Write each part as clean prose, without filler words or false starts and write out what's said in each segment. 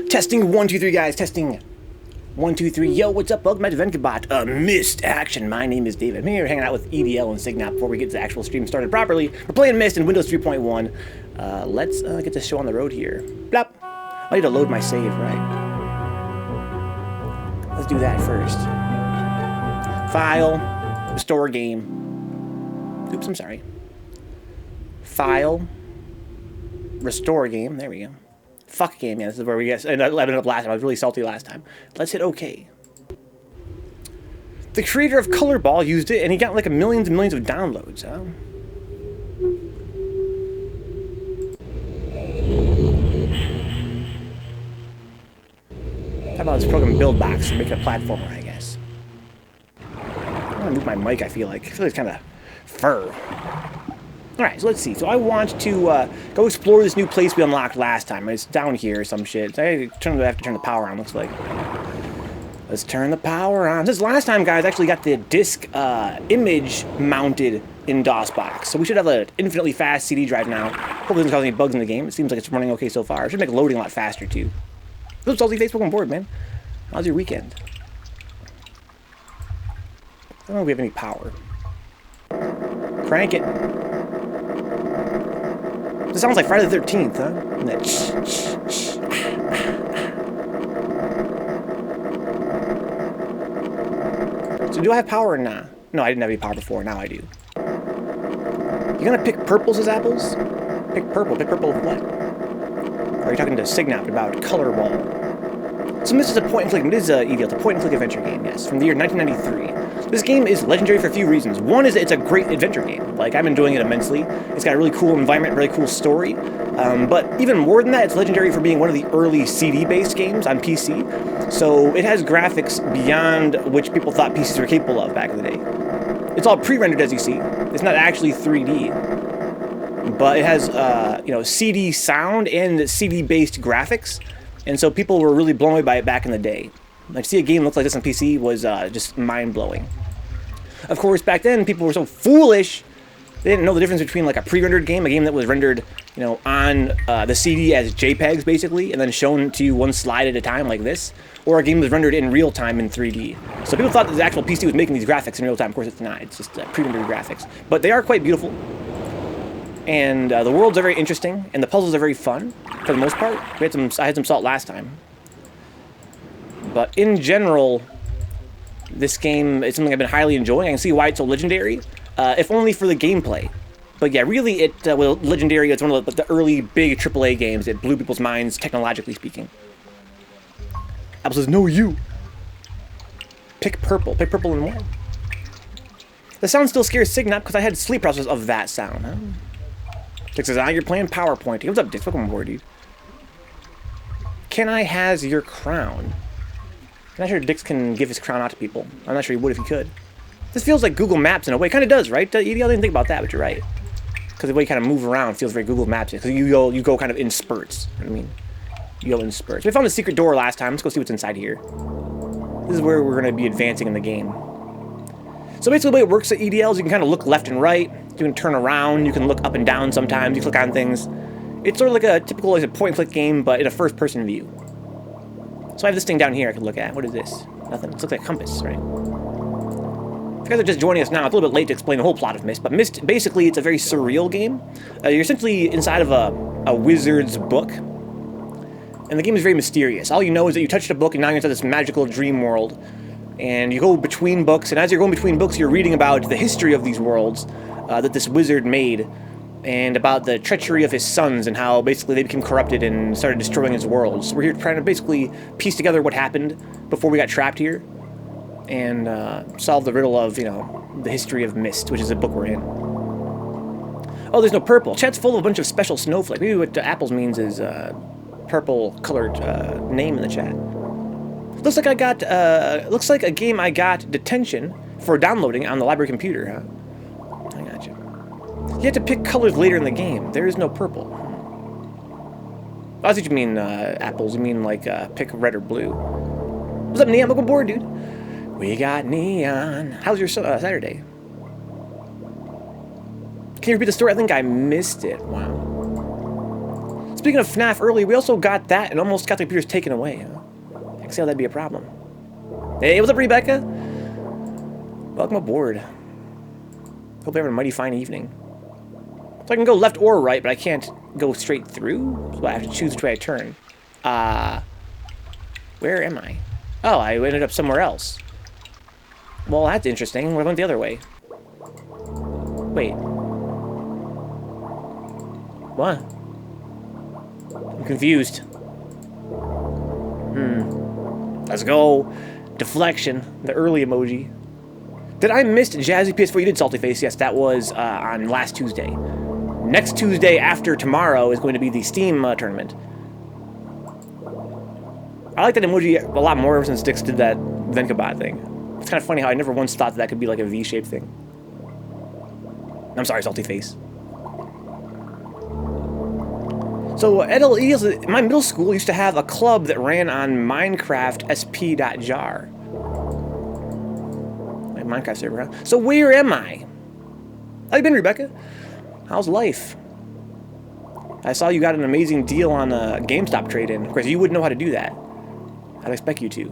Testing 1, 2, 3, guys. Testing 1, 2, 3. Yo, what's up? Welcome back to Vencabot. Myst action. My name is David. I'm here hanging out with EDL and Signap before we get the actual stream started properly. We're playing Myst in Windows 3.1. Let's get this show on the road here. Blop. I need to load my save, right? Let's do that first. File. Restore game. Oops, I'm sorry. File. Restore game. There we go. Fuck game, yeah, this is where we get ended up last time. I was really salty last time. Let's hit OK. The creator of Colorball used it, and he got like millions and millions of downloads, huh? How about this program build box for making a platformer, I guess. I'm gonna move my mic, I feel like it's kind of fur. Alright, so let's see. So I want to go explore this new place we unlocked last time. It's down here or some shit. I have to turn the power on, looks like. Let's turn the power on. This last time, guys, actually got the disk image mounted in DOSBox. So we should have an infinitely fast CD drive now. Hopefully it doesn't cause any bugs in the game. It seems like it's running okay so far. It should make loading a lot faster, too. What's Salty Facebook on board, man? How's your weekend? I don't know if we have any power. Crank it. This sounds like Friday the 13th, huh? And that So do I have power or not? No, I didn't have any power before. Now I do. You gonna pick purples as apples? Pick purple. Pick purple of what? Or are you talking to Signap about Colorball? So this is a point-and-click. It is EDL. It's a point-and-click adventure game, yes, from the year 1993. This game is legendary for a few reasons. One is that it's a great adventure game. Like, I'm enjoying it immensely. It's got a really cool environment, really cool story. But even more than that, it's legendary for being one of the early CD-based games on PC. So it has graphics beyond which people thought PCs were capable of back in the day. It's all pre-rendered, as you see. It's not actually 3D. But it has, CD sound and CD-based graphics. And so people were really blown away by it back in the day. Like, to see a game look like this on PC was just mind-blowing. Of course, back then, people were so foolish, they didn't know the difference between, like, a pre-rendered game, a game that was rendered, on the CD as JPEGs, basically, and then shown to you one slide at a time, like this, or a game that was rendered in real time in 3D. So people thought that the actual PC was making these graphics in real time. Of course, it's not. It's just pre-rendered graphics. But they are quite beautiful. And the worlds are very interesting, and the puzzles are very fun, for the most part. I had some salt last time. But in general, this game is something I've been highly enjoying. I can see why it's so legendary, if only for the gameplay. But yeah, really, legendary. It's one of the early big AAA games that blew people's minds, technologically speaking. Apple says, no, you. Pick purple. Pick purple and what? The sound still scares Signap because I had sleep paralysis of that sound, huh? Dick says, you're playing PowerPoint. What's up, Dick? Welcome aboard, dude. Can I has your crown? I'm not sure Dix can give his crown out to people. I'm not sure he would if he could. This feels like Google Maps in a way. It kind of does, right? EDL didn't think about that, but you're right. Because the way you kind of move around feels very Google Maps. Because you go kind of in spurts. You know what I mean? You go in spurts. We found the secret door last time. Let's go see what's inside here. This is where we're going to be advancing in the game. So basically the way it works at EDL is you can kind of look left and right. You can turn around. You can look up and down sometimes. You click on things. It's sort of like a typical point-and-click game, but in a first-person view. So I have this thing down here I can look at. What is this? Nothing. It looks like a compass, right? If you guys are just joining us now, it's a little bit late to explain the whole plot of Myst, but Myst, basically, it's a very surreal game. You're essentially inside of a wizard's book, and the game is very mysterious. All you know is that you touched a book, and now you're inside this magical dream world, and you go between books, and as you're going between books, you're reading about the history of these worlds that this wizard made, and about the treachery of his sons and how basically they became corrupted and started destroying his worlds. So we're here trying to basically piece together what happened before we got trapped here and solve the riddle of, the history of Myst, which is a book we're in. Oh, there's no purple. Chat's full of a bunch of special snowflakes. Maybe what apples means is purple-colored name in the chat. Looks like a game I got detention for downloading on the library computer, huh? I gotcha. You have to pick colors later in the game. There is no purple. I see what you mean, apples. You mean, like, pick red or blue. What's up, Neon? Welcome aboard, dude. We got Neon. How's your Saturday? Can you repeat the story? I think I missed it. Wow. speaking of FNAF earlier, we also got that and almost got the computers taken away. Huh? I can see how that'd be a problem. Hey, what's up, Rebecca? Welcome aboard. Hope you're having a mighty fine evening. So I can go left or right, but I can't go straight through. So I have to choose which way I turn. Where am I? Oh, I ended up somewhere else. Well, that's interesting. What went the other way? Wait. What? I'm confused. Let's go. Deflection. The early emoji. Did I miss Jazzy PS4? You did, Salty Face. Yes, that was on last Tuesday. Next Tuesday after tomorrow is going to be the Steam tournament. I like that emoji a lot more ever since Dix did that Vencabot thing. It's kind of funny how I never once thought that could be like a V-shaped thing. I'm sorry, Salty Face. So at LE's, my middle school used to have a club that ran on minecraftsp.jar. My Minecraft server, huh? So where am I? How you been, Rebecca? How's life? I saw you got an amazing deal on a GameStop trade-in. Of course, you wouldn't know how to do that. I'd expect you to.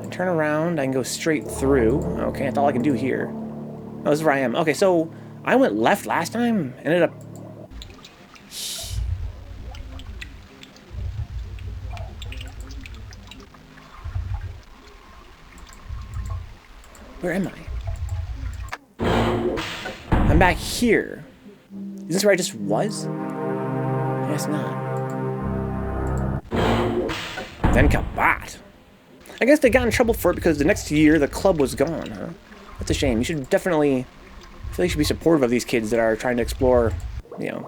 I turn around, I can go straight through. Okay, that's all I can do here. Oh, this is where I am. Okay, so I went left last time, ended up... Where am I? I'm back here. Is this where I just was? I guess not. Vencabot. I guess they got in trouble for it because the next year the club was gone, huh? That's a shame. You should definitely... I feel like you should be supportive of these kids that are trying to explore, you know,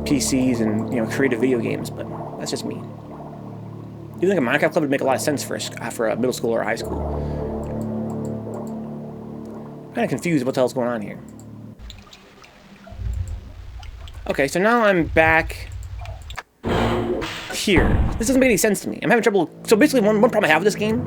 PCs and, you know, creative video games, but that's just me. Do you think a Minecraft club would make a lot of sense for a middle school or high school? I'm kind of confused what the hell's going on here. Okay, so now I'm back here. This doesn't make any sense to me. I'm having trouble. So basically, one problem I have with this game,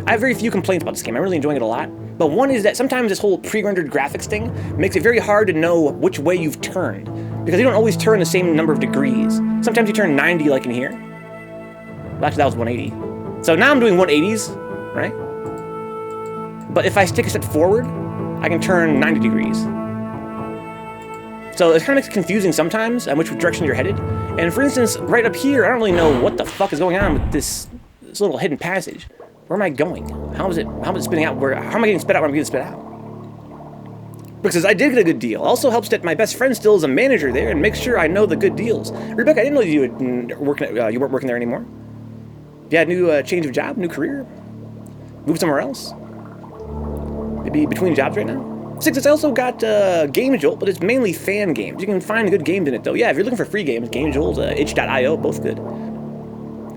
I have very few complaints about this game. I'm really enjoying it a lot. But one is that sometimes this whole pre-rendered graphics thing makes it very hard to know which way you've turned. Because you don't always turn the same number of degrees. Sometimes you turn 90 like in here. Well, actually, that was 180. So now I'm doing 180s, right? But if I stick a step forward, I can turn 90 degrees. So it kind of makes it confusing sometimes on which direction you're headed. And for instance, right up here, I don't really know what the fuck is going on with this little hidden passage. Where am I going? How is it spitting out? How am I getting spit out when I'm getting spit out? Because I did get a good deal. Also helps that my best friend still is a manager there and makes sure I know the good deals. Rebecca, I didn't know you weren't working there anymore. You had a new change of job, new career? Moved somewhere else? Maybe between jobs right now? Six, it's also got Game Jolt, but it's mainly fan games. You can find good games in it, though. Yeah, if you're looking for free games, Game Jolt, itch.io, both good.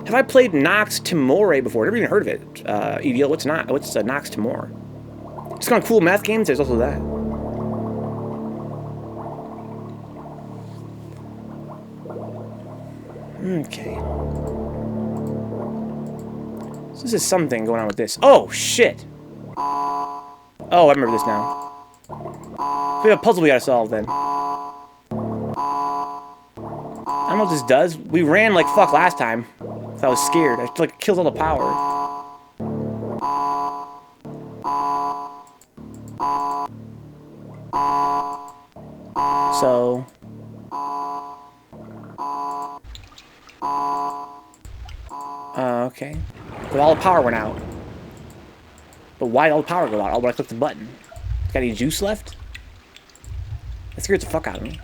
Have I played Nox Timore before? Never even heard of it. EDL, what's Nox Timore? Just kind of cool math games, there's also that. Okay. So this is something going on with this. Oh, shit! Oh, I remember this now. We have a puzzle we gotta solve then. I don't know what this does. We ran like fuck last time. So I was scared. I like killed all the power. So okay. But all the power went out. But why did all the power go out? Oh, when I clicked the button. Got any juice left? That scared the fuck out of me.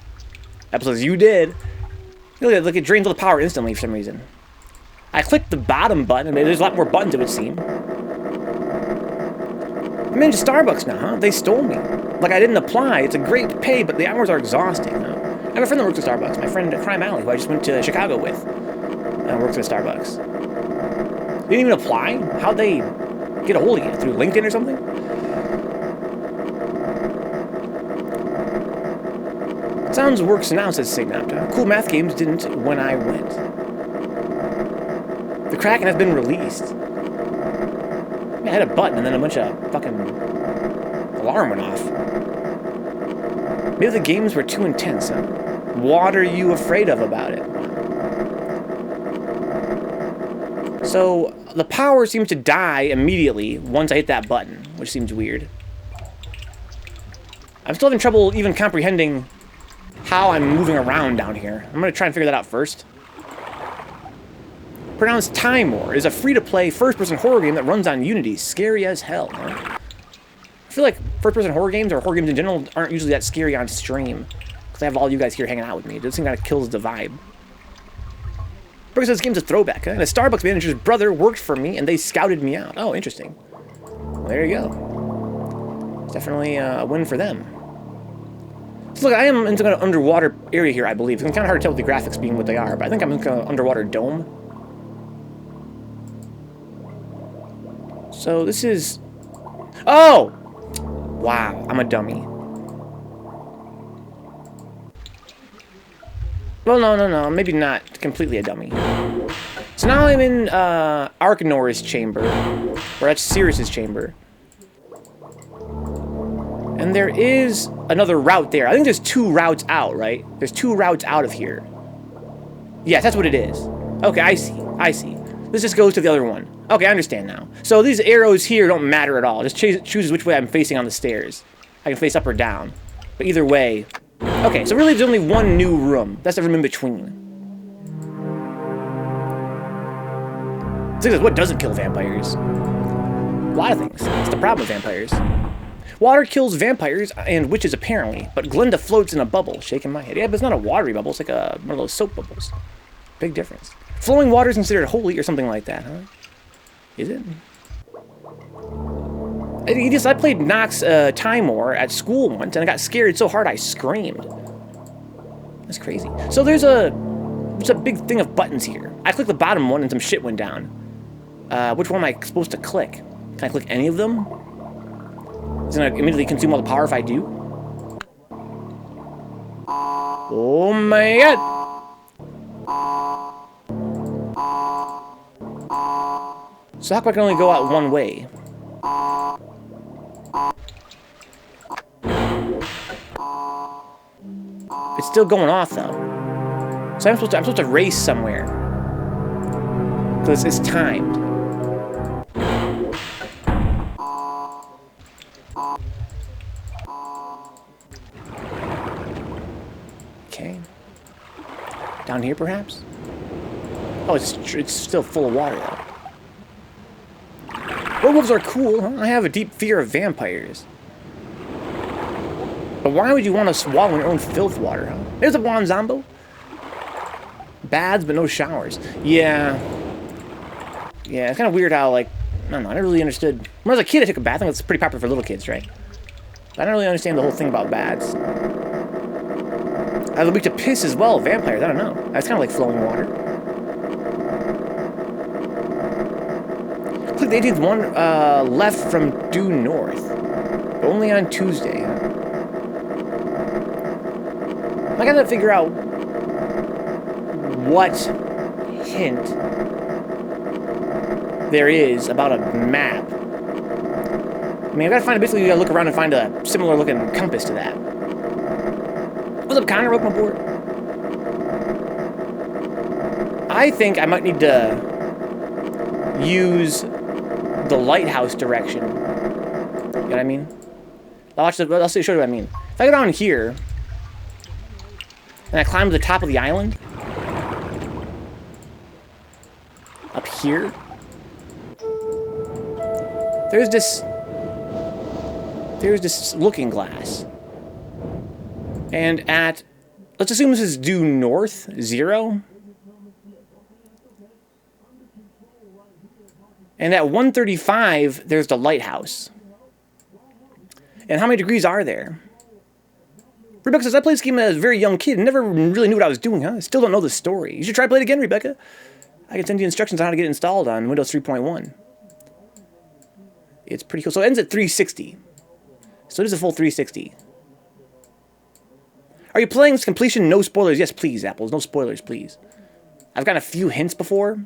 Episodes, you did. Look, it drains all the power instantly for some reason. I clicked the bottom button. I mean, there's a lot more buttons, it would seem. I'm into Starbucks now, huh? They stole me. Like, I didn't apply. It's a great pay, but the hours are exhausting, huh? I have a friend that works at Starbucks. My friend Crime Alley, who I just went to Chicago with. Works at Starbucks. You didn't even apply? How'd they get a hold of you? Through LinkedIn or something? Sounds works now, says Signapta. Cool math games didn't when I went. The Kraken has been released. I had a button and then a bunch of fucking alarm went off. Maybe the games were too intense, huh? What are you afraid of about it? So the power seems to die immediately once I hit that button, which seems weird. I'm still having trouble even comprehending how I'm moving around down here. I'm going to try and figure that out first. Pronounced Time War is a free-to-play first-person horror game that runs on Unity. Scary as hell, huh? I feel like first-person horror games, or horror games in general, aren't usually that scary on stream. Because I have all you guys here hanging out with me. This thing kind of kills the vibe. Because this game's a throwback, huh? And a Starbucks manager's brother worked for me, and they scouted me out. Oh, interesting. Well, there you go. It's definitely a win for them. So look, I am into an underwater area here, I believe. It's kind of hard to tell with the graphics being what they are, but I think I'm in an underwater dome. So this is... Oh! Wow, I'm a dummy. Well, no, maybe not completely a dummy. So now I'm in Arknor's chamber, or that's Sirius's chamber. And there is another route there. I think there's 2 routes out, right? There's 2 routes out of here. Yes, that's what it is. Okay, I see. This just goes to the other one. Okay, I understand now. So these arrows here don't matter at all. Just chooses which way I'm facing on the stairs. I can face up or down. But either way... Okay, so really there's only one new room. That's the room in between. So what doesn't kill vampires? A lot of things. That's the problem with vampires. Water kills vampires and witches apparently, but Glenda floats in a bubble, shaking my head. Yeah, but it's not a watery bubble, it's like one of those soap bubbles. Big difference. Flowing water is considered holy or something like that, huh? Is it? I played Nox Time War at school once, and I got scared so hard I screamed. That's crazy. So there's a big thing of buttons here. I clicked the bottom one and some shit went down. Which one am I supposed to click? Can I click any of them? Is it going to immediately consume all the power if I do? Oh my god! So how come I can only go out one way? It's still going off though. So I'm supposed to race somewhere. Because it's timed. Okay. Down here perhaps? Oh, it's still full of water though. Werewolves are cool, huh? I have a deep fear of vampires. But why would you want to swallow your own filth water, huh? There's a blonde zombo. Baths, but no showers. Yeah. Yeah, it's kind of weird how, like, I don't know, I never really understood. When I was a kid, I took a bath. I think it's pretty popular for little kids, right? But I don't really understand the whole thing about baths. I have a weak to piss as well, vampires, I don't know. That's kind of like flowing water. Click the 18th one left from due north. Only on Tuesday. I gotta figure out what hint there is about a map. I mean, I gotta find basically you gotta look around and find a similar looking compass to that. What's up, Connor? Welcome aboard. I think I might need to use the lighthouse direction. You know what I mean? I'll show you what I mean. If I go down here and I climb to the top of the island, up here, there's this looking glass. And at, let's assume this is due north, 0. And at 135, there's the lighthouse. And how many degrees are there? Rebecca says, I played this game as a very young kid and never really knew what I was doing, huh? I still don't know the story. You should try play it again, Rebecca. I can send you instructions on how to get it installed on Windows 3.1. It's pretty cool. So it ends at 360. So it is a full 360. Are you playing this completion? No spoilers. Yes, please, Apples. No spoilers, please. I've gotten a few hints before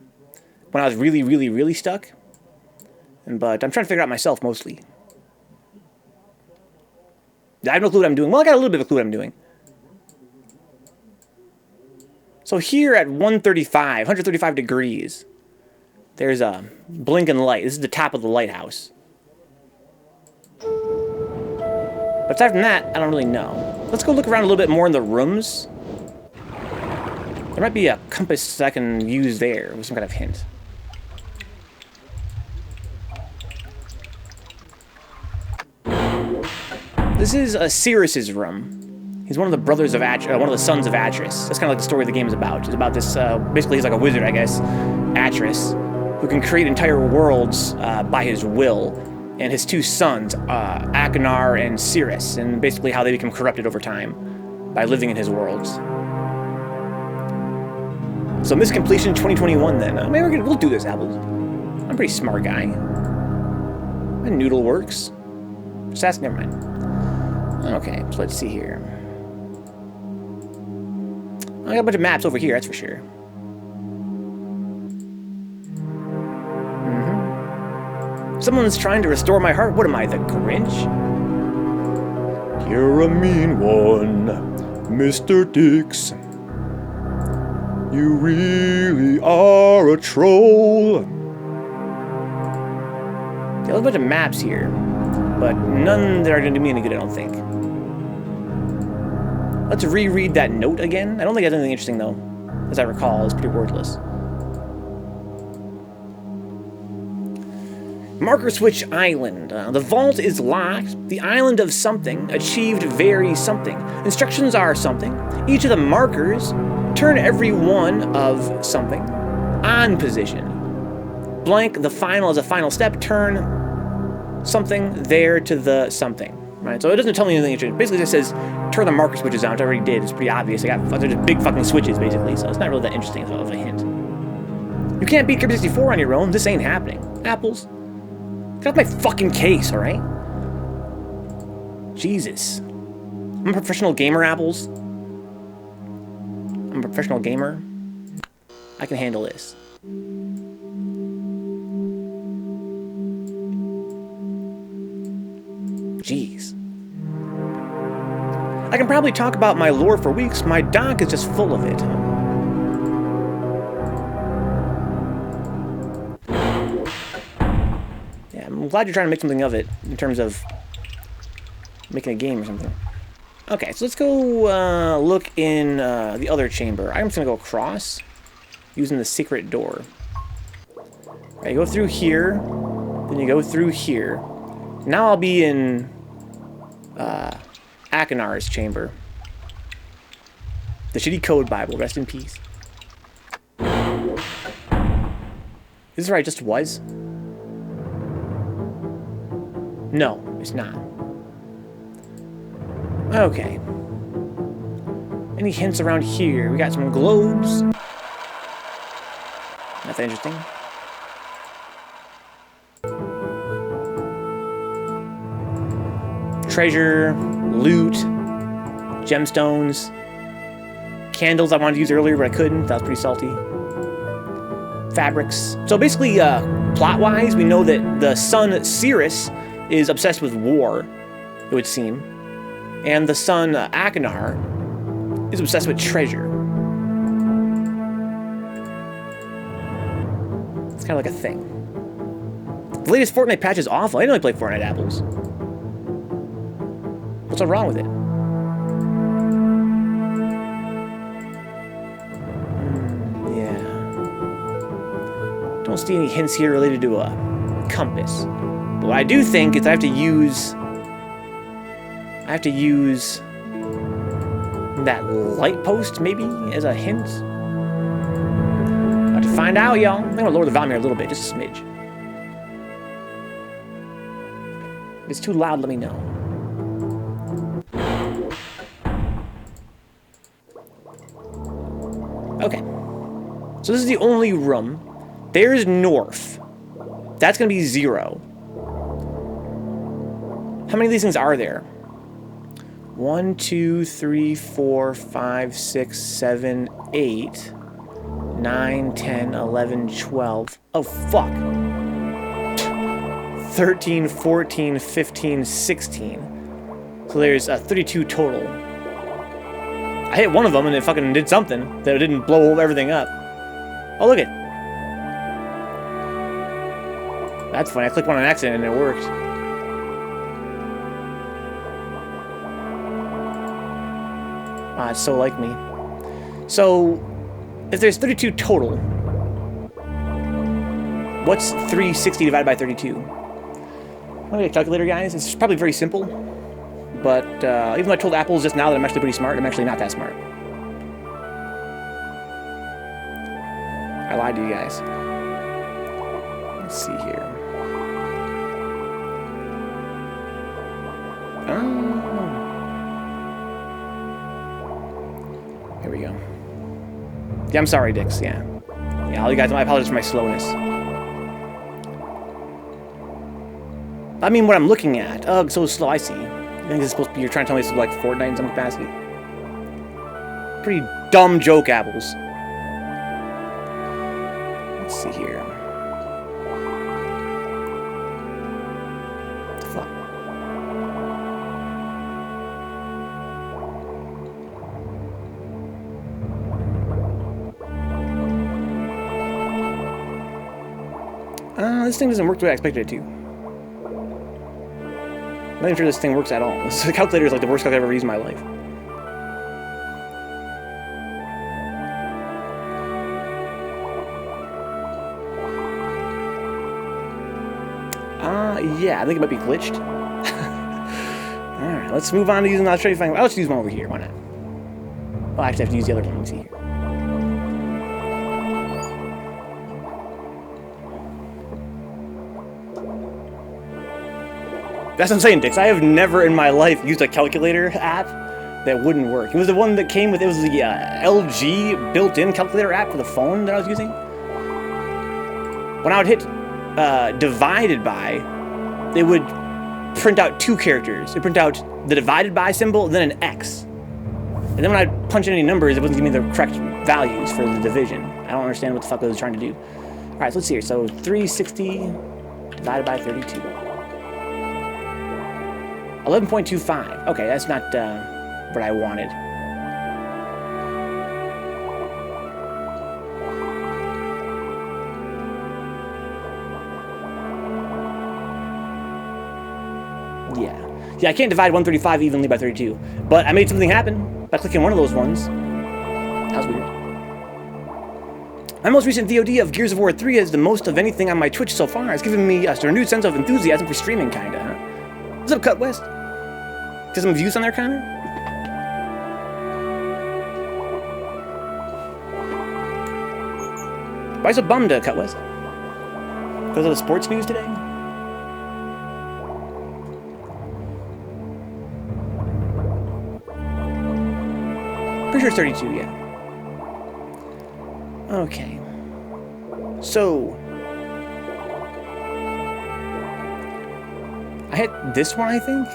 when I was really, really, really stuck. But I'm trying to figure it out myself, mostly. I have no clue what I'm doing. Well, I got a little bit of a clue what I'm doing. So here at 135 degrees, There's a blinking light. This is the top of the lighthouse. But aside from that, I don't really know. Let's go look around a little bit more in the rooms. There might be a compass that I can use there with some kind of hint. This is Sirius's room. He's one of the brothers of one of the sons of Atris. That's kind of like the story the game is about. It's about this, basically he's like a wizard, I guess, Atris, who can create entire worlds by his will. And his two sons, Akinar and Sirius, and basically how they become corrupted over time by living in his worlds. So Myst completion 2021 then. Maybe we'll do this, Apples. I'm a pretty smart guy. My noodle works. Just ask, never mind. Okay, so let's see here. I got a bunch of maps over here, that's for sure. Someone's trying to restore my heart. What am I, the Grinch? You're a mean one, Mr. Dix. You really are a troll. There's a bunch of maps here, but none that are going to do me any good, I don't think. Let's reread that note again. I don't think it has anything interesting, though. As I recall, it's pretty wordless. Marker Switch Island. The vault is locked. The island of something. Achieved very something. Instructions are something. Each of the markers. Turn every one of something. On position. Blank, the final is a final step. Turn something there to the something. Right, so it doesn't tell me anything interesting. Basically, it just says turn the marker switches on, which I already did. It's pretty obvious. They're just big fucking switches, basically. So it's not really that interesting of a hint. You can't beat Kirby 64 on your own. This ain't happening. Apples. Get off my fucking case, alright? Jesus. I'm a professional gamer, Apples. I'm a professional gamer. I can handle this. Jeez. I can probably talk about my lore for weeks. My doc is just full of it. I'm glad you're trying to make something of it, in terms of making a game or something. Okay, so let's go look in the other chamber. I'm just going to go across, using the secret door. Right, you go through here, then you go through here. Now I'll be in Akinar's chamber. The shitty code Bible, rest in peace. Is this where I just was? No, it's not. Okay. Any hints around here? We got some globes. Nothing interesting. Treasure, loot, gemstones, candles I wanted to use earlier, but I couldn't. That was pretty salty. Fabrics. So basically, plot-wise, we know that the son, Sirius, is obsessed with war, it would seem. And the son, Akinar, is obsessed with treasure. It's kind of like a thing. The latest Fortnite patch is awful. I didn't really play Fortnite, Apples. What's so wrong with it? Yeah. Don't see any hints here related to a compass. But what I do think is I have to use that light post, maybe, as a hint. About to find out, y'all. I'm gonna lower the volume here a little bit, just a smidge. If it's too loud, let me know. Okay. So this is the only room. There's north. That's gonna be 0. How many of these things are there? 1, 2, 3, 4, 5, 6, 7, 8, 9, 10, 11, 12. Oh, fuck. 13, 14, 15, 16. So there's 32 total. I hit one of them and it fucking did something that didn't blow everything up. Oh, look it. That's funny. I clicked one on accident and it worked. Ah, it's so like me. So, if there's 32 total, what's 360 divided by 32? I'm gonna get a calculator, guys. It's probably very simple, but even though I told Apples just now that I'm actually pretty smart, I'm actually not that smart. I lied to you guys. Let's see here. Here we go. Yeah, I'm sorry, Dix. Yeah. Yeah, all you guys, I apologize for my slowness. I mean, what I'm looking at. Ugh, so slow. I see. I think this is supposed to be, you're trying to tell me this is like Fortnite in some capacity. Pretty dumb joke, Apples. Let's see here. What the fuck? This thing doesn't work the way I expected it to. I'm not even sure this thing works at all. This calculator is like the worst calculator I've ever used in my life. Yeah, I think it might be glitched. Alright, let's move on to using. I'll try to find. I'll just use one over here. Why not? Well, I actually have to use the other one. Let me see here. That's what I'm saying, Dix. I have never in my life used a calculator app that wouldn't work. It was the one that came with, it was the LG built-in calculator app for the phone that I was using. When I would hit divided by, it would print out two characters. It would print out the divided by symbol, and then an X. And then when I'd punch in any numbers, it wasn't giving me the correct values for the division. I don't understand what the fuck I was trying to do. Alright, so let's see here. So 360 divided by 32. 11.25. Okay, that's not what I wanted. Yeah, I can't divide 135 evenly by 32. But I made something happen by clicking one of those ones. That was weird. My most recent VOD of Gears of War 3 is the most of anything on my Twitch so far. It's given me a renewed sense of enthusiasm for streaming, kinda, huh? What's up, Cut West? Get some views on there, Connor? Why so bummed, Cut West? Because of the sports news today? Pretty sure it's 32, yeah. Okay. So... I hit this one, I think?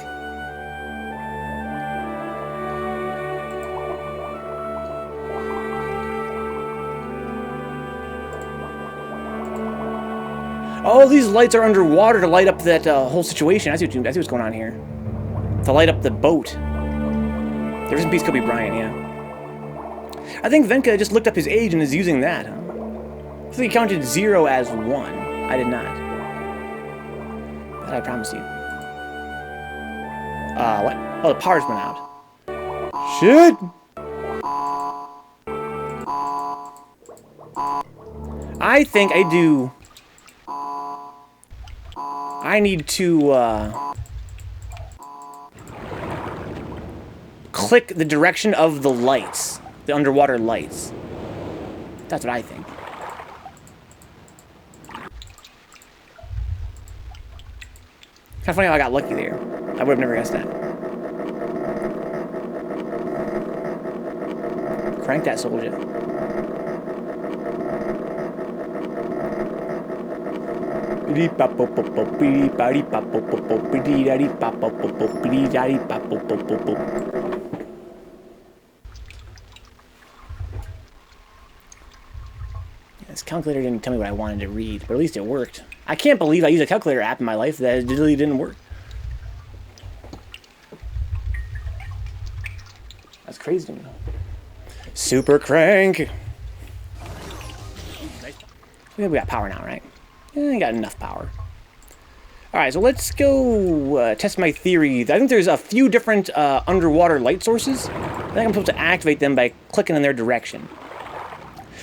Oh, these lights are underwater to light up that whole situation. I see what's going on here. To light up the boat. There's in peace, Kobe Bryant, yeah. I think Venka just looked up his age and is using that, huh? I think he counted 0 as 1. I did not. That I promise you. What? Oh, the power's went out. Shit! I think I do... I need to, click the direction of the lights. The underwater lights. That's what I think. Kind of funny how I got lucky there. I would have never guessed that. Crank that soldier. This calculator didn't tell me what I wanted to read, but at least it worked. I can't believe I used a calculator app in my life that really didn't work. That's crazy to me. Super crank. We got power now, right? Yeah, I got enough power. Alright, so let's go test my theory. I think there's a few different underwater light sources. I think I'm supposed to activate them by clicking in their direction.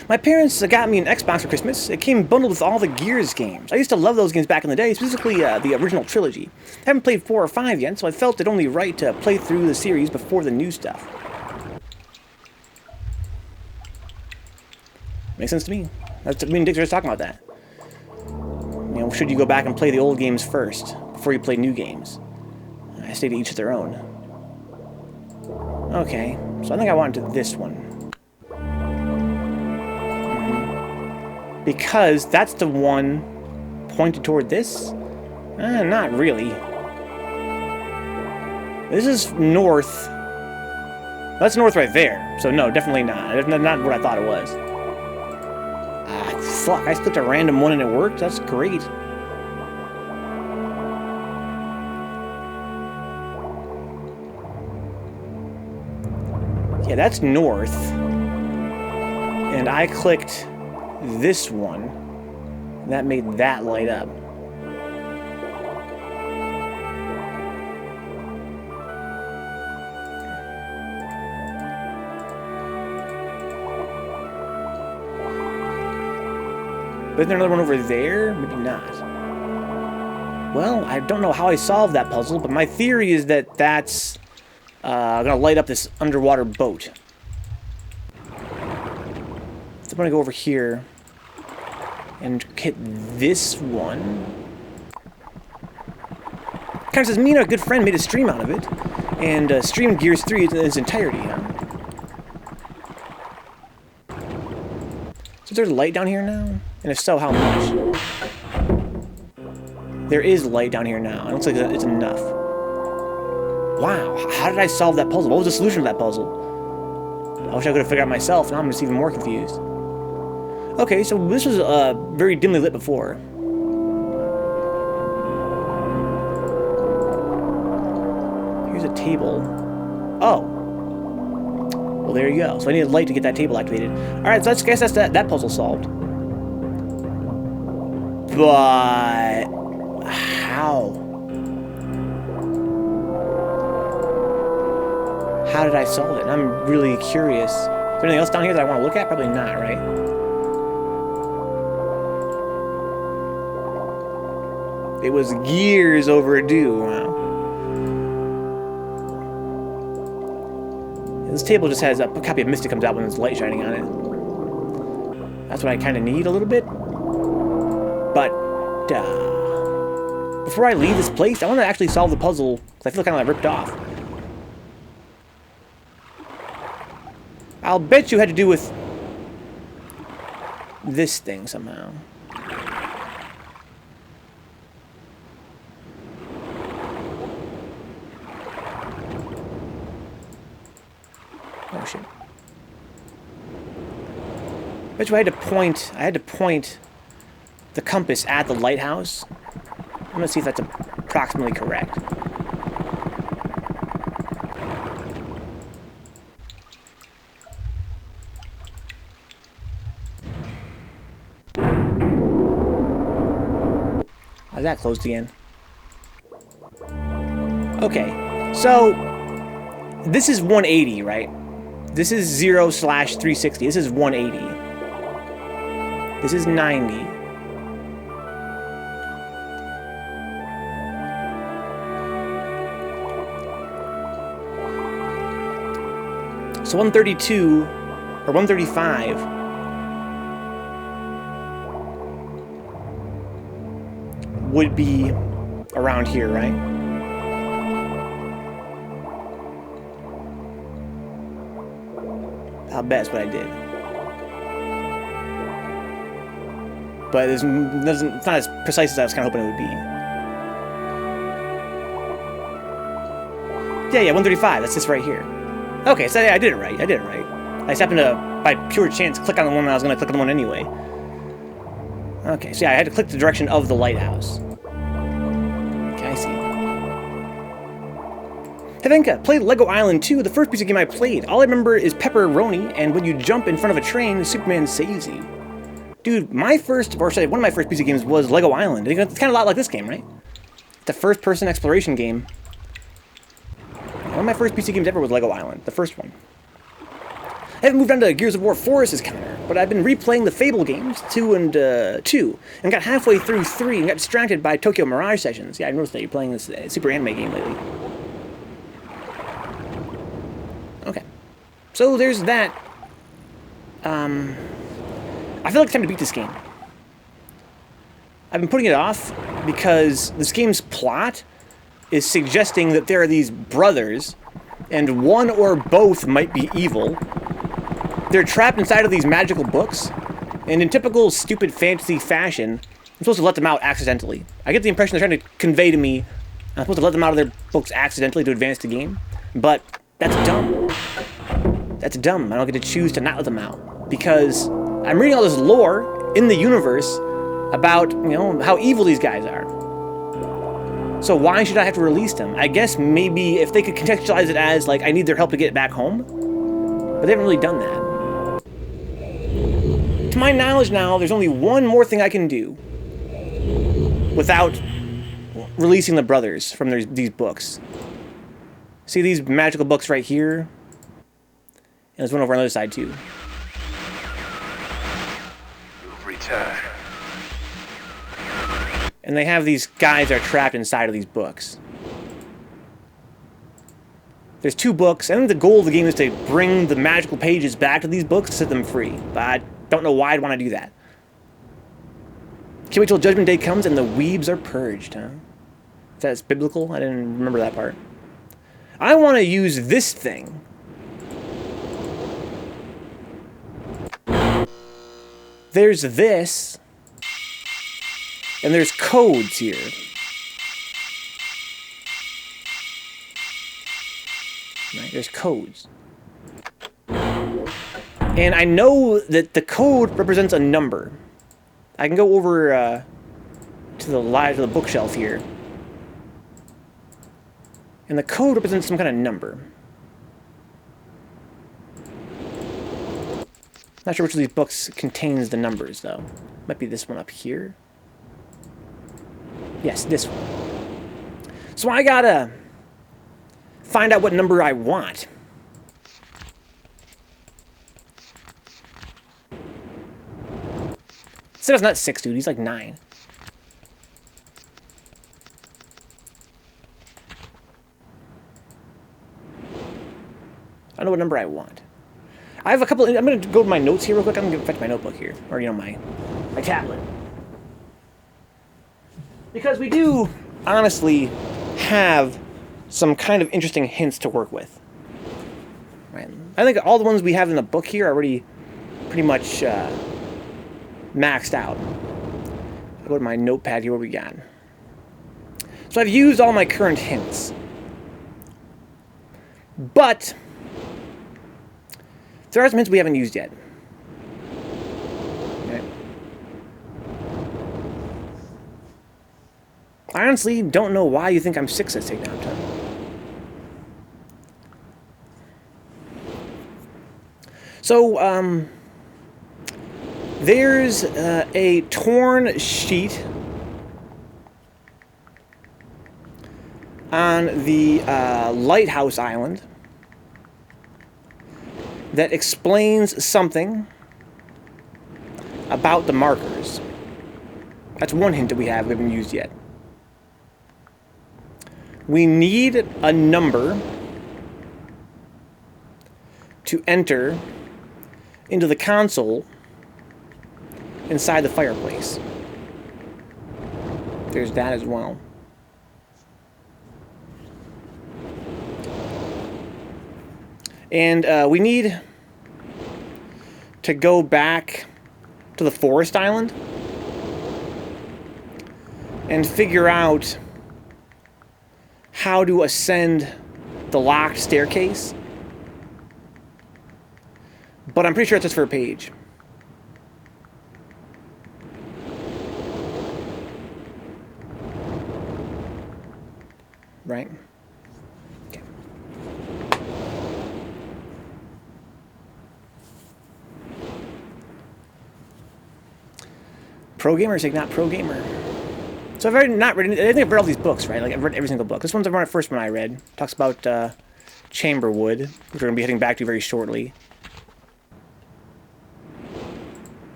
My parents got me an Xbox for Christmas. It came bundled with all the Gears games. I used to love those games back in the day, specifically the original trilogy. I haven't played 4 or 5 yet, so I felt it only right to play through the series before the new stuff. Makes sense to me. That's, me and Dix were just talking about that. You know, should you go back and play the old games first before you play new games? I say to each their own. Okay, so I think I want to do this one. Because that's the one pointed toward this? Not really. This is north. That's north right there. So no, definitely not. That's not what I thought it was. Ah, fuck. I clicked a random one and it worked? That's great. Yeah, that's north. And I clicked this one, and that made that light up. But isn't there another one over there? Maybe not. Well, I don't know how I solved that puzzle, but my theory is that that's gonna light up this underwater boat. So I'm gonna go over here and hit this one. Kind of says, me and a good friend made a stream out of it, and streamed Gears 3 in its entirety, huh? So is there light down here now? And if so, how much? There is light down here now. It looks like it's enough. Wow, how did I solve that puzzle? What was the solution to that puzzle? I wish I could have figured out myself. Now I'm just even more confused. Okay, so this was very dimly lit before. Here's a table. Oh. Well, there you go. So I needed light to get that table activated. Alright, so I guess that's that puzzle solved. But how? How did I solve it? I'm really curious. Is there anything else down here that I want to look at? Probably not, right? It was years overdue. Wow. This table just has a copy of Myst that comes out when there's light shining on it. That's what I kind of need a little bit. But before I leave this place, I want to actually solve the puzzle because I feel kind of like ripped off. I'll bet you had to do with this thing somehow. Oh shit. Bet you I had to point the compass at the lighthouse. I'm gonna see if that's approximately correct. How's that closed again? Okay, so this is 180, right? This is 0/360. This is 180. This is 90. So 132 or 135 would be around here, right? I'll bet that's what I did. But it's not as precise as I was kind of hoping it would be. Yeah, 135. That's this right here. Okay, so yeah, I did it right. I just happened to, by pure chance, click on the one that I was going to click on the one anyway. Okay, so yeah, I had to click the direction of the lighthouse. Okay, I see. Hey Venka, played Lego Island 2, the first piece of game I played. All I remember is pepperoni, and when you jump in front of a train, Superman saves you. Dude, one of my first pieces of games was Lego Island. It's kind of a lot like this game, right? It's a first-person exploration game. One of my first PC games ever was Lego Island, the first one. I haven't moved on to Gears of War 4's counter, but I've been replaying the Fable games, 2 and got halfway through 3 and got distracted by Tokyo Mirage Sessions. Yeah, I noticed that you're playing this Super Anime game lately. Okay. So there's that. I feel like it's time to beat this game. I've been putting it off because this game's plot is suggesting that there are these brothers, and one or both might be evil. They're trapped inside of these magical books, and in typical stupid fantasy fashion, I'm supposed to let them out accidentally. I get the impression they're trying to convey to me I'm supposed to let them out of their books accidentally to advance the game, but that's dumb. That's dumb. I don't get to choose to not let them out, because I'm reading all this lore in the universe about, you know, how evil these guys are. So why should I have to release them? I guess maybe if they could contextualize it as, like, I need their help to get back home. But they haven't really done that. To my knowledge now, there's only one more thing I can do without releasing the brothers from these books. See these magical books right here? And there's one over on the other side, too. Return. And they have these guys that are trapped inside of these books. There's 2 books. I think the goal of the game is to bring the magical pages back to these books to set them free. But I don't know why I'd want to do that. Can't wait till Judgment Day comes and the weebs are purged, huh? That's biblical? I didn't remember that part. I want to use this thing. There's this. And there's codes here. Right, there's codes. And I know that the code represents a number. I can go over to the bookshelf here. And the code represents some kind of number. Not sure which of these books contains the numbers, though. Might be this one up here. Yes, this one. So I gotta find out what number I want. Said it's not 6, dude. He's like 9. I don't know what number I want. I have a couple. I'm gonna go to my notes here real quick. I'm gonna fetch my notebook here, or you know, my tablet. Because we do, honestly, have some kind of interesting hints to work with. Right? I think all the ones we have in the book here are already pretty much maxed out. I'll go to my notepad here, what we got. So I've used all my current hints. But there are some hints we haven't used yet. I honestly don't know why you think I'm 6 at takedown time. So, there's a torn sheet on the lighthouse island that explains something about the markers. That's one hint that we haven't used yet. We need a number to enter into the console inside the fireplace. There's that as well. And we need to go back to the forest island and figure out how to ascend the locked staircase. But I'm pretty sure it's just for a page. Right? Okay. Pro gamer, say not pro gamer. So I've already not read. I think I've read all these books, right? Like I've read every single book. This one's the first one I read. Talks about Chamberwood, which we're gonna be heading back to very shortly.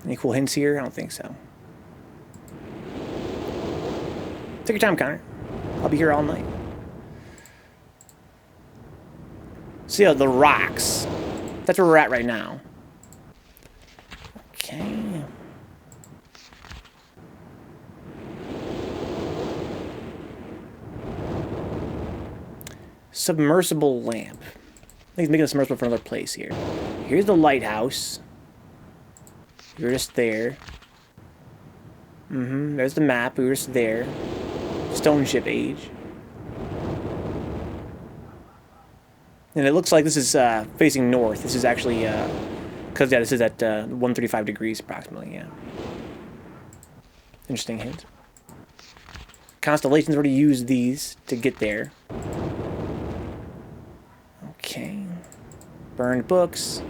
Any cool hints here? I don't think so. Take your time, Connor. I'll be here all night. See the rocks. That's where we're at right now. Okay. Submersible lamp. I think he's making a submersible for another place here. Here's the lighthouse. You're just there. There's the map. We were just there. Stoneship age. And it looks like this is facing north. This is actually, because yeah, this is at 135 degrees approximately, yeah. Interesting hint. Constellations already used these to get there. Okay. Burned books.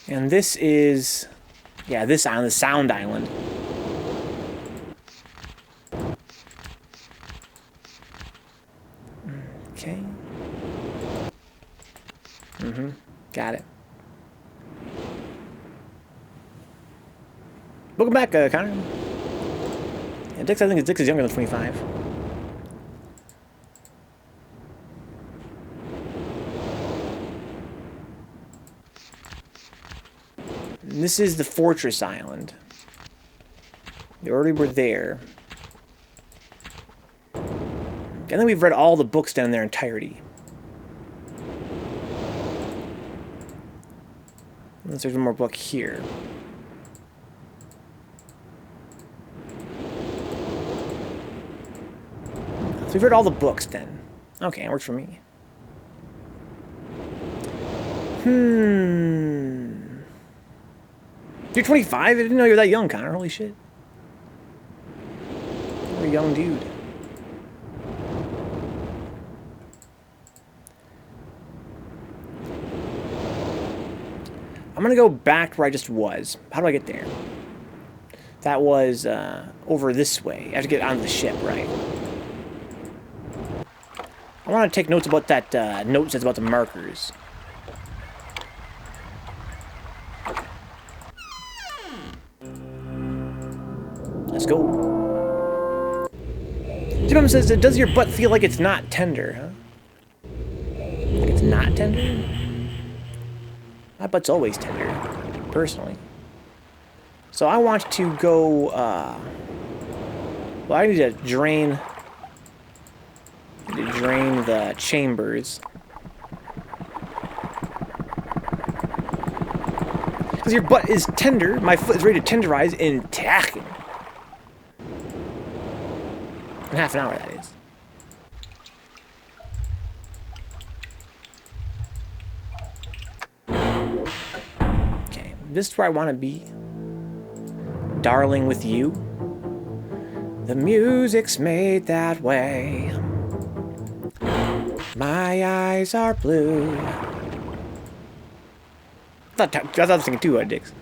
And this is, yeah, this island, the Sound Island. Okay. Got it. Welcome back, Connor. Yeah, Dix, I think Dix is younger than 25. And this is the Fortress Island. We already were there. And then we've read all the books down in their entirety. Unless there's one more book here. So we've read all the books then. Okay, it works for me. You're 25? I didn't know you were that young, Connor. Holy shit. You're a young dude. I'm gonna go back to where I just was. How do I get there? That was over this way. I have to get onto the ship, right? I want to take notes about that note says about the markers. Let's go. Jim says, does your butt feel like it's not tender, huh? Like it's not tender? My butt's always tender, personally. So I want to go, well, I need to drain the chambers. Because your butt is tender, my foot is ready to tenderize in tacking. In half an hour, that is. Okay, this is where I want to be. Darling with you. The music's made that way. My eyes are blue. I thought I was thinking too, Dix.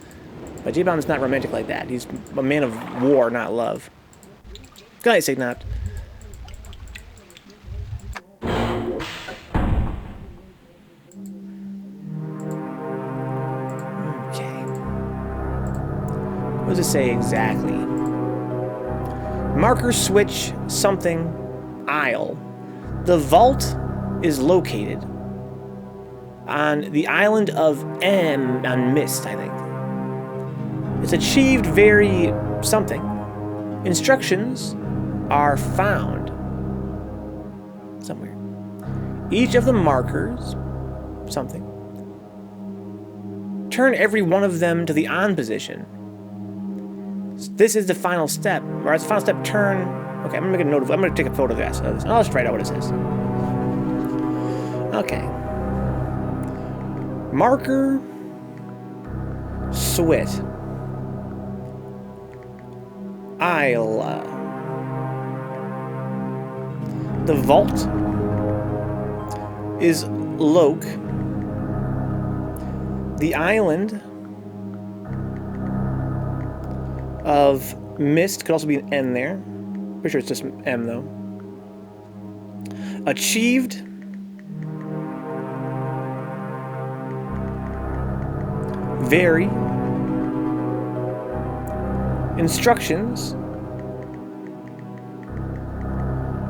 But J-Bomb's not romantic like that. He's a man of war, not love. Good night, Signat. Okay. What does it say exactly? Marker switch something aisle. The vault is located on the island of M on Myst, I think. It's achieved very something. Instructions are found somewhere. Each of the markers, something. Turn every one of them to the on position. This is the final step. Or as the final step, turn. Okay, I'm gonna make a note of. I'm gonna take a photo of this. I'll just write out what it says. Okay. Marker switch. Isle. The vault is Loke. The island of Myst. Could also be an N there. Pretty sure it's just M though. Achieved. Very. Instructions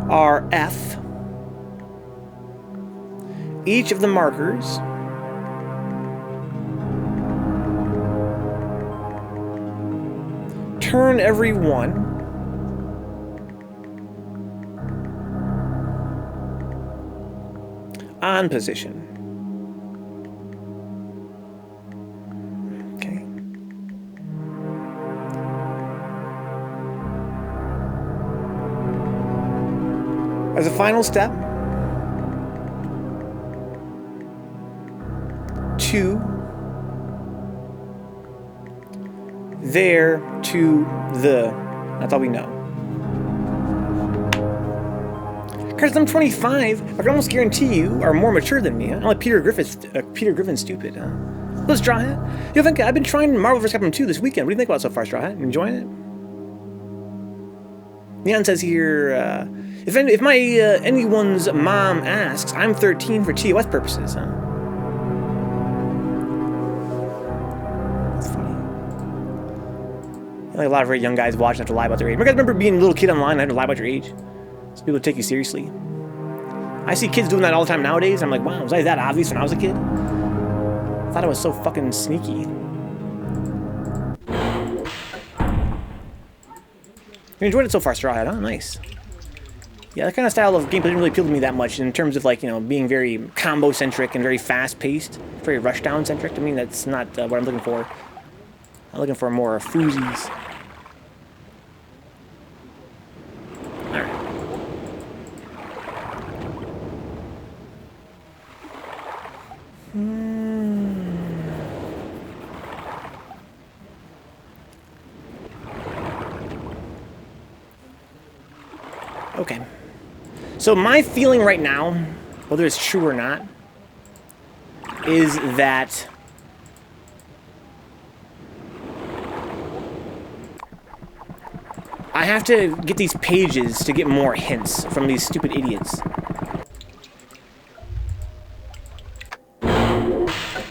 are F. Each of the markers turn every one. On position. Okay. As a final step, to there to the. That's all we know. Because I'm 25, I can almost guarantee you are more mature than me. I'm like Peter Griffin's stupid. Let's Straw Hat. You know, I've been trying Marvel vs. Capcom 2 this weekend. What do you think about it so far, Straw Hat? Enjoying it? Neon says here, if my anyone's mom asks, I'm 13 for TOS purposes, huh? That's funny. Like a lot of very young guys watching have to lie about their age. I remember being a little kid online and had to lie about your age. So people take you seriously. I see kids doing that all the time nowadays. I'm like, wow, was I that obvious when I was a kid? I thought I was so fucking sneaky. You enjoyed it so far, Straw Hat, huh? Nice. Yeah, that kind of style of gameplay didn't really appeal to me that much in terms of, like, you know, being very combo-centric and very fast-paced. Very rushdown-centric. I mean, that's not what I'm looking for. I'm looking for more foozies. Alright. Okay. So my feeling right now, whether it's true or not, is that I have to get these pages to get more hints from these stupid idiots.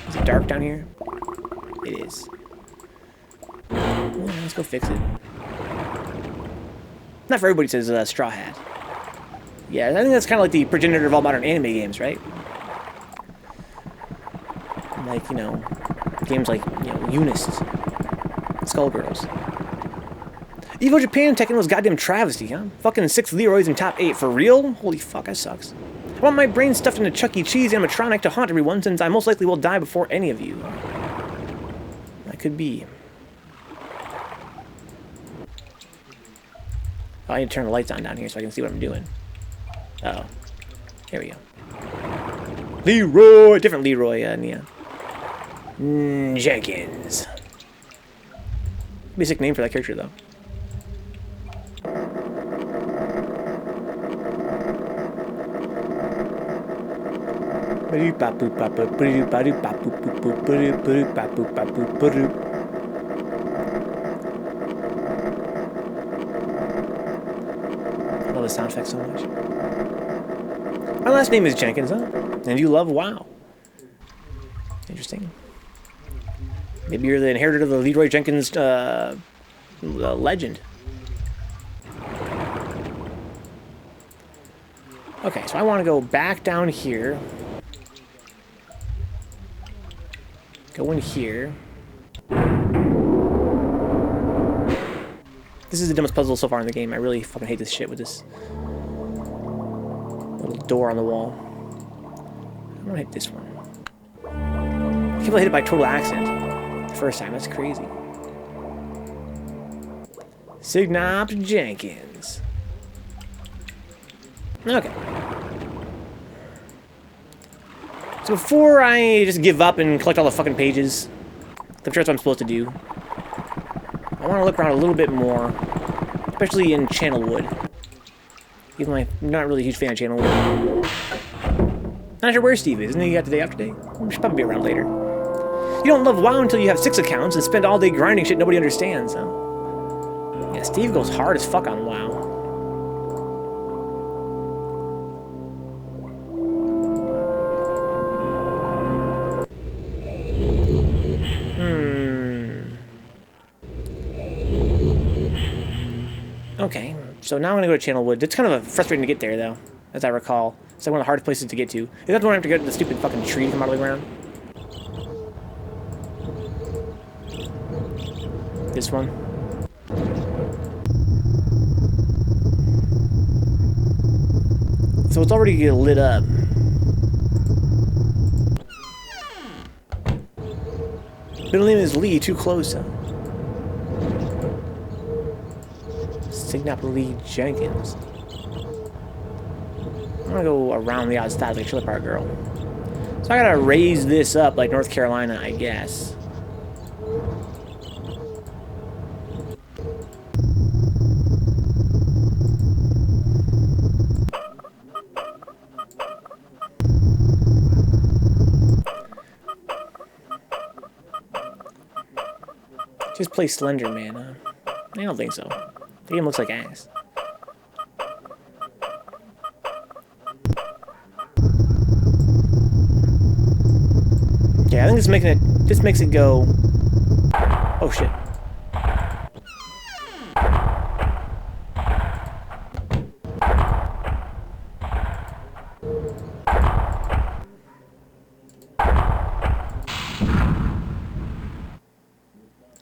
Is it dark down here? It is. Well, let's go fix it. Not for everybody, says Straw Hat. Yeah, I think that's kind of like the progenitor of all modern anime games, right? Like, you know, games like, you know, Eunice, Skullgirls. Evo Japan Tekken was goddamn travesty, huh? Fucking 6 Leroys in top 8, for real? Holy fuck, that sucks. I want my brain stuffed in a Chuck E. Cheese animatronic to haunt everyone, since I most likely will die before any of you. That could be. Oh, I need to turn the lights on down here so I can see what I'm doing. Uh-oh. Here we go. Leroy! Different Leroy, Nia. Jenkins. Be a sick name for that character, though. I love the sound effects so much. My last name is Jenkins, huh? And you love WoW. Interesting. Maybe you're the inheritor of the Leroy Jenkins legend. Okay, so I want to go back down here. Go in here. This is the dumbest puzzle so far in the game. I really fucking hate this shit with this little door on the wall. I'm gonna hit this one. I can't believe I hit it by total accident the first time. That's crazy. Signops Jenkins. Okay. So before I just give up and collect all the fucking pages, I'm sure that's what I'm supposed to do. I want to look around a little bit more, especially in Channelwood. Even though I'm not really a huge fan of Channelwood. Not sure where Steve is. Isn't he got the day after day? He should probably be around later. You don't love WoW until you have 6 accounts and spend all day grinding shit nobody understands, huh? Yeah, Steve goes hard as fuck on WoW. Okay, so now I'm gonna go to Channelwood. It's kind of frustrating to get there, though, as I recall. It's like one of the hardest places to get to. Is that the one I have to get to the stupid fucking tree to come out of the ground? This one? So it's already lit up. Middle name is Lee, too close, huh? Signap Lee Jenkins. I'm gonna go around the outside like Trailer Park Girl. So I gotta raise this up like North Carolina, I guess. Just play Slender Man, huh? I don't think so. The game looks like ass. Yeah, I think this makes it go. Oh shit.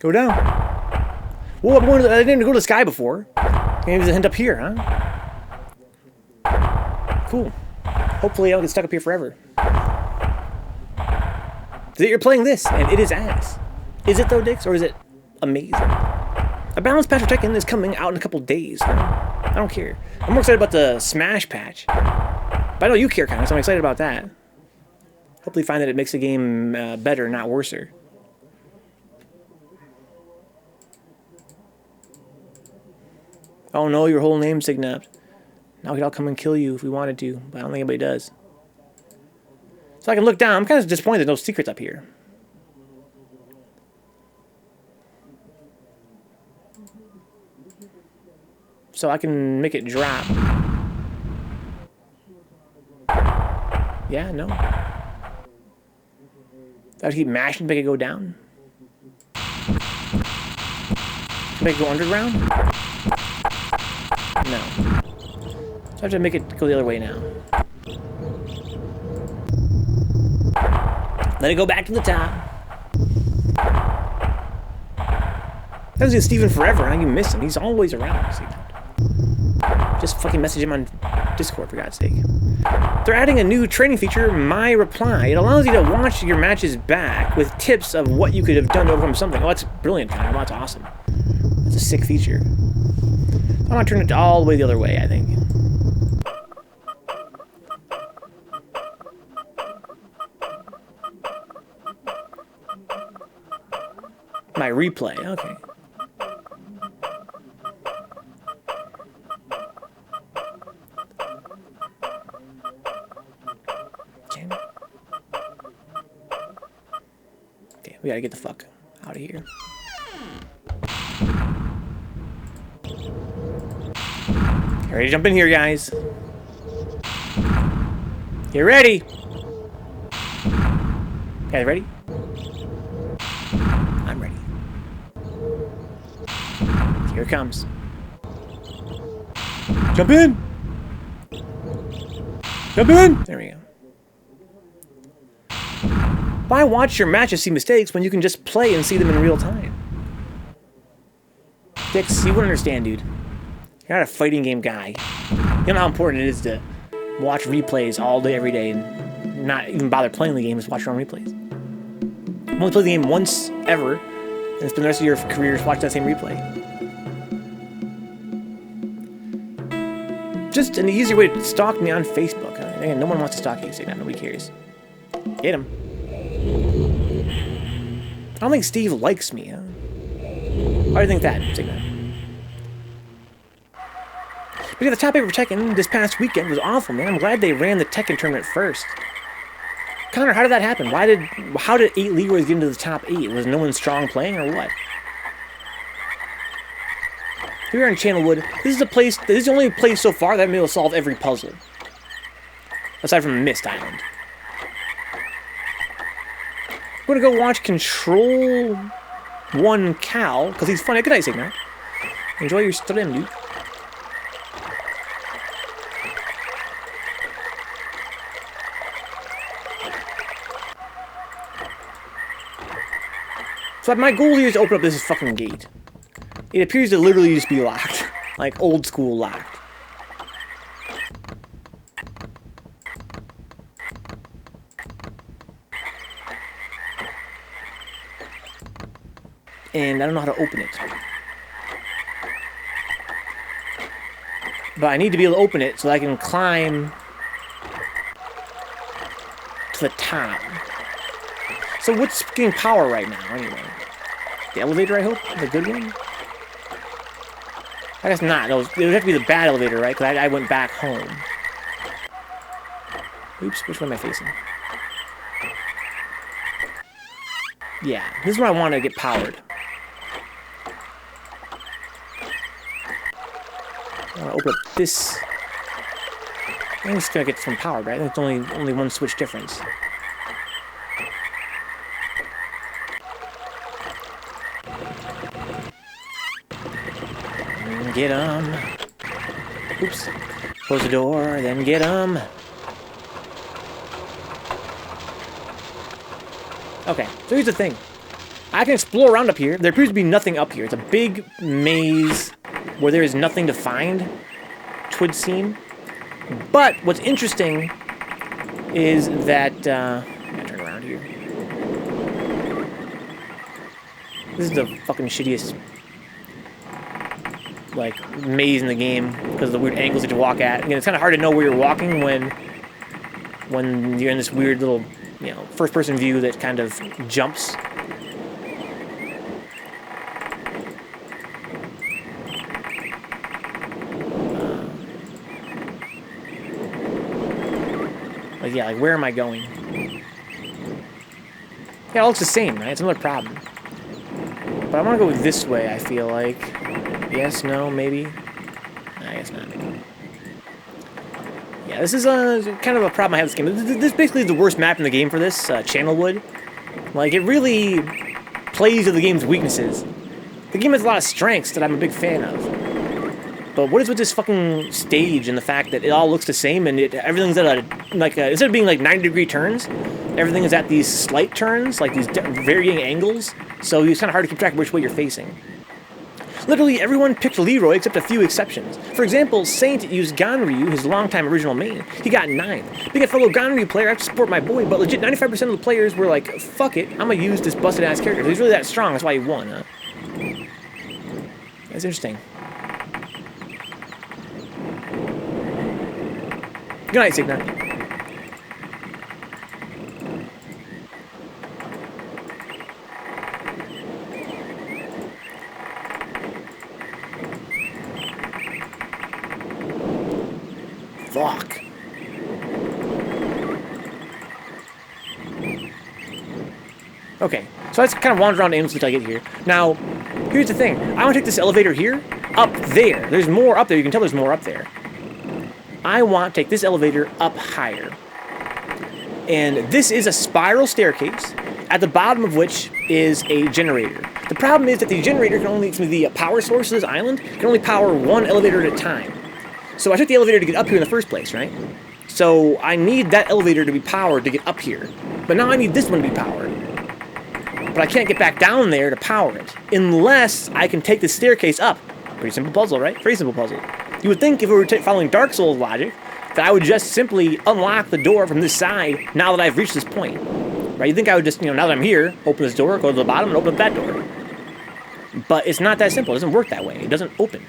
Go down. Whoa, I didn't go to the sky before. Maybe there's a hint up here, huh? Cool. Hopefully I don't get stuck up here forever. So you're playing this, and it is ass. Is it though, Dix, or is it amazing? A balanced patch for Tekken is coming out in a couple days. Huh? I don't care. I'm more excited about the Smash patch. But I know you care, kind of, so I'm excited about that. Hopefully find that it makes the game better, not worser. Oh no, your whole name's Signapped. Now we could all come and kill you if we wanted to, but I don't think anybody does. So I can look down. I'm kind of disappointed there's no secrets up here. So I can make it drop. Yeah, no. Do I have to keep mashing to make it go down? Make it go underground? No. So I have to make it go the other way now. Let it go back to the top. That was Steven forever, and you miss him. He's always around. See? Just fucking message him on Discord, for God's sake. They're adding a new training feature, My Reply. It allows you to watch your matches back with tips of what you could have done to overcome something. Oh, that's brilliant, kind of. That's awesome. That's a sick feature. I'm gonna turn it all the way the other way, I think. My replay, okay. Damn it. Okay, we gotta get the fuck out of here. Ready to jump in here, guys. Get ready. Guys, ready? I'm ready. Here it comes. Jump in. Jump in. There we go. Why watch your matches see mistakes when you can just play and see them in real time? Dix, you wouldn't understand, dude. You're not a fighting game guy. You know how important it is to watch replays all day, every day, and not even bother playing the game, just watch your own replays. You only play the game once ever, and spend the rest of your career just watching that same replay. Just an easier way to stalk me on Facebook. Again, no one wants to stalk you, so nobody cares. Get him. I don't think Steve likes me, huh? Why do you think that, Signa? But yeah, the top 8 for Tekken this past weekend was awful, man. I'm glad they ran the Tekken tournament first. Connor, how did that happen? How did 8 Leroys get into the top 8? Was no one strong playing or what? Here we are in Channelwood. This is a place, this is the only place so far that I've been able to solve every puzzle. Aside from Myst Island. I'm gonna go watch Control 1 Cal, because he's funny. Good night, Signar. Enjoy your stream, dude. So my goal here is to open up this fucking gate. It appears to literally just be locked. Like old school locked. And I don't know how to open it. But I need to be able to open it so that I can climb to the top. So what's getting power right now, anyway? The elevator, I hope? The good one? I guess not. It would have to be the bad elevator, right? Because I went back home. Oops, which one am I facing? Yeah, this is where I want to get powered. I want to open up this. I'm just going to get some powered, right? It's only one switch difference. Get 'em. Oops. Close the door, then get 'em. Okay, so here's the thing. I can explore around up here. There appears to be nothing up here. It's a big maze where there is nothing to find, twould seem. But what's interesting is that... I'm gonna turn around here. This is the fucking shittiest... like maze in the game because of the weird angles that you walk at. Again, it's kind of hard to know where you're walking when you're in this weird little, you know, first-person view that kind of jumps. Like yeah, like where am I going? Yeah, it looks the same, right? It's another problem. But I want to go this way. I feel like. Yes, no, maybe. I guess not. Yeah, this is kind of a problem I have with this game. This basically is the worst map in the game for this, Channelwood. Like, it really plays to the game's weaknesses. The game has a lot of strengths that I'm a big fan of. But what is with this fucking stage and the fact that it all looks the same and everything's at instead of being like 90-degree turns, everything is at these slight turns, like these varying angles. So it's kind of hard to keep track of which way you're facing. Literally, everyone picked Leroy except a few exceptions. For example, Saint used Ganryu, his longtime original main. He got 9th. Being a fellow Ganryu player, I have to support my boy, but legit 95% of the players were like, fuck it, I'm gonna use this busted-ass character. He's really that strong, that's why he won, huh? That's interesting. Good night, Signar. Fuck. Okay, so I just kind of wander around aimlessly until I get here. Now, here's the thing. I want to take this elevator here, up there. There's more up there. You can tell there's more up there. I want to take this elevator up higher. And this is a spiral staircase, at the bottom of which is a generator. The problem is that the generator can only, the power source of this island, can only power one elevator at a time. So I took the elevator to get up here in the first place, right? So I need that elevator to be powered to get up here. But now I need this one to be powered. But I can't get back down there to power it, unless I can take this staircase up. Pretty simple puzzle, right? Very simple puzzle. You would think if we were following Dark Souls logic, that I would just simply unlock the door from this side now that I've reached this point. Right? You'd think I would just, now that I'm here, open this door, go to the bottom, and open up that door. But it's not that simple. It doesn't work that way. It doesn't open.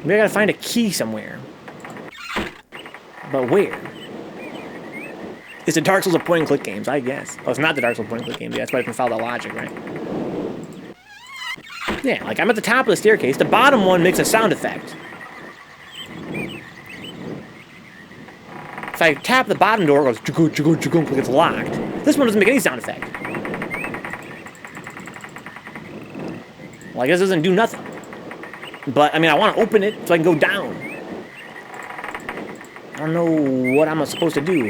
Maybe I gotta find a key somewhere. But where? It's the Dark Souls of point-and-click games, I guess. Oh, it's not the Dark Souls point-and-click games. Yeah, that's why I can follow that logic, right? Yeah, like I'm at the top of the staircase. The bottom one makes a sound effect. If I tap the bottom door, it goes chugunk, chugunk, chugunk, like it's locked. This one doesn't make any sound effect. Well, I guess it doesn't do nothing. But, I mean, I want to open it so I can go down. I don't know what I'm supposed to do.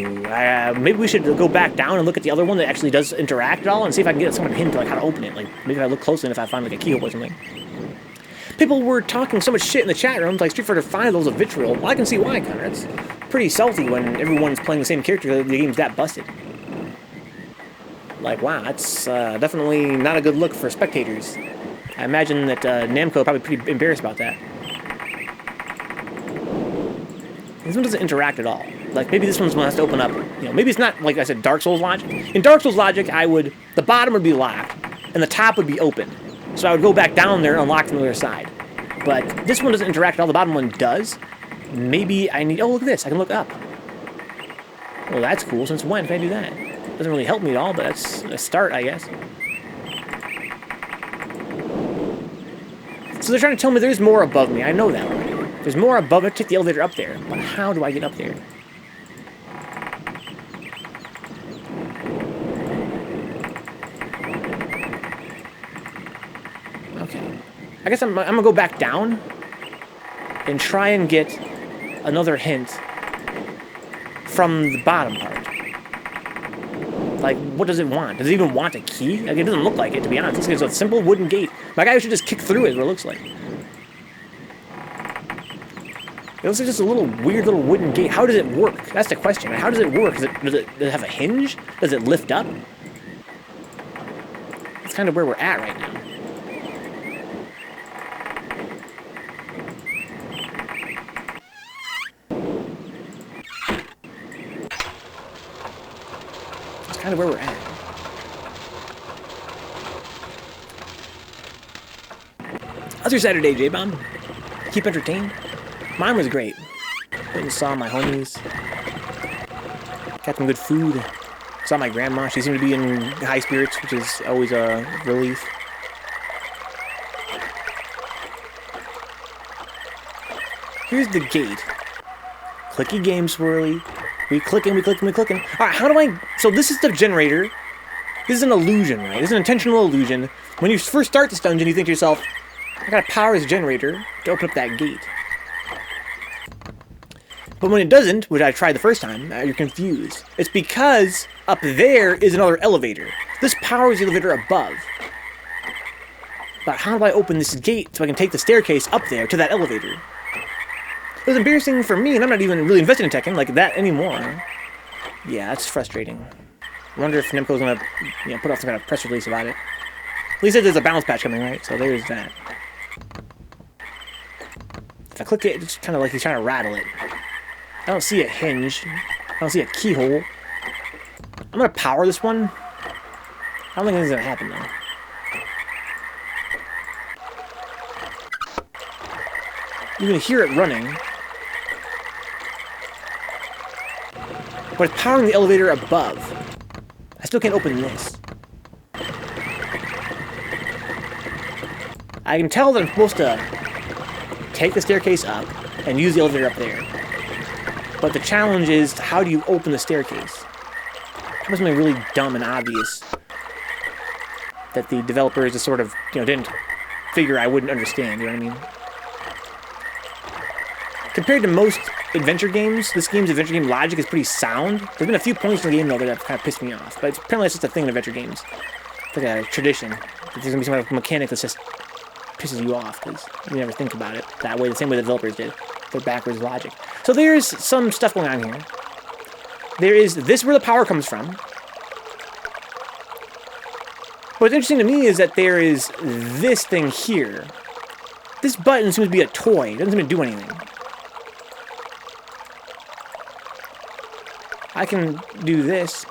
Maybe we should go back down and look at the other one that actually does interact at all and see if I can get some hint to like how to open it. Like, maybe if I look closely and if I find like a keyhole or something. People were talking so much shit in the chat rooms, like Street Fighter 5 levels of vitriol. Well, I can see why, Connor. It's pretty salty when everyone's playing the same character. The game's that busted. Like, wow, that's definitely not a good look for spectators. I imagine that Namco probably pretty embarrassed about that. This one doesn't interact at all. Like, maybe this one's one has to open up. You know, maybe it's not, like I said, Dark Souls logic. In Dark Souls logic, the bottom would be locked, and the top would be open. So I would go back down there and unlock from the other side. But this one doesn't interact at all. The bottom one does. Maybe I need... Oh, look at this. I can look up. Well, that's cool. Since when can I do that? Doesn't really help me at all, but that's a start, I guess. So they're trying to tell me there's more above me. I know that already. There's more above it. Take the elevator up there. But how do I get up there? Okay. I guess I'm going to go back down and try and get another hint from the bottom part. Like, what does it want? Does it even want a key? Like, it doesn't look like it, to be honest. It looks like a simple wooden gate. My guy should just kick through it, is what it looks like. It looks like just a little weird little wooden gate. How does it work? That's the question. How does it work? Does it have a hinge? Does it lift up? That's kind of where we're at right now. That's kind of where we're at. How's your Saturday, J-Bomb? Keep entertained? Mine was great. Went and saw my homies. Got some good food. Saw my grandma. She seemed to be in high spirits, which is always a relief. Here's the gate. Clicky game swirly. We clicking, we clicking, we clicking. Alright, how do I... So this is the generator. This is an illusion, right? This is an intentional illusion. When you first start this dungeon, you think to yourself, I gotta power this generator to open up that gate. But when it doesn't, which I tried the first time, you're confused. It's because up there is another elevator. This powers the elevator above. But how do I open this gate so I can take the staircase up there to that elevator? It was embarrassing for me, and I'm not even really invested in Tekken like that anymore. Yeah, that's frustrating. I wonder if Namco's gonna, put out some kind of press release about it. At least there's a balance patch coming, right? So there's that. If I click it, it's kind of like he's trying to rattle it. I don't see a hinge. I don't see a keyhole. I'm gonna power this one. I don't think anything's gonna happen though. You can hear it running. But it's powering the elevator above. I still can't open this. I can tell that I'm supposed to take the staircase up and use the elevator up there. But the challenge is, how do you open the staircase? That was something really dumb and obvious that the developers just sort of, didn't figure I wouldn't understand, you know what I mean? Compared to most adventure games, this game's adventure game logic is pretty sound. There's been a few points in the game, though, that have kind of pissed me off. But apparently it's just a thing in adventure games. It's like a tradition. There's going to be some kind of mechanic that just pisses you off, because you never think about it that way, the same way the developers did. Their backwards logic. So there's some stuff going on here. There is this where the power comes from. What's interesting to me is that there is this thing here. This button seems to be a toy. It doesn't seem to do anything. I can do this.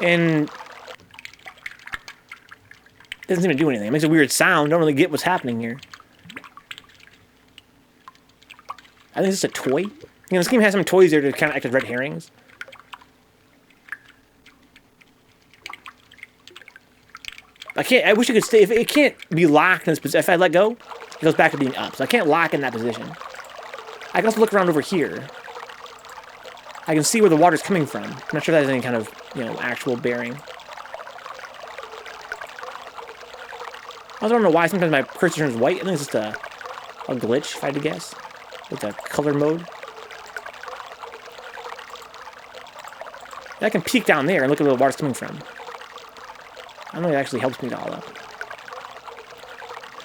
And it doesn't seem to do anything. It makes a weird sound. Don't really get what's happening here. I think it's just a toy. This game has some toys there to kind of act as red herrings. I wish it could stay. If it can't be locked in this position, if I let go, it goes back to being up. So I can't lock in that position. I can also look around over here. I can see where the water's coming from. I'm not sure if that has any kind of, you know, actual bearing. I also don't know why sometimes my cursor turns white. I think it's just a glitch, if I had to guess, with the color mode. I can peek down there and look at where the water's coming from. I don't know if it actually helps me at all, though.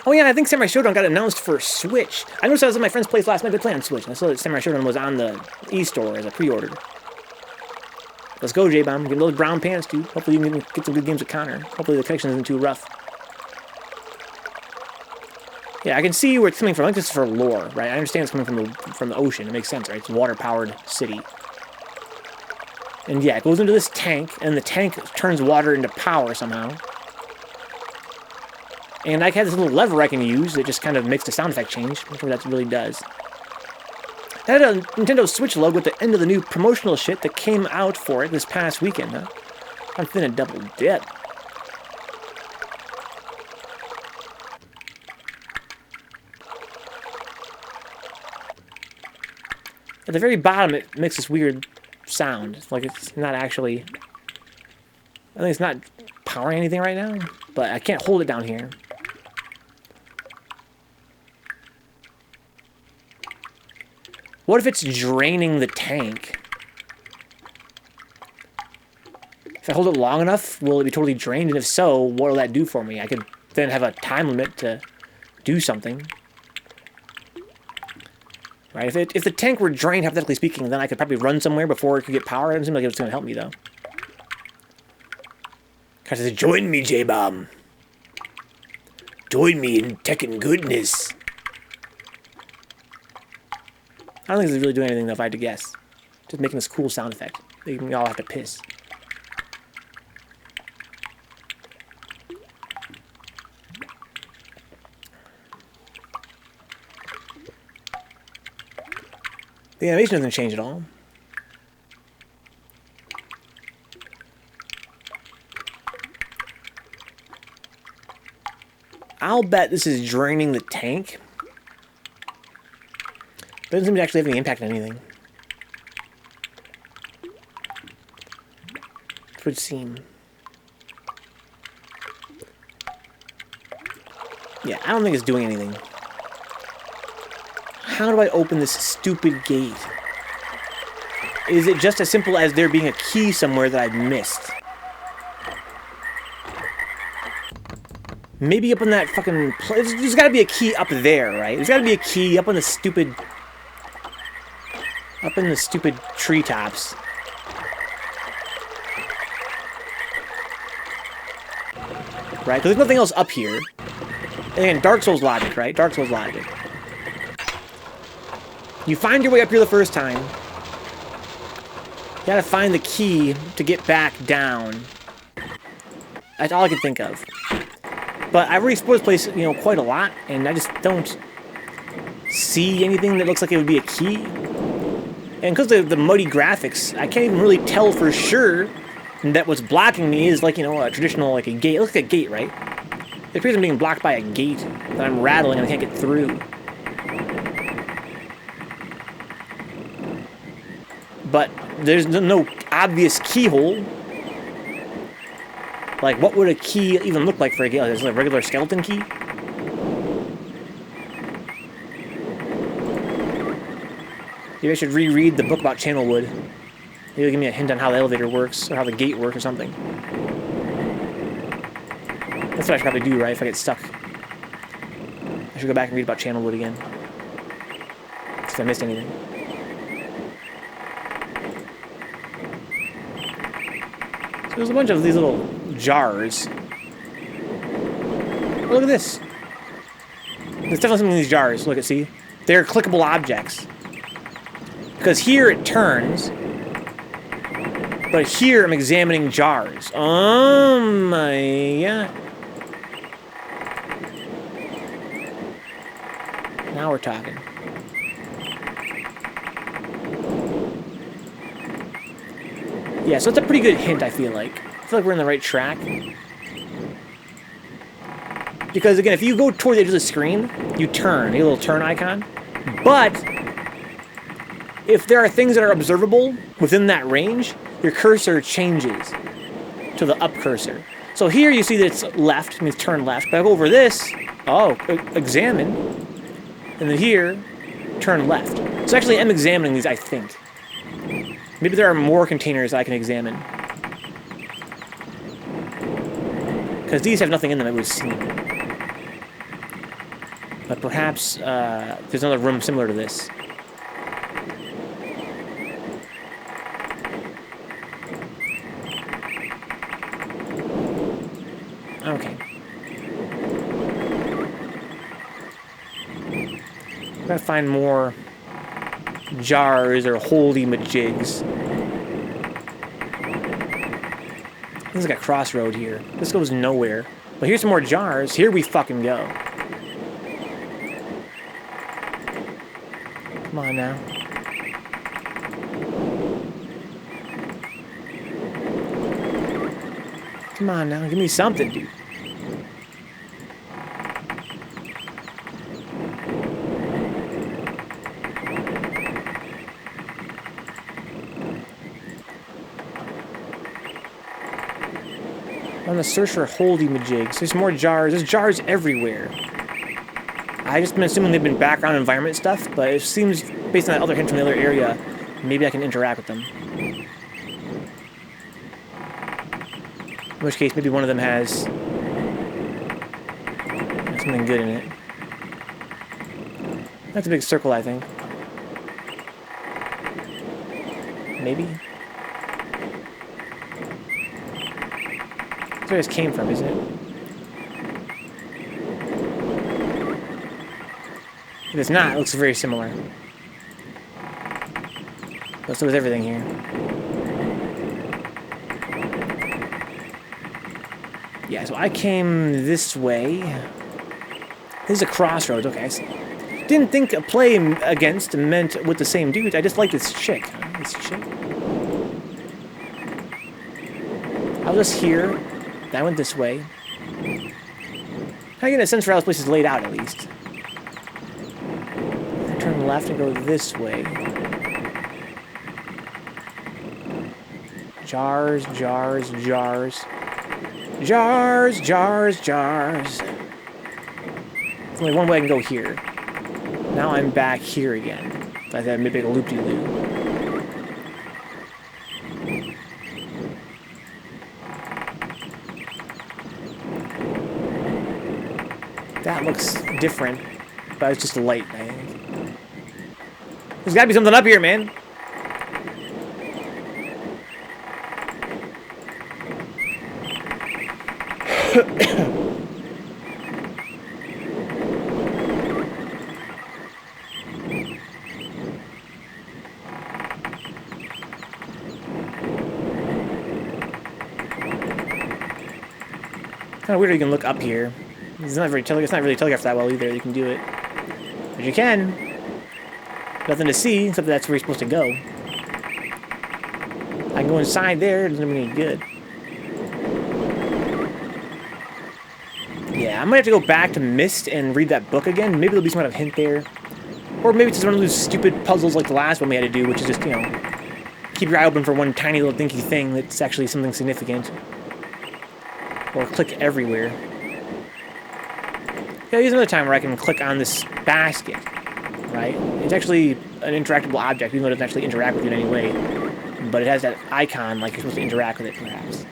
Oh yeah, I think Samurai Showdown got announced for Switch. I noticed I was at my friend's place last night. They play on Switch. I saw that Samurai Showdown was on the e-store as a pre-order. Let's go, J-Bomb. Get those brown pants, dude. Hopefully you can get some good games with Connor. Hopefully the connection isn't too rough. Yeah, I can see where it's coming from. I think this is for lore, right? I understand it's coming from the ocean. It makes sense, right? It's a water-powered city. And yeah, it goes into this tank, and the tank turns water into power somehow. And I have this little lever I can use that just kind of makes the sound effect change. I'm not sure what that really does. I had a Nintendo Switch logo at the end of the new promotional shit that came out for it this past weekend, huh? I'm feeling double dip. At the very bottom, it makes this weird sound. It's like it's not actually... I think it's not powering anything right now, but I can't hold it down here. What if it's draining the tank? If I hold it long enough, will it be totally drained? And if so, what will that do for me? I could then have a time limit to do something. Right? If the tank were drained, hypothetically speaking, then I could probably run somewhere before it could get power. It doesn't seem like it was going to help me, though. Kind of says, join me, J-Bomb. Join me in Tekken goodness. I don't think this is really doing anything, though, if I had to guess. Just making this cool sound effect. Making me all have to piss. The animation doesn't change at all. I'll bet this is draining the tank. But it doesn't seem to actually have any impact on anything. It would seem. Yeah, I don't think it's doing anything. How do I open this stupid gate? Is it just as simple as there being a key somewhere that I've missed? Maybe up on that fucking... There's gotta be a key up there, right? There's gotta be a key up on the stupid... Up in the stupid treetops. Right? Because there's nothing else up here. And again, Dark Souls logic, right? Dark Souls logic. You find your way up here the first time. You gotta find the key to get back down. That's all I can think of. But I've already explored this place, you know, quite a lot, and I just don't see anything that looks like it would be a key. And because of the muddy graphics, I can't even really tell for sure that what's blocking me is like, you know, a traditional, like a gate. It looks like a gate, right? It appears I'm being blocked by a gate that I'm rattling and I can't get through. But there's no obvious keyhole. Like, what would a key even look like for a gate? Is it a regular skeleton key? Maybe I should reread the book about Channelwood. Maybe it'll give me a hint on how the elevator works, or how the gate works, or something. That's what I should probably do, right, if I get stuck. I should go back and read about Channelwood again. If I missed anything. So there's a bunch of these little jars. Oh, look at this. There's definitely something in these jars. Look at, see? They're clickable objects. Because here it turns. But here I'm examining jars. Oh my god. Now we're talking. Yeah, so it's a pretty good hint, I feel like. I feel like we're in the right track. Because, again, if you go toward the edge of the screen, you turn. You get a little turn icon. But if there are things that are observable within that range, your cursor changes to the up cursor. So here you see that it's left, it means turn left. But I go over this, examine. And then here, turn left. So actually I'm examining these, I think. Maybe there are more containers I can examine. Because these have nothing in them, it would seem. But perhaps there's another room similar to this. Okay. Gotta find more jars or holdy-majigs. This is like a crossroad here. This goes nowhere. But here's some more jars. Here we fucking go. Come on now. Come on now. Give me something, dude. On the search for holdy-majigs. There's more jars. There's jars everywhere. I just been assuming they've been background environment stuff, but it seems, based on that other hint from the other area, maybe I can interact with them. In which case, maybe one of them has something good in it. That's a big circle, I think. Maybe? That's where this came from, isn't it? If it's not, it looks very similar. But so is everything here. Yeah, so I came this way. This is a crossroads. Okay, I see. Didn't think a play against meant with the same dude. I just like this chick. This chick. I was just here. I went this way. I get a sense for how this place is laid out, at least. I turn left and go this way. Jars, jars, jars. Jars, jars, jars. There's only one way I can go here. Now I'm back here again. I thought maybe a loop-de-loop. That looks different, but it's just light, I think. There's gotta be something up here, man. Kind of weird you can look up here. It's not really telegraphed that well either. You can do it, but you can. Nothing to see except that's where you're supposed to go. I can go inside there. It doesn't do me any good. Yeah, I might have to go back to Myst and read that book again. Maybe there'll be some kind of hint there, or maybe it's just one of those stupid puzzles like the last one we had to do, which is just, you know, keep your eye open for one tiny little dinky thing that's actually something significant, or click everywhere. Yeah, there's another time where I can click on this basket, right? It's actually an interactable object, even though it doesn't actually interact with you in any way. But it has that icon, like you're supposed to interact with it, perhaps.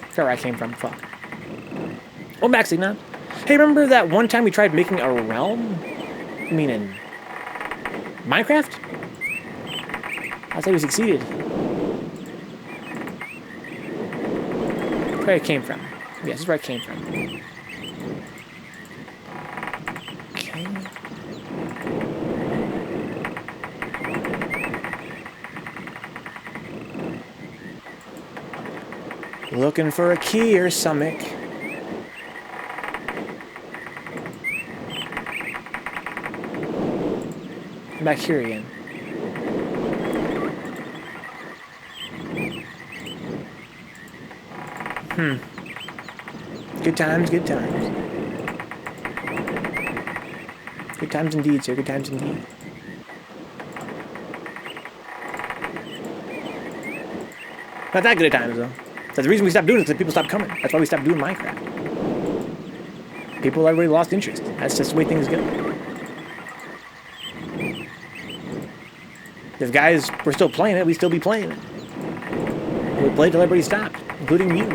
That's where I came from, fuck. Oh, back, Signa. Hey, remember that one time we tried making a realm? I mean, in Minecraft? I'll say we succeeded. That's where I came from. Yes, this is where I came from. Okay. Looking for a key or something. I'm back here again. Good times, good times. Good times indeed, sir. Good times indeed. Not that good at times, though. That's the reason we stopped doing it, is because people stopped coming. That's why we stopped doing Minecraft. Everybody lost interest. That's just the way things go. If guys were still playing it, we'd still be playing it. We'd play till everybody stopped, including you.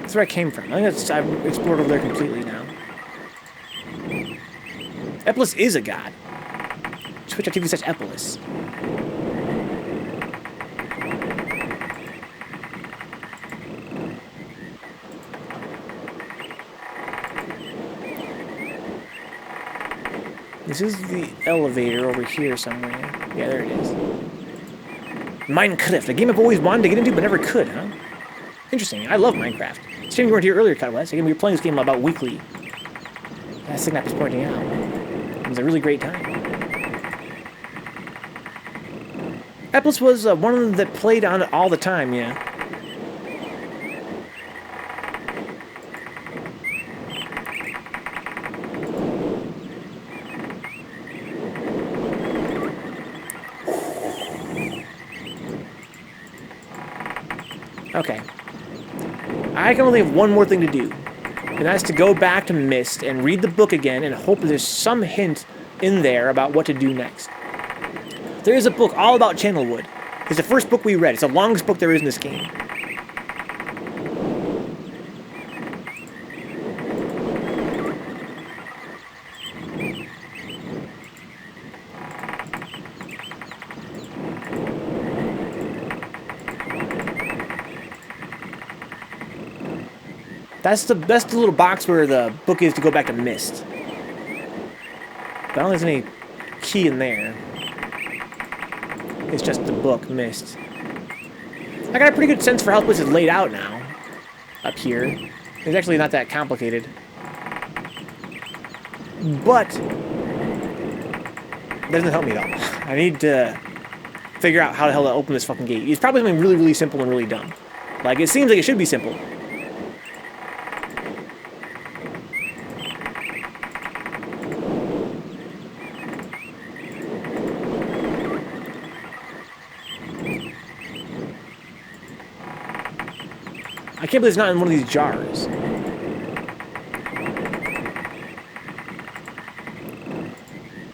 That's where I came from. I think I've explored over there completely now. Epolis is a god. Twitch.tv/Epolis. This is the elevator over here somewhere. Yeah, there it is. Minecraft, a game I've always wanted to get into but never could, huh? Interesting. I love Minecraft. It's shame you weren't here earlier, Cut West. Again, we were playing this game about weekly. As Signap is pointing out. It was a really great time. Epolis was one of them that played on it all the time, yeah. Okay. I can only have one more thing to do. And that's to go back to Myst and read the book again and hope there's some hint in there about what to do next. There is a book all about Channelwood. It's the first book we read. It's the longest book there is in this game. That's the little box where the book is to go back to Myst. But I don't think there's any key in there. It's just the book, Myst. I got a pretty good sense for how this is laid out now. Up here. It's actually not that complicated. But it doesn't help me at all. I need to figure out how the hell to open this fucking gate. It's probably something really, really simple and really dumb. Like, it seems like it should be simple. I can't believe it's not in one of these jars.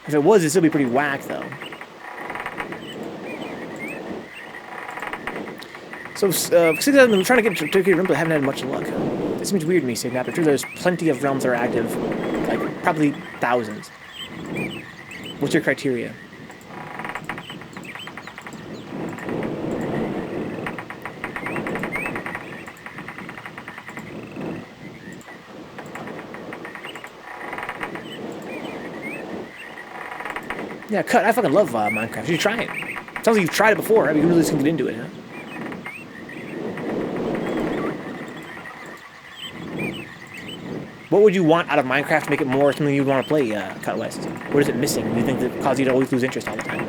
If it was, it'd still be pretty whack, though. So, since I've been trying to get to Tokyo Realm, but haven't had much luck. This seems weird to me, Signap. I'm sure there's plenty of realms that are active. Like, probably thousands. What's your criteria? Yeah, Cut. I fucking love Minecraft. You should try it. Sounds like you've tried it before. Right? You really just can get into it, huh? What would you want out of Minecraft to make it more something you'd want to play, Cut West? What is it missing? You think that causes you to always lose interest all the time?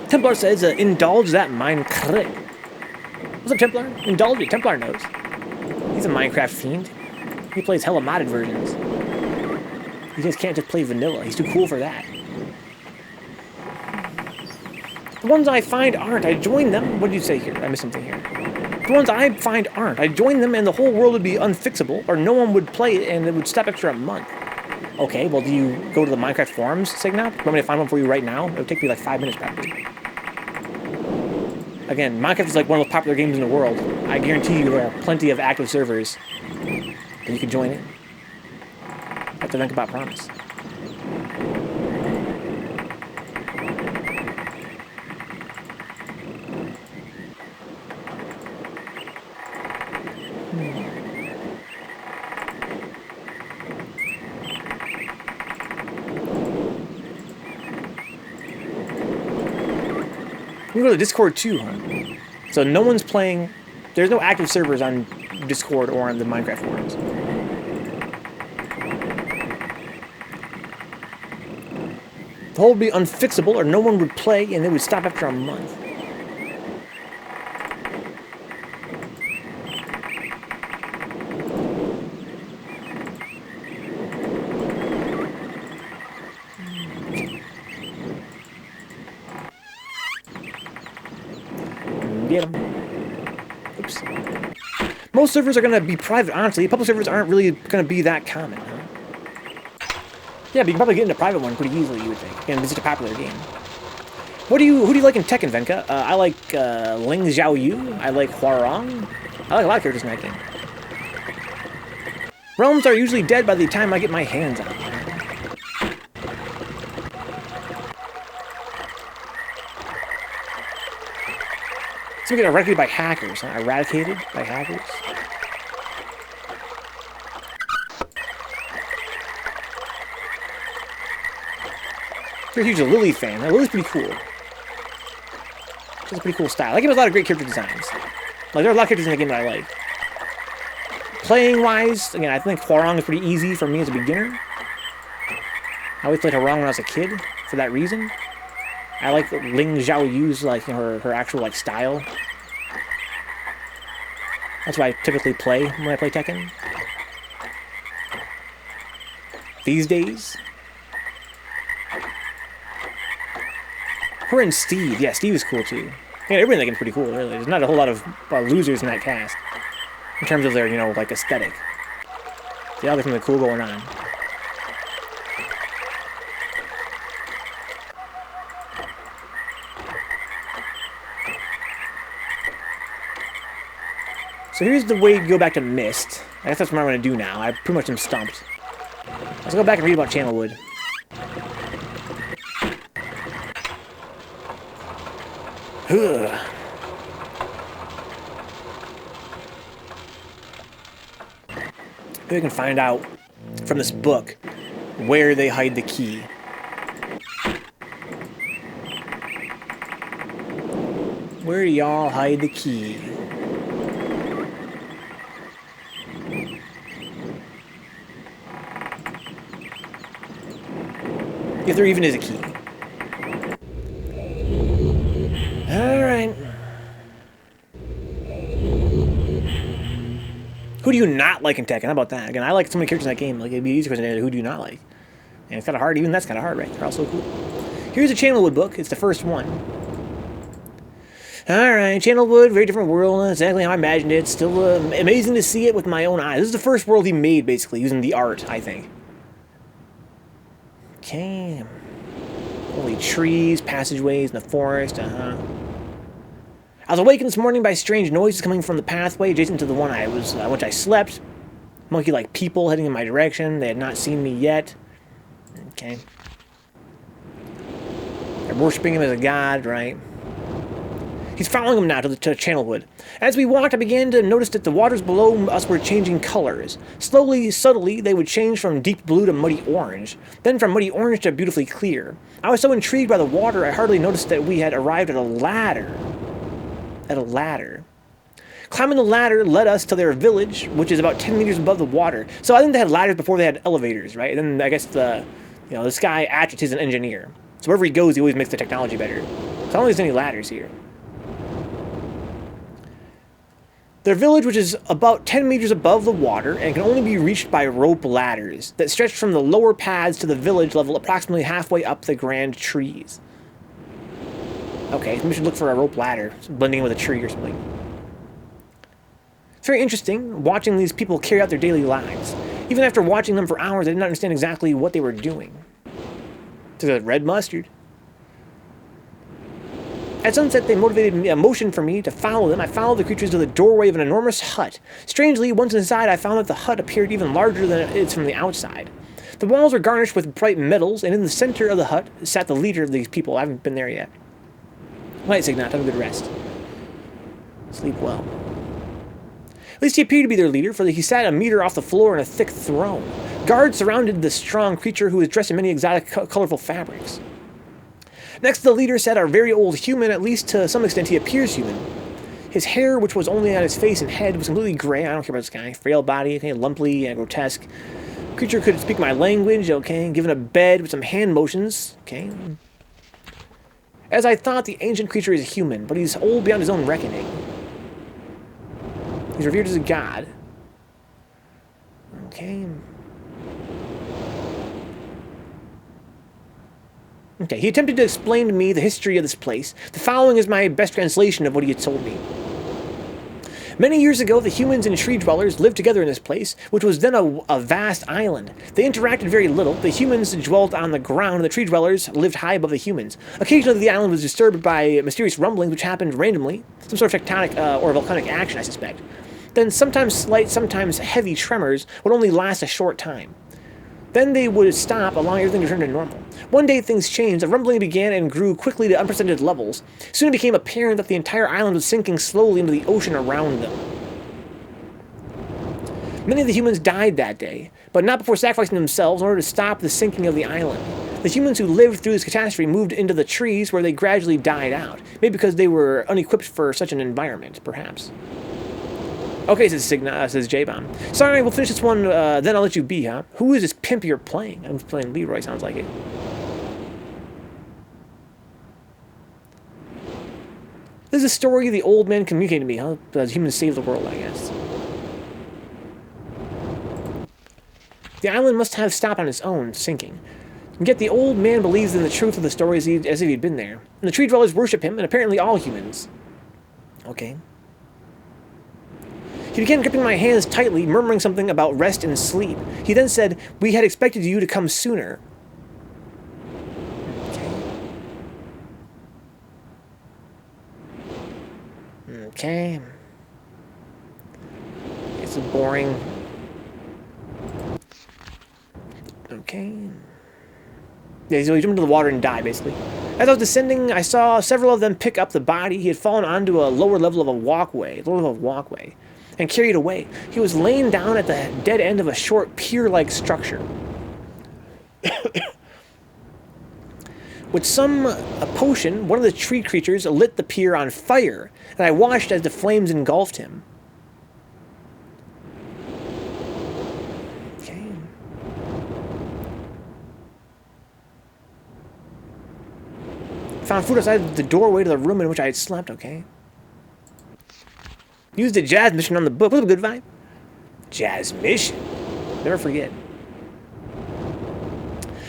Templar says, indulge that Minecraft. What's up, Templar? Indulge it. Templar knows. He's a Minecraft fiend. He plays hella modded versions. He just can't just play vanilla. He's too cool for that. The ones I find aren't. I join them. What did you say here? I missed something here. The ones I find aren't. I join them and the whole world would be unfixable, or no one would play it and it would stop after a month. Okay, well, do you go to the Minecraft forums, Signap? Want me to find one for you right now? It would take me like 5 minutes, probably. Again, Minecraft is like one of the most popular games in the world. I guarantee you there are plenty of active servers. And you can join it. That's the Vencabot promise. We can go to Discord too, huh? So no one's playing. There's no active servers on Discord or on the Minecraft forums. The hole would be unfixable, or no one would play, and they would stop after a month. Get him. Oops. Most servers are going to be private, honestly. Public servers aren't really going to be that common, huh? Yeah, but you can probably get into a private one pretty easily, you would think. And it's such a popular game. Who do you like in Tekken, Venka? I like Ling Xiaoyu. I like Huarong. I like a lot of characters in that game. Realms are usually dead by the time I get my hands on them. Some get eradicated by hackers, huh? Eradicated by hackers? You're a huge Lily fan. Now, Lily's pretty cool. She has a pretty cool style. That game has a lot of great character designs. Like, there are a lot of characters in the game that I like. Playing-wise, again, I think Huarong is pretty easy for me as a beginner. I always played Huarong when I was a kid, for that reason. I like Ling Xiaoyu's, like, her actual, like, style. That's why I typically play when I play Tekken. These days. Her and Steve. Yeah, Steve is cool, too. Yeah, everybody in that game's pretty cool, really. There's not a whole lot of losers in that cast. In terms of their, you know, like, aesthetic. They all got something cool going on. So here's the way to go back to Myst. I guess that's what I'm going to do now. I pretty much am stumped. Let's go back and read about Channelwood. Ugh. Maybe we can find out from this book where they hide the key. Where do y'all hide the key? If there even is a key. Alright. Who do you not like in Tekken? How about that? Again, I like so many characters in that game. Like, it'd be easy question to who do you not like? And it's kind of hard. Even that's kind of hard, right? They're all so cool. Here's a Channelwood book. It's the first one. Alright, Channelwood, very different world. Exactly how I imagined it. Still amazing to see it with my own eyes. This is the first world he made, basically, using the art, I think. Okay. Holy trees, passageways in the forest, I was awakened this morning by strange noises coming from the pathway adjacent to the one which I slept. Monkey-like people heading in my direction. They had not seen me yet. Okay. They're worshipping him as a god, right? He's following him now to Channelwood. As we walked, I began to notice that the waters below us were changing colors. Slowly, subtly, they would change from deep blue to muddy orange, then from muddy orange to beautifully clear. I was so intrigued by the water, I hardly noticed that we had arrived at a ladder. Climbing the ladder led us to their village, which is about 10 meters above the water. So I think they had ladders before they had elevators, right? And then I guess this guy, Atchett, is an engineer. So wherever he goes, he always makes the technology better. So I don't think there's any ladders here. Their village, which is about 10 meters above the water and can only be reached by rope ladders that stretch from the lower paths to the village level approximately halfway up the grand trees. Okay, so we should look for a rope ladder, blending in with a tree or something. It's very interesting watching these people carry out their daily lives. Even after watching them for hours, I didn't understand exactly what they were doing. There's a red mustard. At sunset, they motioned for me to follow them. I followed the creatures to the doorway of an enormous hut. Strangely, once inside, I found that the hut appeared even larger than it is from the outside. The walls were garnished with bright metals, and in the center of the hut sat the leader of these people. I haven't been there yet. Night, Signat. Have a good rest. Sleep well. At least he appeared to be their leader, for he sat a meter off the floor in a thick throne. Guards surrounded the strong creature who was dressed in many exotic, colorful fabrics. Next to the leader sat a very old human, at least to some extent he appears human. His hair, which was only on his face and head, was completely gray. I don't care about this guy. Frail body, kind of lumpy and grotesque. Creature could speak my language, okay, given a bed with some hand motions, okay. As I thought, the ancient creature is human, but he's old beyond his own reckoning. He's revered as a god. Okay. Okay, he attempted to explain to me the history of this place. The following is my best translation of what he had told me. Many years ago, the humans and tree dwellers lived together in this place, which was then a vast island. They interacted very little. The humans dwelt on the ground, and the tree dwellers lived high above the humans. Occasionally, the island was disturbed by mysterious rumblings, which happened randomly. Some sort of tectonic or volcanic action, I suspect. Then sometimes slight, sometimes heavy tremors would only last a short time. Then they would stop, allowing everything to return to normal. One day things changed. The rumbling began and grew quickly to unprecedented levels. Soon it became apparent that the entire island was sinking slowly into the ocean around them. Many of the humans died that day, but not before sacrificing themselves in order to stop the sinking of the island. The humans who lived through this catastrophe moved into the trees where they gradually died out. Maybe because they were unequipped for such an environment, perhaps. Okay, says J-Bomb. Sorry, we'll finish this one, then I'll let you be, huh? Who is this pimp you're playing? I'm playing Leroy, sounds like it. This is a story the old man communicated to me, huh? Because humans saved the world, I guess. The island must have stopped on its own, sinking. And yet the old man believes in the truth of the story as if he'd been there. And the tree dwellers worship him, and apparently all humans. Okay. He began gripping my hands tightly, murmuring something about rest and sleep. He then said, "We had expected you to come sooner." Okay. It's boring. Okay. Yeah, so he jumped into the water and died, basically. As I was descending, I saw several of them pick up the body. He had fallen onto a lower level of a walkway, and carried away. He was laying down at the dead end of a short pier-like structure. With a potion, one of the tree creatures lit the pier on fire, and I watched as the flames engulfed him. Okay. Found food outside the doorway to the room in which I had slept, okay. Used a jazz mission on the book. What a good vibe. Jazz mission. Never forget.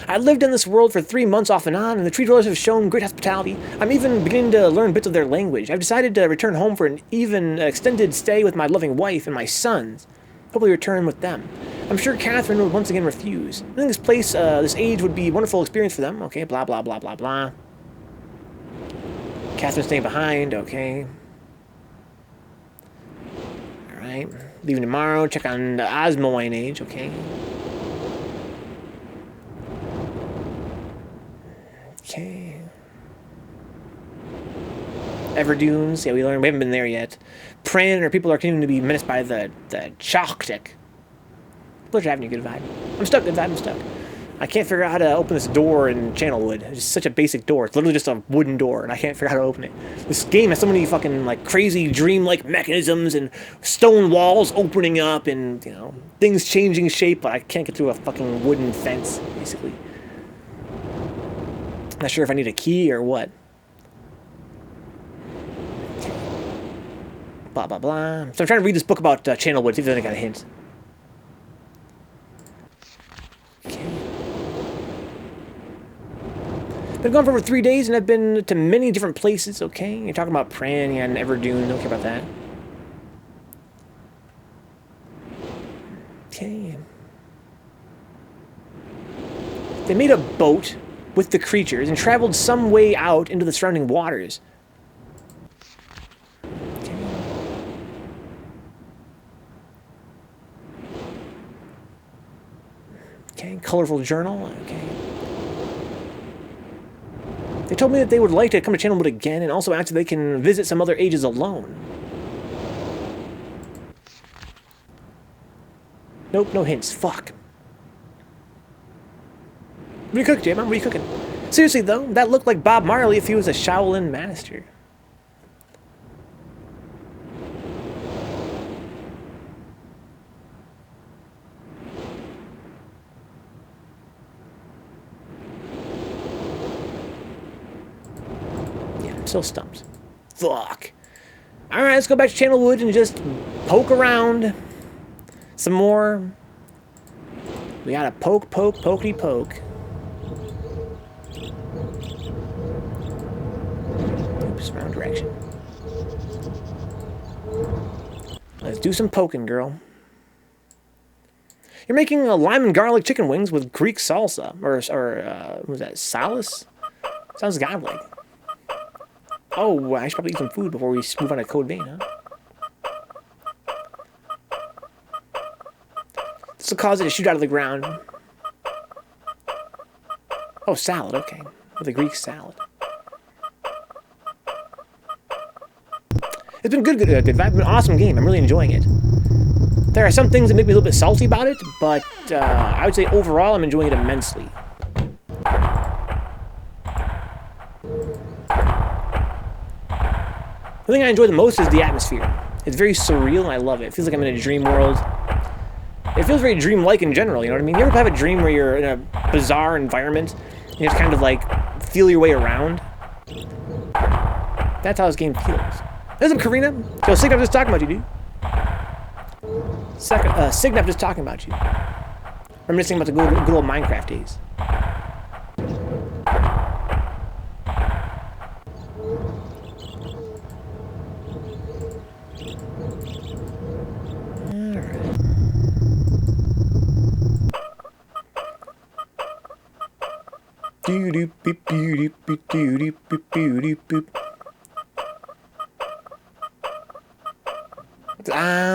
I lived in this world for 3 months off and on, and the tree dwellers have shown great hospitality. I'm even beginning to learn bits of their language. I've decided to return home for an even extended stay with my loving wife and my sons. Hopefully return with them. I'm sure Catherine would once again refuse. I think this place, this age would be a wonderful experience for them. Okay, blah, blah, blah, blah, blah. Catherine's staying behind. Okay. Alright. Leaving tomorrow. Check on the Osmo age. Okay. Okay. Everdunes. Yeah, we learned. We haven't been there yet. Pran, or people are continuing to be menaced by the Choctic. Pleasure having you, good vibe. I'm stuck, good vibe. I'm stuck. I can't figure out how to open this door in Channelwood. It's just such a basic door. It's literally just a wooden door, and I can't figure out how to open it. This game has so many fucking, like, crazy dream-like mechanisms and stone walls opening up and, you know, things changing shape, but I can't get through a fucking wooden fence, basically. Not sure if I need a key or what. Blah, blah, blah. So I'm trying to read this book about Channelwood, see if I got a hint. Been gone for over 3 days, and I've been to many different places, okay? You're talking about Pran, yeah, and Everdune, don't care about that. Okay. They made a boat with the creatures and traveled some way out into the surrounding waters. Okay. Okay, colorful journal, okay. They told me that they would like to come to Channelwood again, and also asked if they can visit some other ages alone. Nope, no hints. Fuck. What do you cook, J-Man? What are you cooking? Seriously, though, that looked like Bob Marley if he was a Shaolin master. still stumped. Fuck. Alright, let's go back to Channelwood and just poke around some more. We gotta poke, pokety poke. Oops, wrong direction. Let's do some poking, girl. You're making a lime and garlic chicken wings with Greek salsa. Or what was that, salsa? Sounds godlike. Oh, I should probably eat some food before we move on to Code Vein, huh? This will cause it to shoot out of the ground. Oh, salad, okay. With a Greek salad. It's been good vibe. It's been an awesome game. I'm really enjoying it. There are some things that make me a little bit salty about it, but I would say overall I'm enjoying it immensely. The thing I enjoy the most is the atmosphere. It's very surreal and I love it. It feels like I'm in a dream world. It feels very dreamlike in general, you know what I mean? You ever have a dream where you're in a bizarre environment and you just kind of like feel your way around? That's how this game feels. What's up, Karina? Yo, Signap just talking about you, dude. Signap just talking about you. Reminiscing about the good old Minecraft days.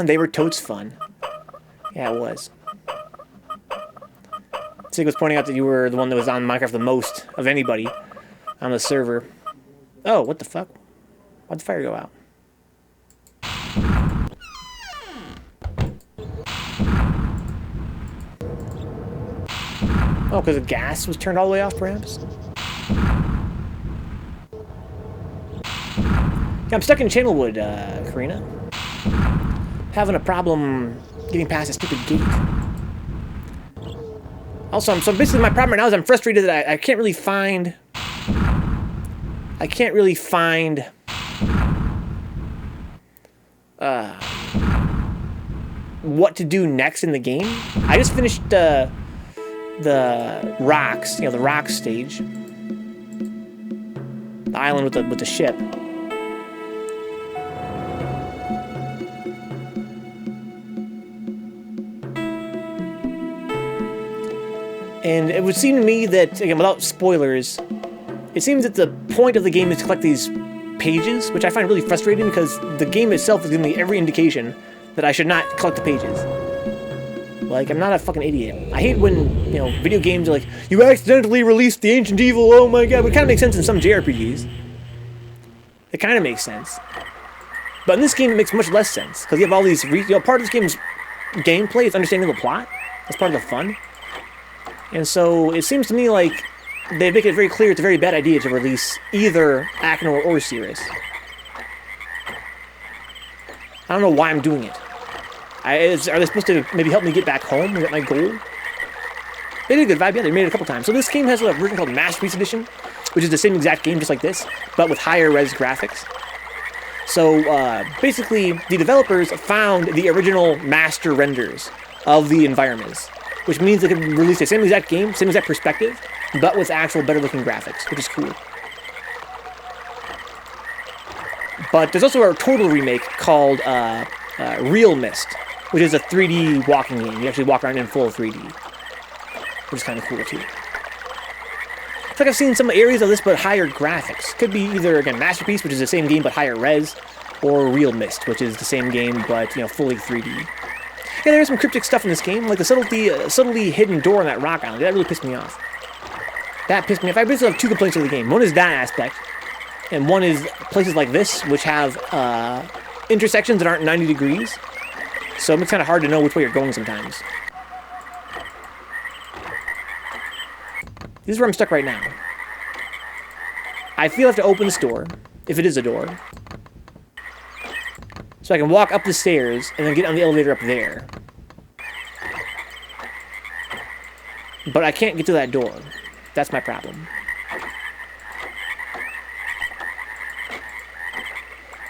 They were totes fun. Yeah, it was. Sig was pointing out that you were the one that was on Minecraft the most of anybody on the server. Oh, what the fuck? Why'd the fire go out? Oh, because the gas was turned all the way off, perhaps? Yeah, I'm stuck in Channelwood, Karina. Having a problem getting past a stupid gate. Also, so basically my problem right now is I'm frustrated that I can't really find... what to do next in the game. I just finished, the rocks, you know, the rock stage. The island with the ship. And it would seem to me that, again, without spoilers, it seems that the point of the game is to collect these pages, which I find really frustrating because the game itself is giving me every indication that I should not collect the pages. Like, I'm not a fucking idiot. I hate when, you know, video games are like, you accidentally released the ancient evil, oh my god. But it kind of makes sense in some JRPGs. It kind of makes sense. But in this game, it makes much less sense. Because you have all these, you know, part of this game's gameplay is understanding the plot. That's part of the fun. And so, it seems to me like they make it very clear it's a very bad idea to release either Akinor or Cirrus. I don't know why I'm doing it. Are they supposed to maybe help me get back home? Is that my goal? They did a good vibe, yeah, they made it a couple times. So this game has a version called Masterpiece Edition, which is the same exact game, just like this, but with higher res graphics. So, basically, the developers found the original master renders of the environments, which means they can release the same exact game, same exact perspective, but with actual better-looking graphics, which is cool. But there's also a total remake called Real Myst, which is a 3D walking game. You actually walk around in full 3D, which is kind of cool, too. I feel like I've seen some areas of this, but higher graphics. Could be either, again, Masterpiece, which is the same game, but higher res, or Real Myst, which is the same game, but, you know, fully 3D. Yeah, there's some cryptic stuff in this game, like the subtly hidden door on that rock island. That really pissed me off. That pissed me off. I basically have two complaints with the game. One is that aspect, and one is places like this, which have intersections that aren't 90 degrees. So it's kind of hard to know which way you're going sometimes. This is where I'm stuck right now. I feel I have to open this door, if it is a door. So I can walk up the stairs and then get on the elevator up there. But I can't get to that door. That's my problem.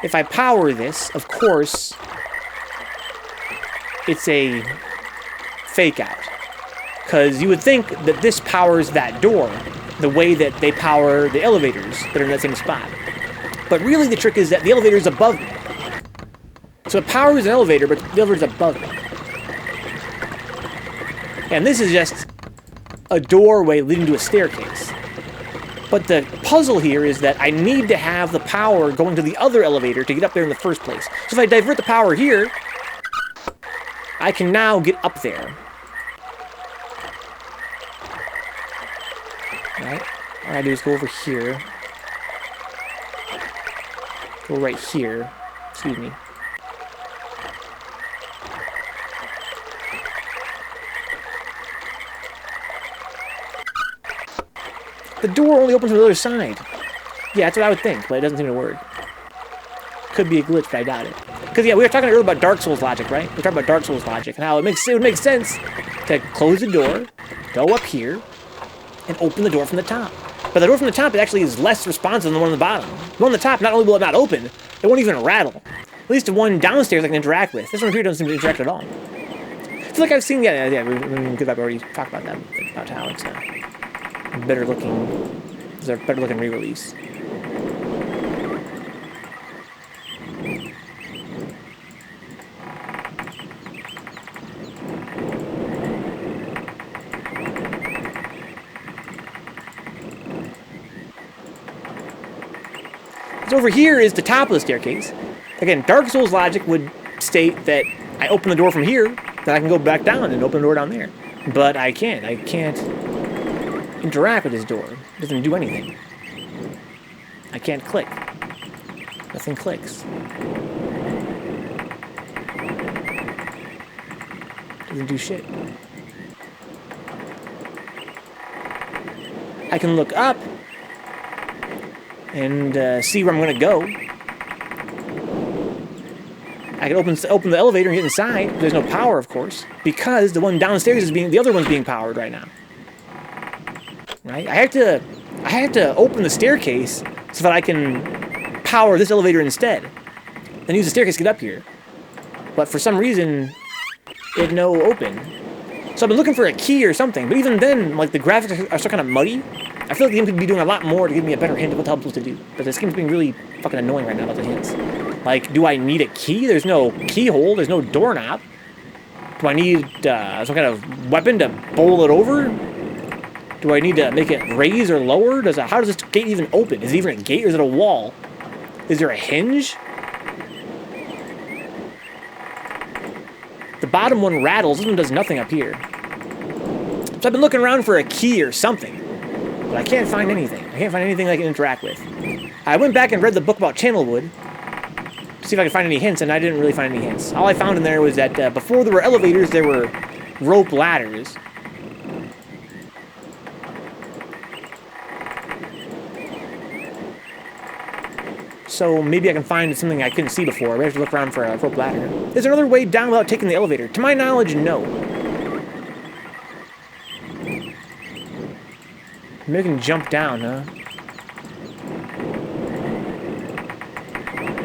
if I power this, of course, it's a fake out. Because you would think that this powers that door the way that they power the elevators that are in that same spot. But really the trick is that the elevator is above me. So it powers an elevator, but the elevator is above me. And this is just a doorway leading to a staircase. But the puzzle here is that I need to have the power going to the other elevator to get up there in the first place. So if I divert the power here, I can now get up there. Alright, all I gotta do is go over here. Go right here. Excuse me. The door only opens on the other side. Yeah, that's what I would think, but it doesn't seem to work. Could be a glitch, but I doubt it. Because, yeah, we were talking earlier about Dark Souls logic, right? We were talking about Dark Souls logic and how it would make sense to close the door, go up here, and open the door from the top. But the door from the top actually is less responsive than the one on the bottom. The one on the top, not only will it not open, it won't even rattle. At least the one downstairs I can interact with. This one here doesn't seem to interact at all. I feel like I've seen, yeah, I've already talked about that, about how it's better looking, it's a better looking re-release. So over here is the top of the staircase. Again, Dark Souls logic would state that I open the door from here, then I can go back down and open the door down there. But I can't. I can't interact with this door. It doesn't do anything. I can't click. Nothing clicks. Doesn't do shit. I can look up and see where I'm gonna go. I can open the elevator and get inside. There's no power, of course, because the one downstairs is the other one's being powered right now. Right? I have to open the staircase so that I can power this elevator instead. Then use the staircase to get up here. But for some reason, it no open. So I've been looking for a key or something, but even then, like, the graphics are still kind of muddy. I feel like the game could be doing a lot more to give me a better hint of what the hell I'm supposed to do. But this game's being really fucking annoying right now about the hints. Like, do I need a key? There's no keyhole, there's no doorknob. Do I need some kind of weapon to bowl it over? Do I need to make it raise or lower? How does this gate even open? Is it even a gate or is it a wall? Is there a hinge? The bottom one rattles, this one does nothing up here. So I've been looking around for a key or something, but I can't find anything. I can't find anything I can interact with. I went back and read the book about Channelwood to see if I could find any hints, and I didn't really find any hints. All I found in there was that before there were elevators, there were rope ladders. So maybe I can find something I couldn't see before. We have to look around for a rope ladder. Is there another way down without taking the elevator? To my knowledge, no. Maybe I can jump down, huh?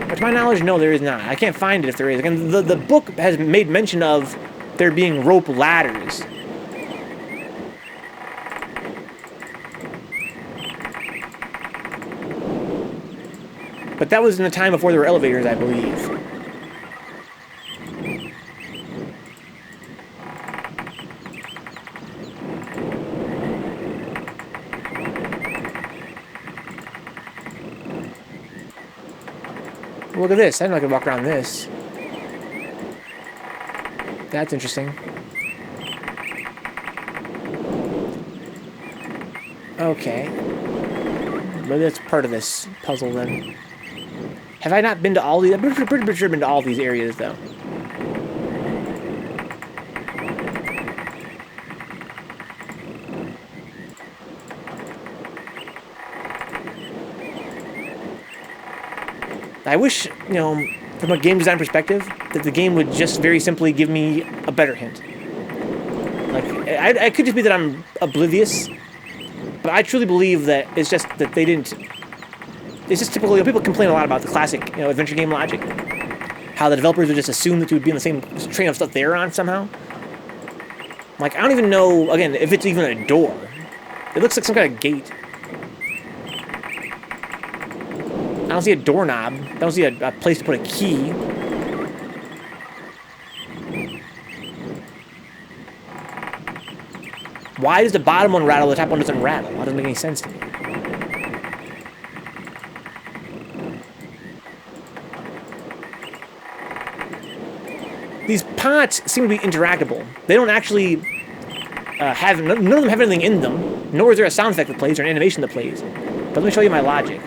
But to my knowledge, no, there is not. I can't find it if there is. Again, the book has made mention of there being rope ladders. But that was in the time before there were elevators, I believe. Look at this. I didn't know I could walk around this. That's interesting. Okay. Maybe that's part of this puzzle then. Have I not been to all these? I'm pretty sure I've been to all these areas, though. I wish, you know, from a game design perspective, that the game would just very simply give me a better hint. Like, I could just be that I'm oblivious, but I truly believe that it's just that they didn't it's just typical. People complain a lot about the classic, adventure game logic. How the developers would just assume that you would be in the same train of stuff they're on somehow. Like, I don't even know, again, if it's even a door. It looks like some kind of gate. I don't see a doorknob. I don't see a place to put a key. Why does the bottom one rattle, the top one doesn't rattle? That doesn't make any sense to me. These pots seem to be interactable. They don't actually none of them have anything in them, nor is there a sound effect that plays or an animation that plays. But let me show you my logic.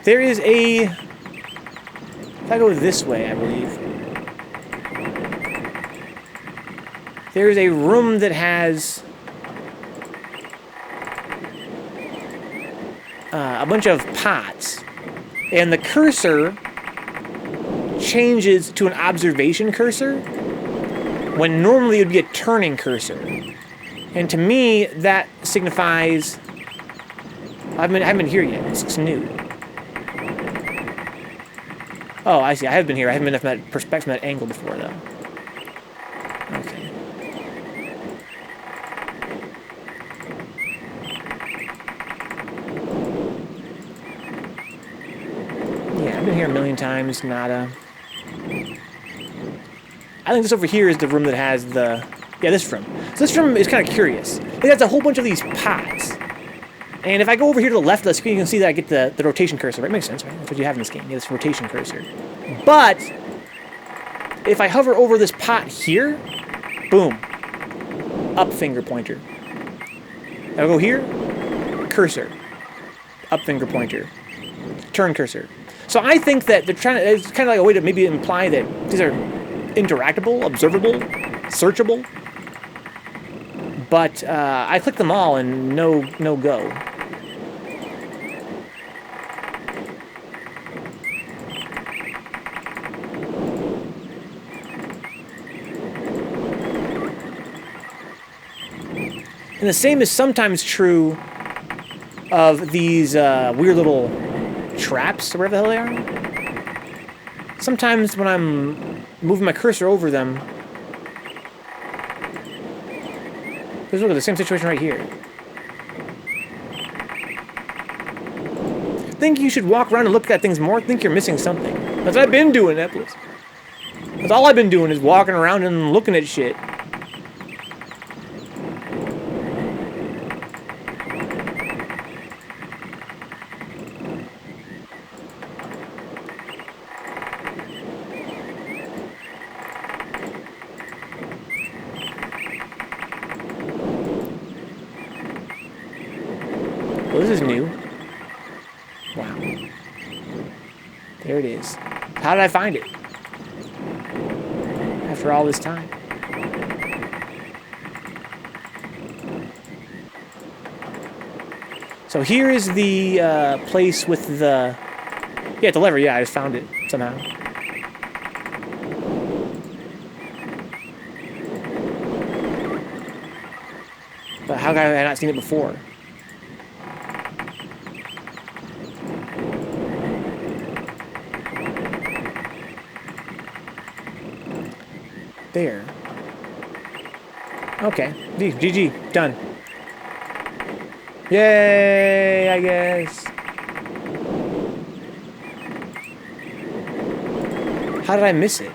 There is a... If I go this way, I believe. There is a room that has a bunch of pots. And the cursor changes to an observation cursor when normally it would be a turning cursor. And to me, that signifies... I haven't been here yet. This looks new. Oh, I see. I have been here. I haven't been from that perspective, from that angle before, though. Okay. Yeah, I've been here a million times. Nada. I think this over here is the room that has the... Yeah, this room. So this room is kind of curious. It has a whole bunch of these pots. And if I go over here to the left of the screen, you can see that I get the rotation cursor. Right? Makes sense, right? That's what you have in this game. You have this rotation cursor. But if I hover over this pot here, boom. Up finger pointer. I'll go here, cursor. Up finger pointer. Turn cursor. So I think that they're trying to... It's kind of like a way to maybe imply that these are interactable, observable, searchable. But I click them all and no go. And the same is sometimes true of these weird little traps, or whatever the hell they are. Sometimes when I'm moving my cursor over them, look at the same situation right here. Think you should walk around and look at things more? Think you're missing something. That's what I've been doing, Eplis. That's all I've been doing is walking around and looking at shit. Well, this is new. Wow. There it is. How did I find it? After all this time. So here is the place with the... Yeah, the lever. Yeah, I just found it somehow. But how have I not seen it before? There. Okay. GG. Done. Yay, I guess. How did I miss it?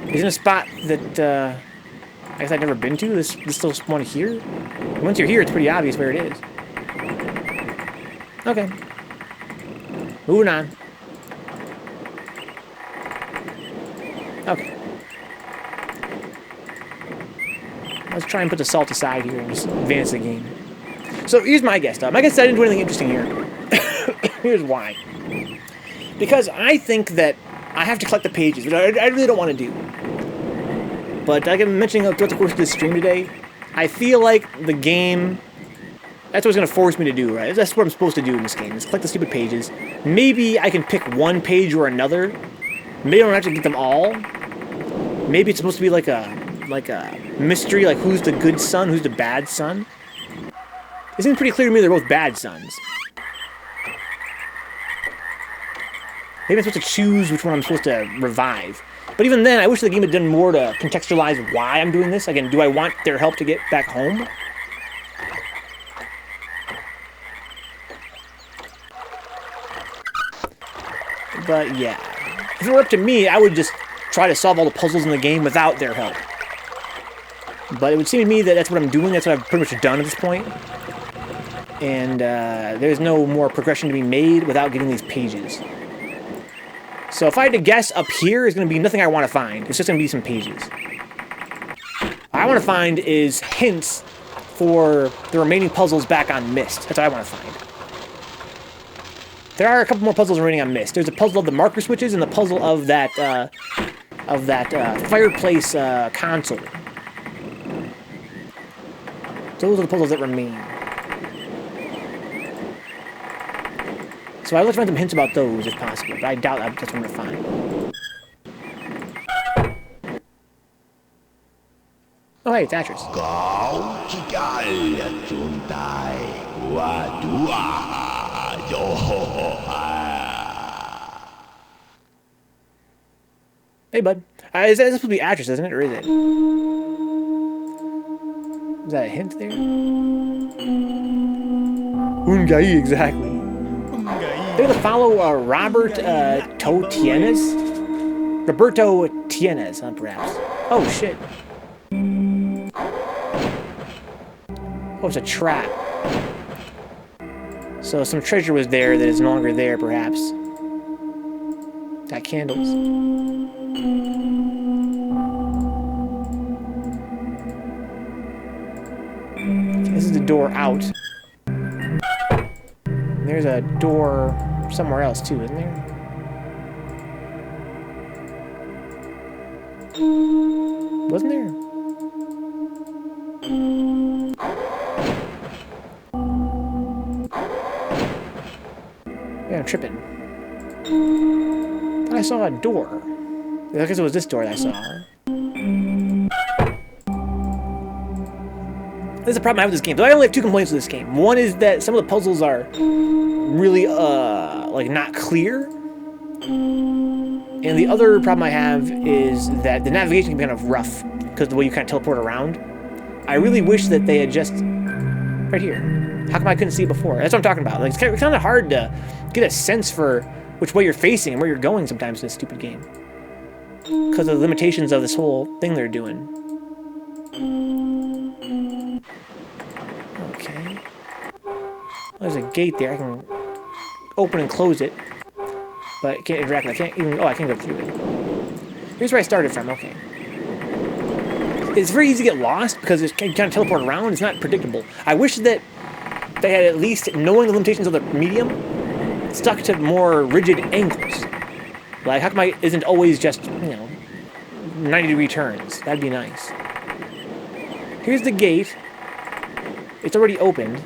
Isn't a spot that, I guess I've never been to? This little one here? Once you're here, it's pretty obvious where it is. Okay. Moving on. Okay. Let's try and put the salt aside here and just advance the game. So here's my guess. My guess is I didn't do anything interesting here. Here's why. Because I think that I have to collect the pages, which I really don't want to do. But like I'm mentioning throughout the course of this stream today, I feel like the game... That's what it's going to force me to do, right? That's what I'm supposed to do in this game, is collect the stupid pages. Maybe I can pick one page or another. Maybe I don't have to get them all. Maybe it's supposed to be like a mystery, like who's the good son, who's the bad son. It seems pretty clear to me they're both bad sons. Maybe I'm supposed to choose which one I'm supposed to revive. But even then, I wish the game had done more to contextualize why I'm doing this. Again, do I want their help to get back home? But yeah, if it were up to me, I would just try to solve all the puzzles in the game without their help. But it would seem to me that that's what I'm doing. That's what I've pretty much done at this point. And there's no more progression to be made without getting these pages. So if I had to guess, up here is going to be nothing I want to find. It's just going to be some pages. What I want to find is hints for the remaining puzzles back on Myst. That's what I want to find. There are a couple more puzzles remaining on Myst. There's a puzzle of the marker switches and the puzzle of that fireplace console. Those are the puzzles that remain. So I'd like to find some hints about those if possible, but I doubt that's what I'm going to find. Oh, hey, it's Atris. Hey, bud. Is that supposed to be Atris, isn't it? Or is it? Is that a hint there? Ungai, exactly. They're to follow Roberto Tienes, perhaps. Oh, shit. Oh, it's a trap. So some treasure was there that is no longer there, perhaps. Got candles. This is the door out. There's a door somewhere else too, isn't there? Wasn't there? Yeah, I'm tripping. Thought I saw a door. I guess it was this door that I saw. This is the problem I have with this game. So I only have 2 complaints with this game. One is that some of the puzzles are really, like, not clear. And the other problem I have is that the navigation can be kind of rough because of the way you kind of teleport around. I really wish that they had just... Right here. How come I couldn't see it before? That's what I'm talking about. Like, it's kind of hard to get a sense for which way you're facing and where you're going sometimes in this stupid game. Because of the limitations of this whole thing they're doing. Okay. There's a gate there. I can open and close it. But I can't interact. I can't even... Oh, I can go through it. Here's where I started from. Okay. It's very easy to get lost because you kind of teleport around. It's not predictable. I wish that they had at least, knowing the limitations of the medium, stuck to more rigid angles. Like, how come I isn't always just, 90-degree turns? That'd be nice. Here's the gate. It's already opened.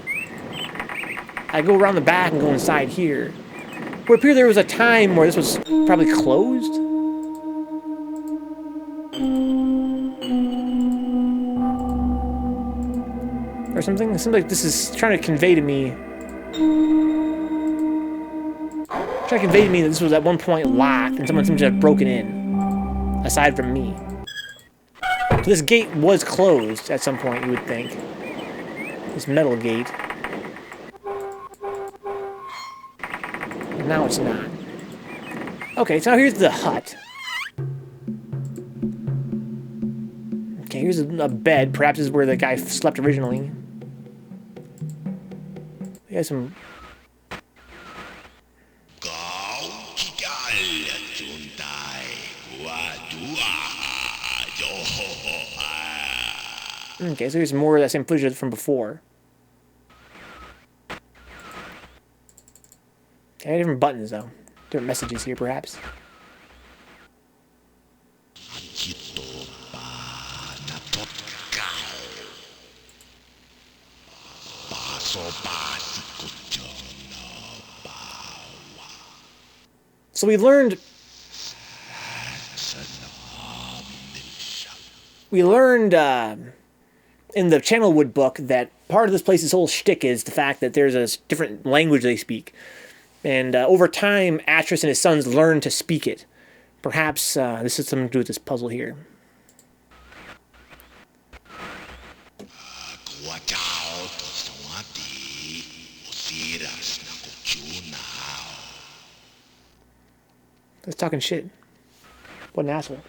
I go around the back and go inside here. It would appear there was a time where this was probably closed. Or something. It seems like this is trying to convey to me... that this was at one point locked and someone seems to have broken in. Aside from me. So this gate was closed at some point, you would think. This metal gate. Now it's not. Okay, so now here's the hut. Okay, here's a bed. Perhaps this is where the guy slept originally. He has some... Okay, so here's more of that same footage from before. Okay, different buttons, though. Different messages here, perhaps. So we learned... in the Channelwood book that part of this place's whole shtick is the fact that there's a different language they speak. And over time, Atris and his sons learn to speak it. Perhaps this has something to do with this puzzle here. That's talking shit. What an asshole.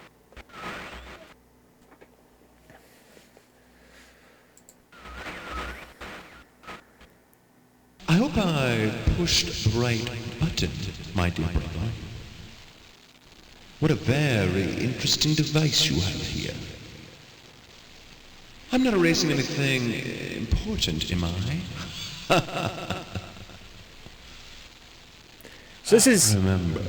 I hope I pushed the right button, my dear brother. What a very interesting device you have here. I'm not erasing anything important, am I? So this is Remember,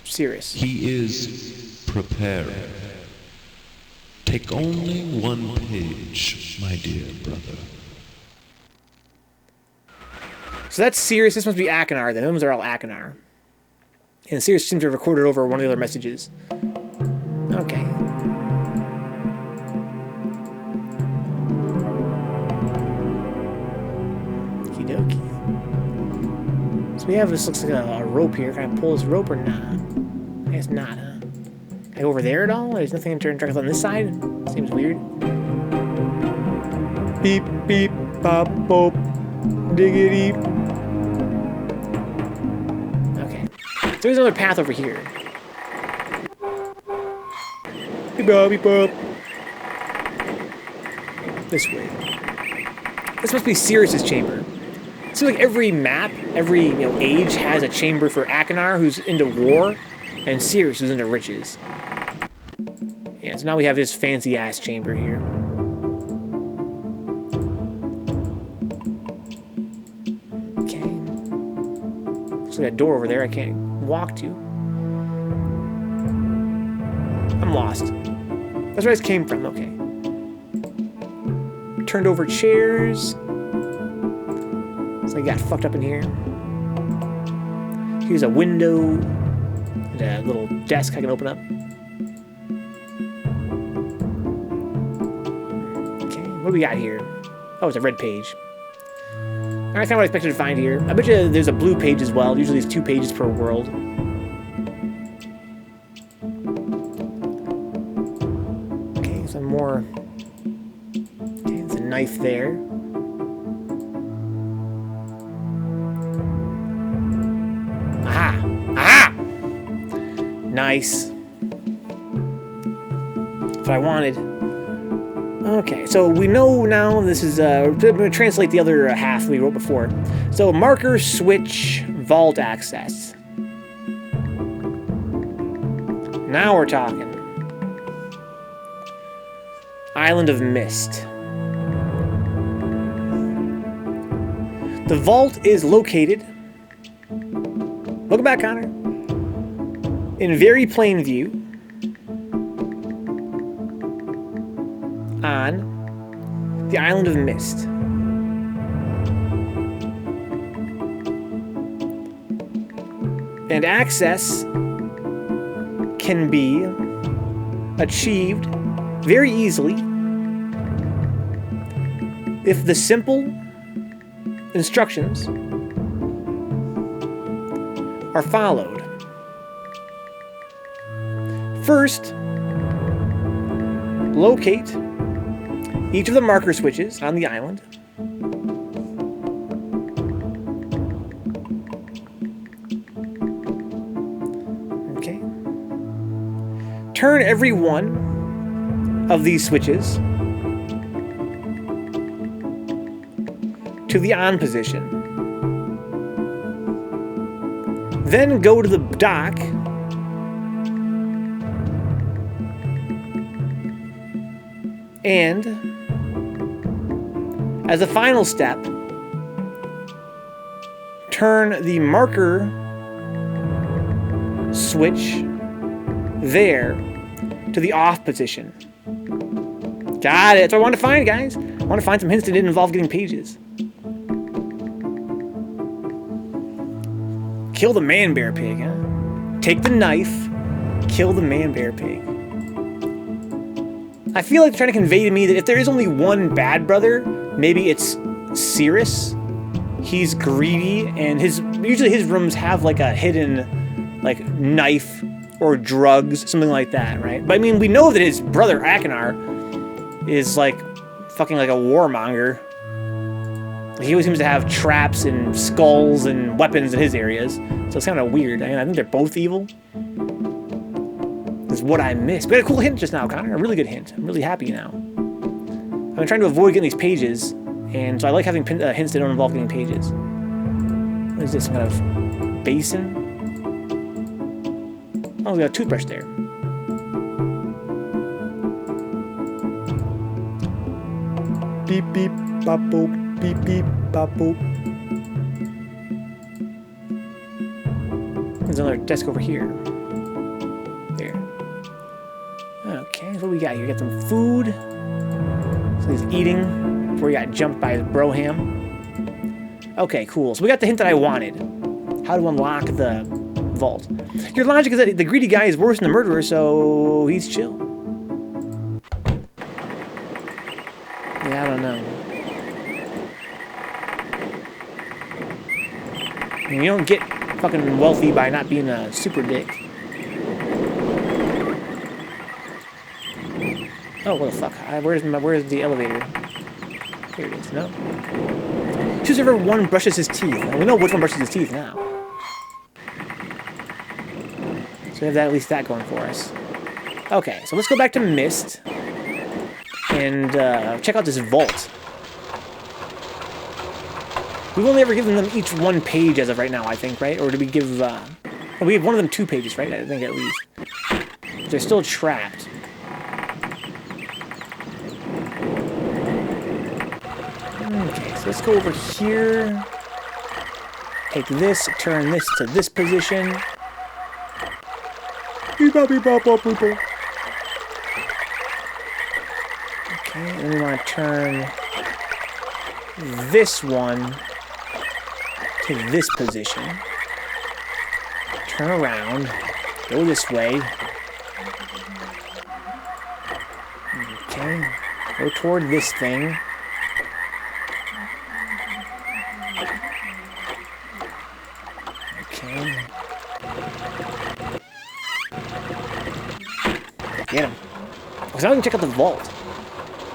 serious. he is preparing. Take only one page, my dear brother. So that's Sirius. This must be Akinar. The gnomes are all Akinar. And Sirius seems to have recorded over one of the other messages. Okay. Okie dokie. So we have this, looks like a rope here. Can I pull this rope or not? I guess not, huh? Can I go over there at all? There's nothing to turn on this side? Seems weird. Beep, beep, pop, boop, diggity. Okay. So there's another path over here. Beep, bop, beep, bop. This way. This must be Sirius's chamber. It seems like every map, every age has a chamber for Akinar, who's into war, and Sirius, who's into riches. Yeah, so now we have this fancy-ass chamber here. Okay. Looks like a door over there I can't walk to. I'm lost. That's where I just came from, okay. Turned over chairs. So I got fucked up in here. Here's a window and a little desk I can open up. Okay, what do we got here? Oh, it's a red page. Alright, kind of what I expected to find here. I bet you there's a blue page as well. Usually there's 2 pages per world. Okay, some more. Okay, there's a knife there. Nice. That's what I wanted. Okay, so we know now this is, we're going to translate the other half we wrote before. So, marker, switch, vault access. Now we're talking. Island of Myst. The vault is located... Look back, Connor. In very plain view, on the island of Myst. And access can be achieved very easily if the simple instructions are followed. First, locate each of the marker switches on the island. Okay. Turn every one of these switches to the on position. Then go to the dock and, as a final step, turn the marker switch there to the off position. Got it. That's what I want to find, guys. I want to find some hints that didn't involve getting pages. Kill the man-bear pig, huh? Take the knife, kill the man-bear pig. I feel like they're trying to convey to me that if there is only one bad brother, maybe it's Cirrus. He's greedy, and usually his rooms have like a hidden like knife or drugs, something like that, right? But I mean, we know that his brother Akinar is like fucking like a warmonger. He always seems to have traps and skulls and weapons in his areas, so it's kind of weird. I mean, I think they're both evil. Is what I missed. We got a cool hint just now, Connor. A really good hint. I'm really happy now. I've been trying to avoid getting these pages, and so I like having hints that don't involve getting pages. What is this, some kind of basin? Oh, we got a toothbrush there. Beep, beep, bop, boop, beep, beep, bop, boop. There's another desk over here. There. Okay, what do we got here? We got some food. So he's eating before he got jumped by Broham. Okay, cool. So we got the hint that I wanted. How to unlock the vault. Your logic is that the greedy guy is worse than the murderer, so he's chill. Yeah, I don't know. I mean, you don't get fucking wealthy by not being a super dick. Oh, what the fuck? Where's the elevator? Here it is. No. Choose whichever one brushes his teeth. And we know which one brushes his teeth now. So we have that, at least that going for us. Okay, so let's go back to Myst and check out this vault. We've only ever given them each one page as of right now, I think, right? Or did we give... well, we gave one of them 2 pages, right? I think at least. They're still trapped. Okay, so let's go over here. Take this, turn this to this position. Okay, and we want to turn this one to this position. Turn around. Go this way. Okay. Go toward this thing. Okay. Get him. Because now we can check out the vault.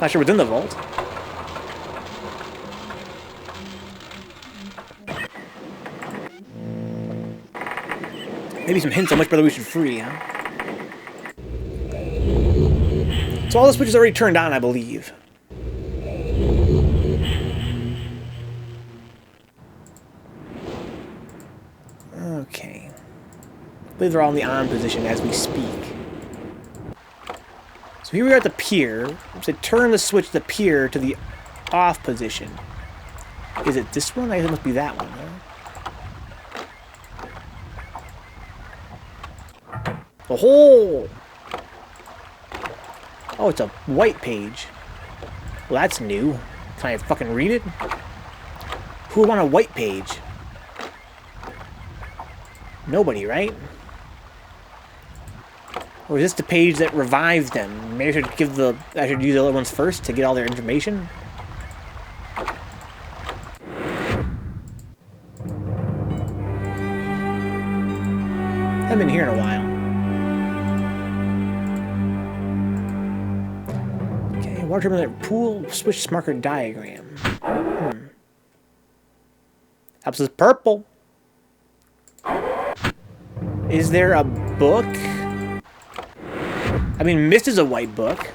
Not sure what's in the vault. Maybe some hints on which brother we should free, huh? So all the switches are already turned on, I believe. Okay. I believe they're all in the on position as we speak. So here we are at the pier. So turn the switch the pier to the off position. Is it this one? I guess it must be that one, huh? Oh! Oh, it's a white page. Well, that's new. Can I fucking read it? Who would want a white page? Nobody, right? Or is this the page that revives them? Maybe I should use the other ones first to get all their information? I haven't been here in a while. Okay, water turbulent pool switch marker diagram. Helps us purple. Is there a book? I mean, Myst is a white book.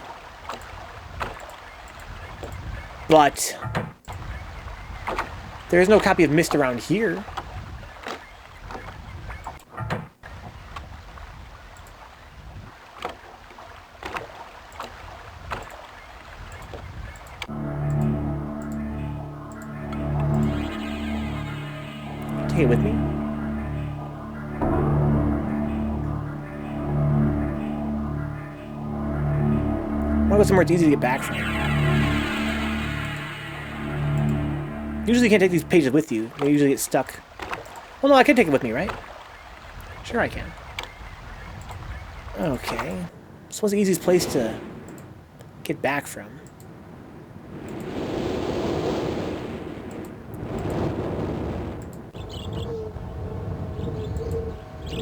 But there's no copy of Myst around here. Take it with me. I want to go somewhere it's easy to get back from. Usually you can't take these pages with you. They usually get stuck. Well, no, I can take it with me, right? Sure I can. Okay. So what's the easiest place to get back from?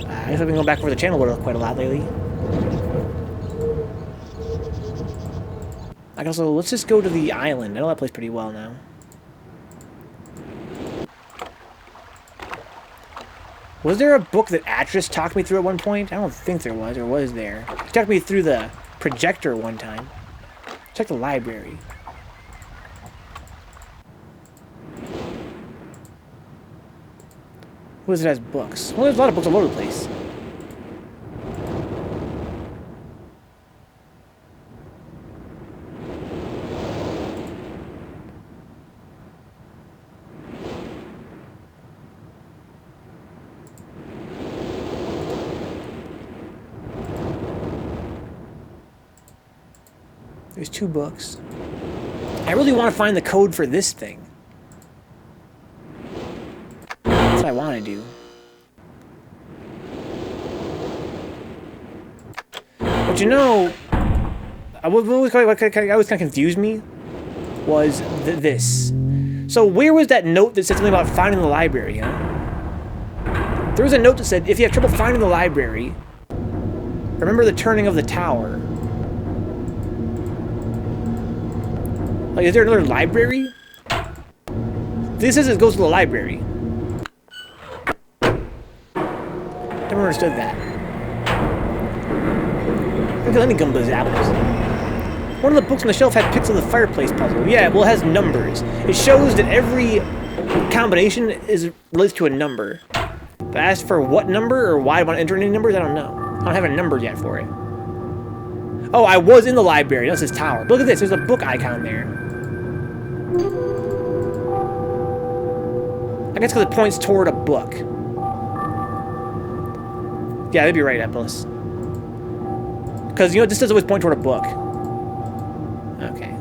I guess I've been going back over the Channelwood quite a lot lately. I can also, let's just go to the island. I know that place pretty well now. Was there a book that Atris talked me through at one point? I don't think there was, or was there? He talked me through the projector one time. Check the library. What is it as books? Well, there's a lot of books all over the place. There's 2 books. I really want to find the code for this thing. That's what I want to do. But you know, what always kind of confused me was this. So where was that note that said something about finding the library, huh? There was a note that said, if you have trouble finding the library, remember the turning of the tower. Like, is there another library? This says it goes to the library. Never understood that. Look at any Gumba's apples. One of the books on the shelf had pics of the fireplace puzzle. Yeah, well, it has numbers. It shows that every combination relates to a number. But as for what number or why I want to enter any numbers, I don't know. I don't have a number yet for it. Oh, I was in the library. That's his tower. But look at this. There's a book icon there. I guess because it points toward a book. Yeah, that'd be right, Epolis. Because, you know, this does always point toward a book. Okay.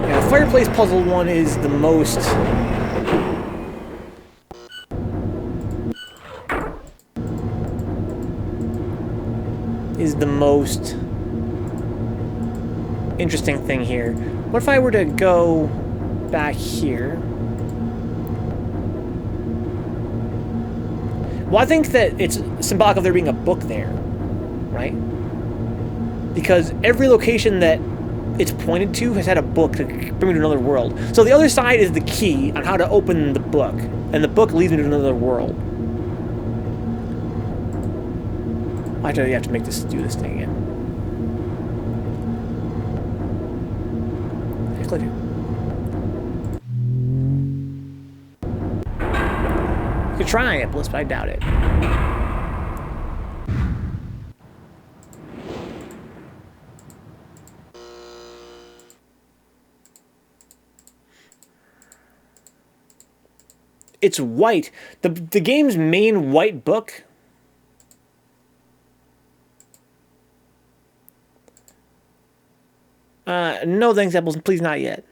Yeah, the fireplace puzzle one is the most... interesting thing here. What if I were to go back here? Well, I think that it's symbolic of there being a book there, right? Because every location that it's pointed to has had a book to bring me to another world. So the other side is the key on how to open the book, and the book leads me to another world. Actually, you have to make this do this thing again. Click it. You could try it, but I doubt it. It's white. The game's main white book. No thanks, Apples. Please, not yet.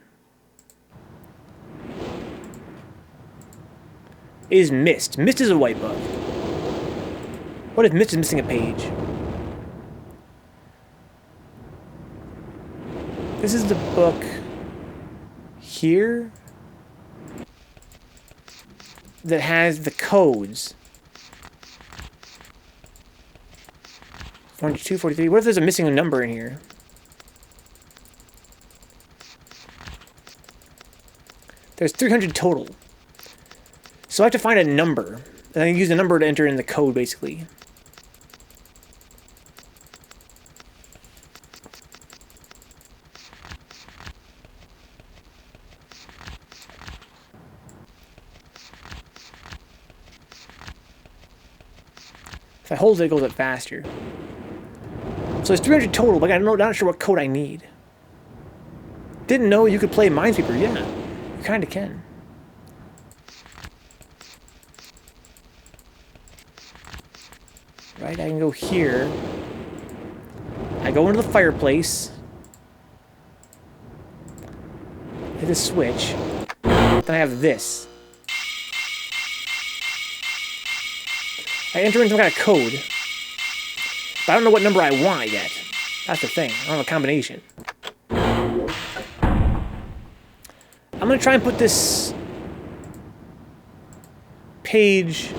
Is Myst. Myst is a white book. What if Myst is missing a page? This is the book here that has the codes. 42, 43. What if there's a missing number in here? There's 300 total. So I have to find a number. And I use the number to enter in the code, basically. If I hold it, it goes up faster. So there's 300 total, but I'm not sure what code I need. Didn't know you could play Minesweeper. Yeah, you kind of can. Right, I can go here. I go into the fireplace. Hit the switch. Then I have this. I enter in some kind of code. But I don't know what number I want yet. That's the thing. I don't have a combination. I'm gonna try and put this page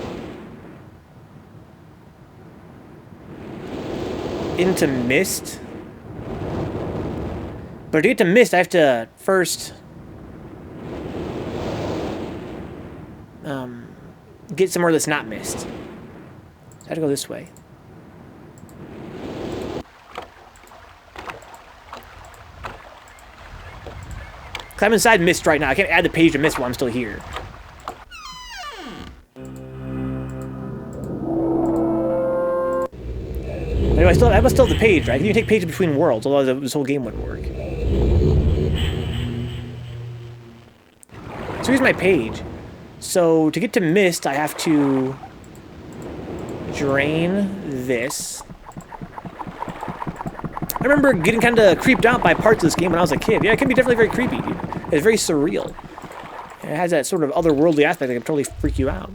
into Myst. But to get to Myst, I have to first get somewhere that's not Myst. So I have to go this way. Because I'm inside Myst right now. I can't add the page to Myst while I'm still here. Anyway, I must still have the page, right? You can take pages between worlds, otherwise this whole game wouldn't work. So here's my page. So to get to Myst, I have to drain this. I remember getting kind of creeped out by parts of this game when I was a kid. Yeah, it can be definitely very creepy, dude. It's very surreal. It has that sort of otherworldly aspect that can totally freak you out.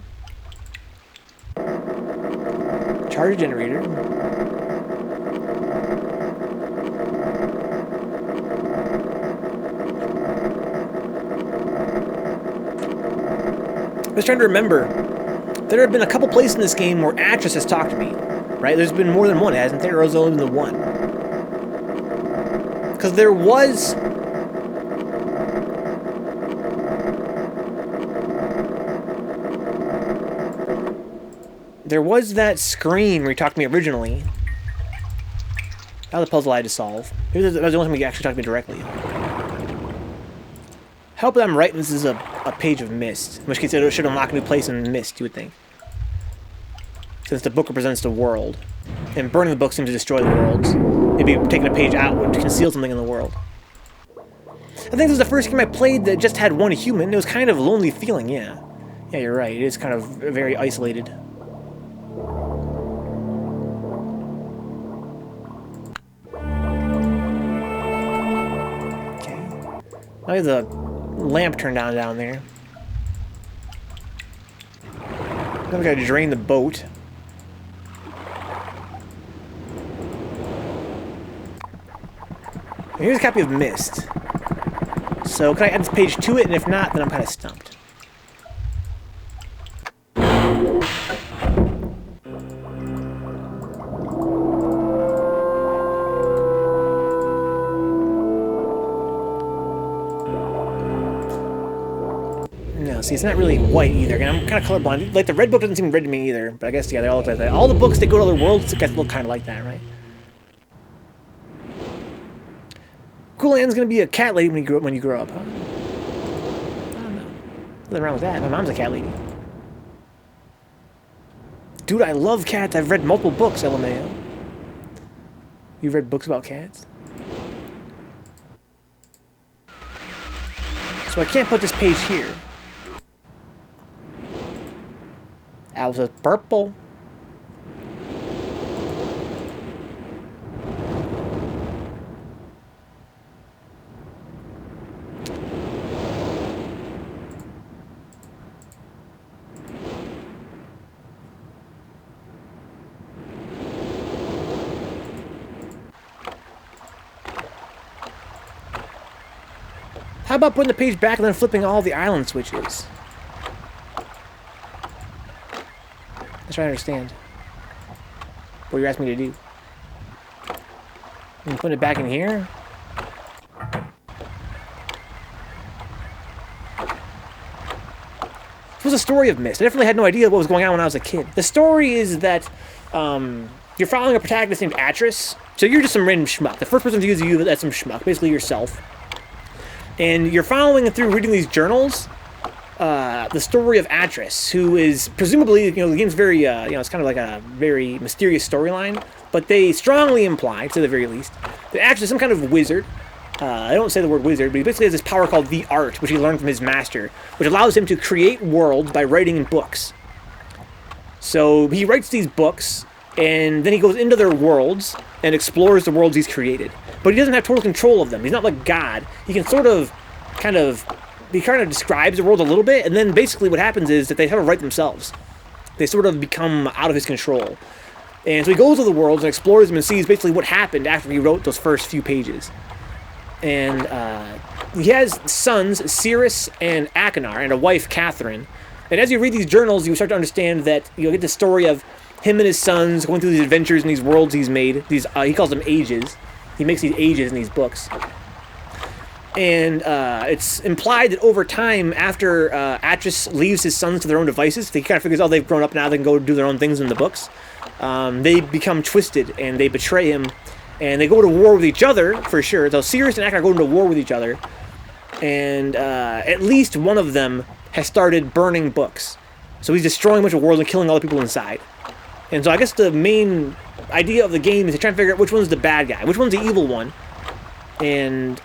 Charge generator. I was trying to remember. There have been a couple places in this game where Actress has talked to me, right? There's been more than one, hasn't there? Or has only been the one? Because there was... There was that screen where he talked to me originally. That was the puzzle I had to solve. Maybe that was the only time he actually talked to me directly. Hope that I'm right and this is a page of Myst. In which case it should unlock a new place in Myst, you would think. Since the book represents the world. And burning the book seems to destroy the worlds. Maybe taking a page out would conceal something in the world. I think this was the first game I played that just had one human. It was kind of a lonely feeling, yeah. Yeah, you're right. It is kind of very isolated. Okay. Now the lamp turned on down there. Now we gotta drain the boat. Here's a copy of Myst. So can I add this page to it? And if not, then I'm kind of stumped. No, see, it's not really white either. And I'm kind of colorblind. Like, the red book doesn't seem red to me either. But I guess, yeah, they all look like that. All the books that go to other worlds look kind of like that, right? Cool Anne's gonna be a cat lady when you grow up, huh? I don't know. Nothing wrong with that. My mom's a cat lady. Dude, I love cats. I've read multiple books, LMAO. You've read books about cats? So I can't put this page here. Alpha's purple. How about putting the page back and then flipping all the island switches? Let's try to understand what you're asking me to do. And putting it back in here? This was a story of Myst. I definitely had no idea what was going on when I was a kid. The story is that you're following a protagonist named Actress. So you're just some random schmuck. The first person to use you, that's some schmuck, basically yourself. And you're following through reading these journals, the story of Actress, who is presumably, the game's very, it's kind of like a very mysterious storyline, but they strongly imply, to the very least, that Actress is some kind of wizard. I don't say the word wizard, but he basically has this power called the art, which he learned from his master, which allows him to create worlds by writing in books. So he writes these books, and then he goes into their worlds and explores the worlds he's created. But he doesn't have total control of them. He's not like God. He can sort of, kind of he kind of describes the world a little bit, and then basically what happens is that they have to write themselves. They sort of become out of his control. And so he goes to the worlds and explores them and sees basically what happened after he wrote those first few pages. And he has sons, Cirrus and Achenar, and a wife, Catherine. And as you read these journals, you start to understand that you'll get the story of him and his sons going through these adventures in these worlds he's made. These he calls them ages. He makes these ages in these books. And it's implied that over time, after Atris leaves his sons to their own devices, he kind of figures, oh, they've grown up now, they can go do their own things in the books. They become twisted, and they betray him, and they go to war with each other, for sure. So Cirrus and Achenar go into war with each other, and at least one of them has started burning books. So he's destroying a bunch of worlds and killing all the people inside. And so I guess the main idea of the game is to try and figure out which one's the bad guy, which one's the evil one. And,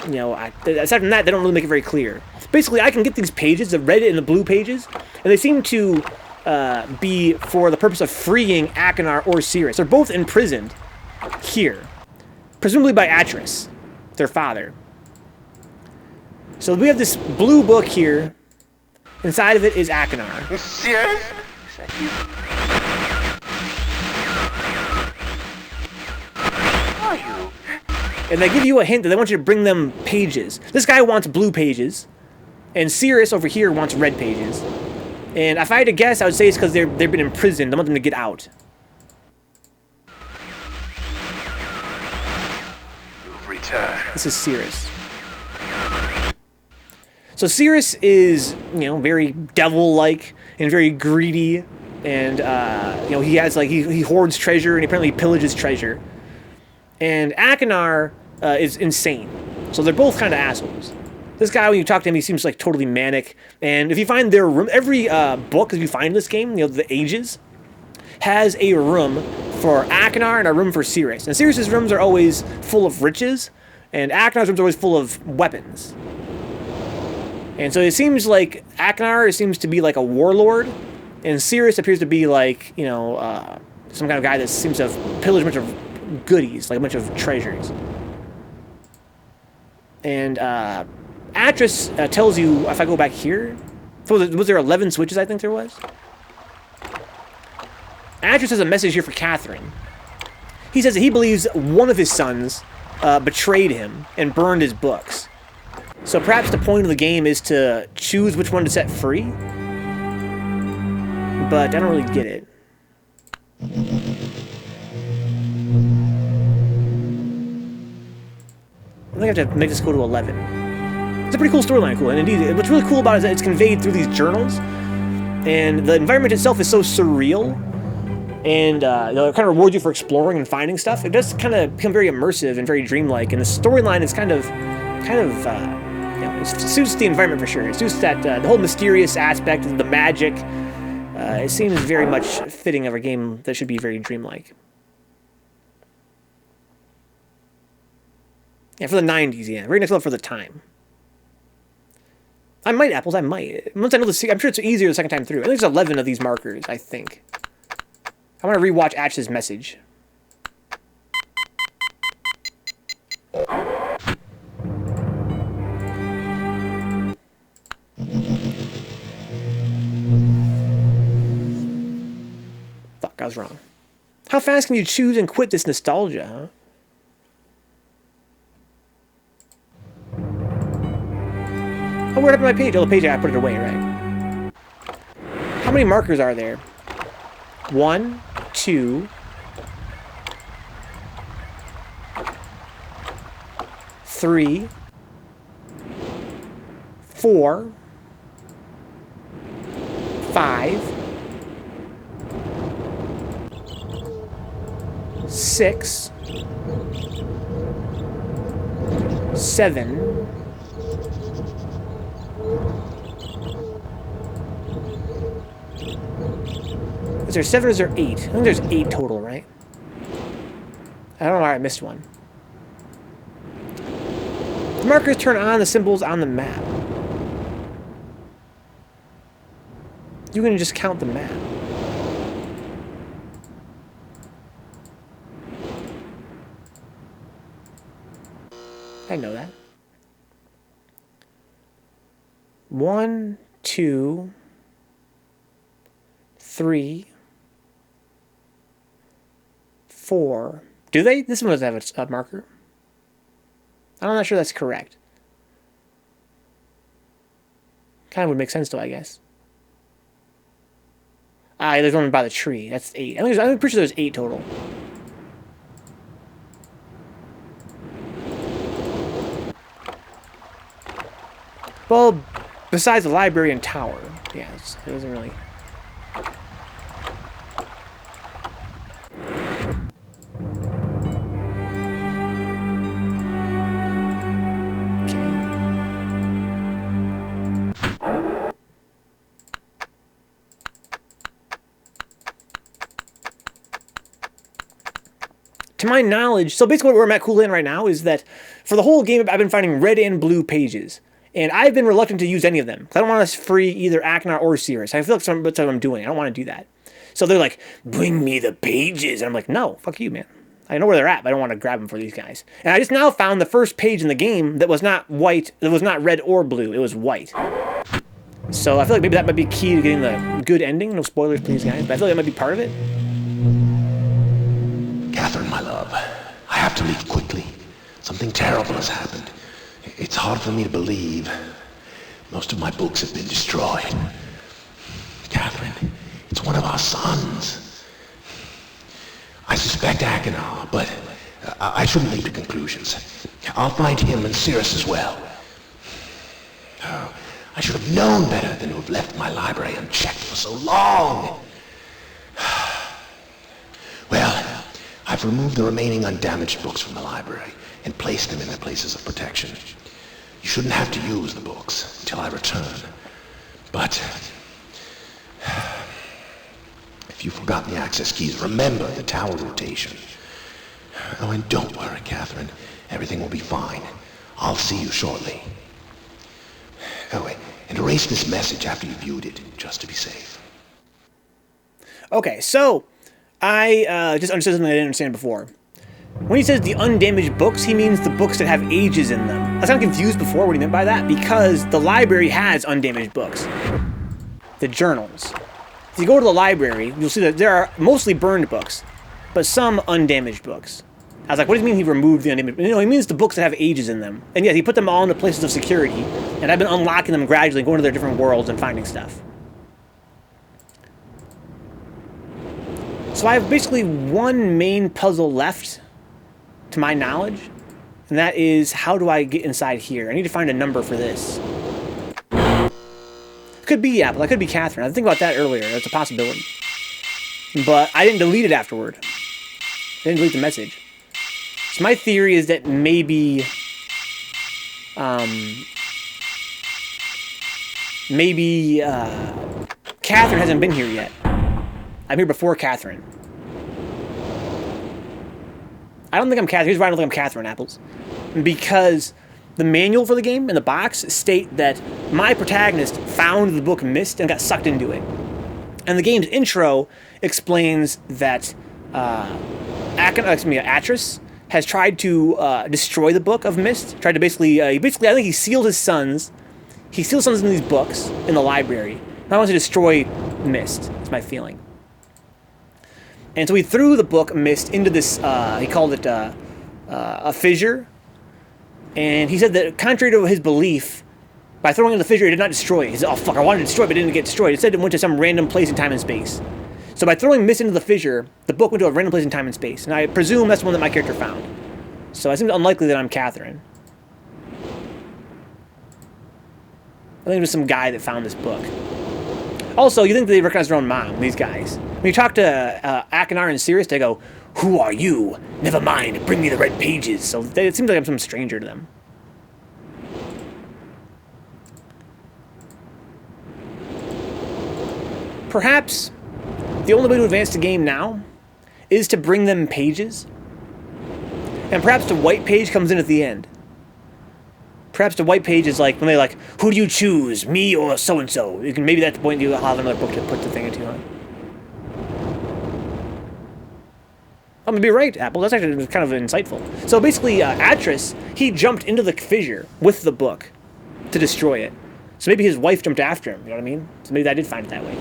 you know, aside from that, they don't really make it very clear. Basically, I can get these pages, the red and the blue pages, and they seem to be for the purpose of freeing Achenar or Cirrus. They're both imprisoned here, presumably by Atris, their father. So we have this blue book here. Inside of it is Achenar. Monsieur? Is that you? Who are you? And they give you a hint that they want you to bring them pages. This guy wants blue pages, and Cirrus over here wants red pages. And if I had to guess, I would say it's because they've been imprisoned. I want them to get out. Return. This is Cirrus. So Cirrus is, you know, very devil-like and very greedy, and you know, he has like he hoards treasure and he apparently pillages treasure. And Achenar is insane. So they're both kind of assholes. This guy, when you talk to him, he seems like totally manic. And if you find their room, every book that you find in this game, you know, the ages, has a room for Achenar and a room for Cirrus. And Cirrus's rooms are always full of riches, and Achenar's rooms are always full of weapons. And so it seems like Achenar seems to be like a warlord, and Cirrus appears to be like, you know, some kind of guy that seems to have pillaged a bunch of goodies, like a bunch of treasures. And Atris tells you, if I go back here, so was there 11 switches, I think there was? Atris has a message here for Catherine. He says that he believes one of his sons betrayed him and burned his books. So perhaps the point of the game is to choose which one to set free. But I don't really get it. I think I have to make this go to 11. It's a pretty cool storyline, cool. And indeed, what's really cool about it is that it's conveyed through these journals. And the environment itself is so surreal. And it kind of rewards you for exploring and finding stuff. It does kind of become very immersive and very dreamlike. And the storyline is kind of, you know, it suits the environment for sure. It suits that the whole mysterious aspect of the magic. It seems very much fitting of a game that should be very dreamlike. Yeah, for the 90s, yeah. Very next level for the time. I might, Apples, I might. Once I know the I'm sure it's easier the second time through. I think there's 11 of these markers, I think. I want to rewatch Ash's message. Fuck, I was wrong. How fast can you choose and quit this nostalgia, huh? Oh, where happened to my page? Oh, the page, I put it away, right? How many markers are there? 1, 2, 3, 4, 5, 6, 7, 'Is there 7 or is there 8? I think there's 8 total, right? I don't know why I missed one. The markers turn on the symbols on the map. You can just count the map. I know that. 1, 2, 3, 4. Do they? This one doesn't have a marker. I'm not sure that's correct. Kind of would make sense though, I guess. There's one by the tree. That's 8. I'm pretty sure there's 8 total. Well, besides the library and tower. Yeah, it doesn't really... To my knowledge, so basically where I'm at Cool In right now is that for the whole game, I've been finding red and blue pages. And I've been reluctant to use any of them. I don't want to free either Akinar or Cirrus. I feel like that's what I'm doing. I don't want to do that. So they're like, bring me the pages. And I'm like, no, fuck you, man. I know where they're at, but I don't want to grab them for these guys. And I just now found the first page in the game that was not white, that was not red or blue. It was white. So I feel like maybe that might be key to getting the good ending. No spoilers, please, guys. But I feel like that might be part of it. Catherine, my love, I have to leave quickly. Something terrible has happened. It's hard for me to believe. Most of my books have been destroyed. Catherine, it's one of our sons. I suspect Akinar, but I shouldn't leap to conclusions. I'll find him and Cirrus as well. Oh, I should have known better than to have left my library unchecked for so long. Well, I've removed the remaining undamaged books from the library and placed them in their places of protection. You shouldn't have to use the books until I return. But if you've forgotten the access keys, remember the tower rotation. Oh, and don't worry, Catherine. Everything will be fine. I'll see you shortly. Oh, and erase this message after you viewed it, just to be safe. Okay, so I just understood something I didn't understand before. When he says the undamaged books, he means the books that have ages in them. I was kind of confused before what he meant by that, because the library has undamaged books. The journals. If you go to the library, you'll see that there are mostly burned books, but some undamaged books. I was like, what does he mean he removed the undamaged? You know, he means the books that have ages in them. And yeah, he put them all into places of security, and I've been unlocking them gradually, going to their different worlds and finding stuff. So I have basically one main puzzle left, to my knowledge, and that is, how do I get inside here? I need to find a number for this. Could be Apple, that could be Catherine. I was thinking about that earlier, that's a possibility. But I didn't delete it afterward. I didn't delete the message. So my theory is that maybe... Catherine hasn't been here yet. I'm here before Catherine. I don't think I'm Catherine. Here's why I don't think I'm Catherine, Apples. Because the manual for the game and the box state that my protagonist found the book Myst and got sucked into it. And the game's intro explains that Atris has tried to destroy the book of Myst. Tried to basically, I think he sealed his sons. He sealed sons in these books in the library. Now wants to destroy Myst. That's my feeling. And so he threw the book Myst into this, he called it a fissure. And he said that, contrary to his belief, by throwing it in the fissure, it did not destroy it. He said, oh fuck, I wanted to destroy it, but it didn't get destroyed. It said it went to some random place in time and space. So by throwing Myst into the fissure, the book went to a random place in time and space. And I presume that's the one that my character found. So it seems unlikely that I'm Catherine. I think it was some guy that found this book. Also, you think they recognize their own mom, these guys. When you talk to Akinar and Cirrus, they go, who are you? Never mind, bring me the red pages. So it seems like I'm some stranger to them. Perhaps the only way to advance the game now is to bring them pages. And perhaps the white page comes in at the end. Perhaps the white page is like, when they're like, who do you choose, me or so-and-so? You can, maybe that's the point you'll have another book to put the thing into. Huh? I'm gonna be right, Apple. That's actually kind of insightful. So basically, Atris, he jumped into the fissure with the book to destroy it. So maybe his wife jumped after him, you know what I mean? So maybe I did find it that way.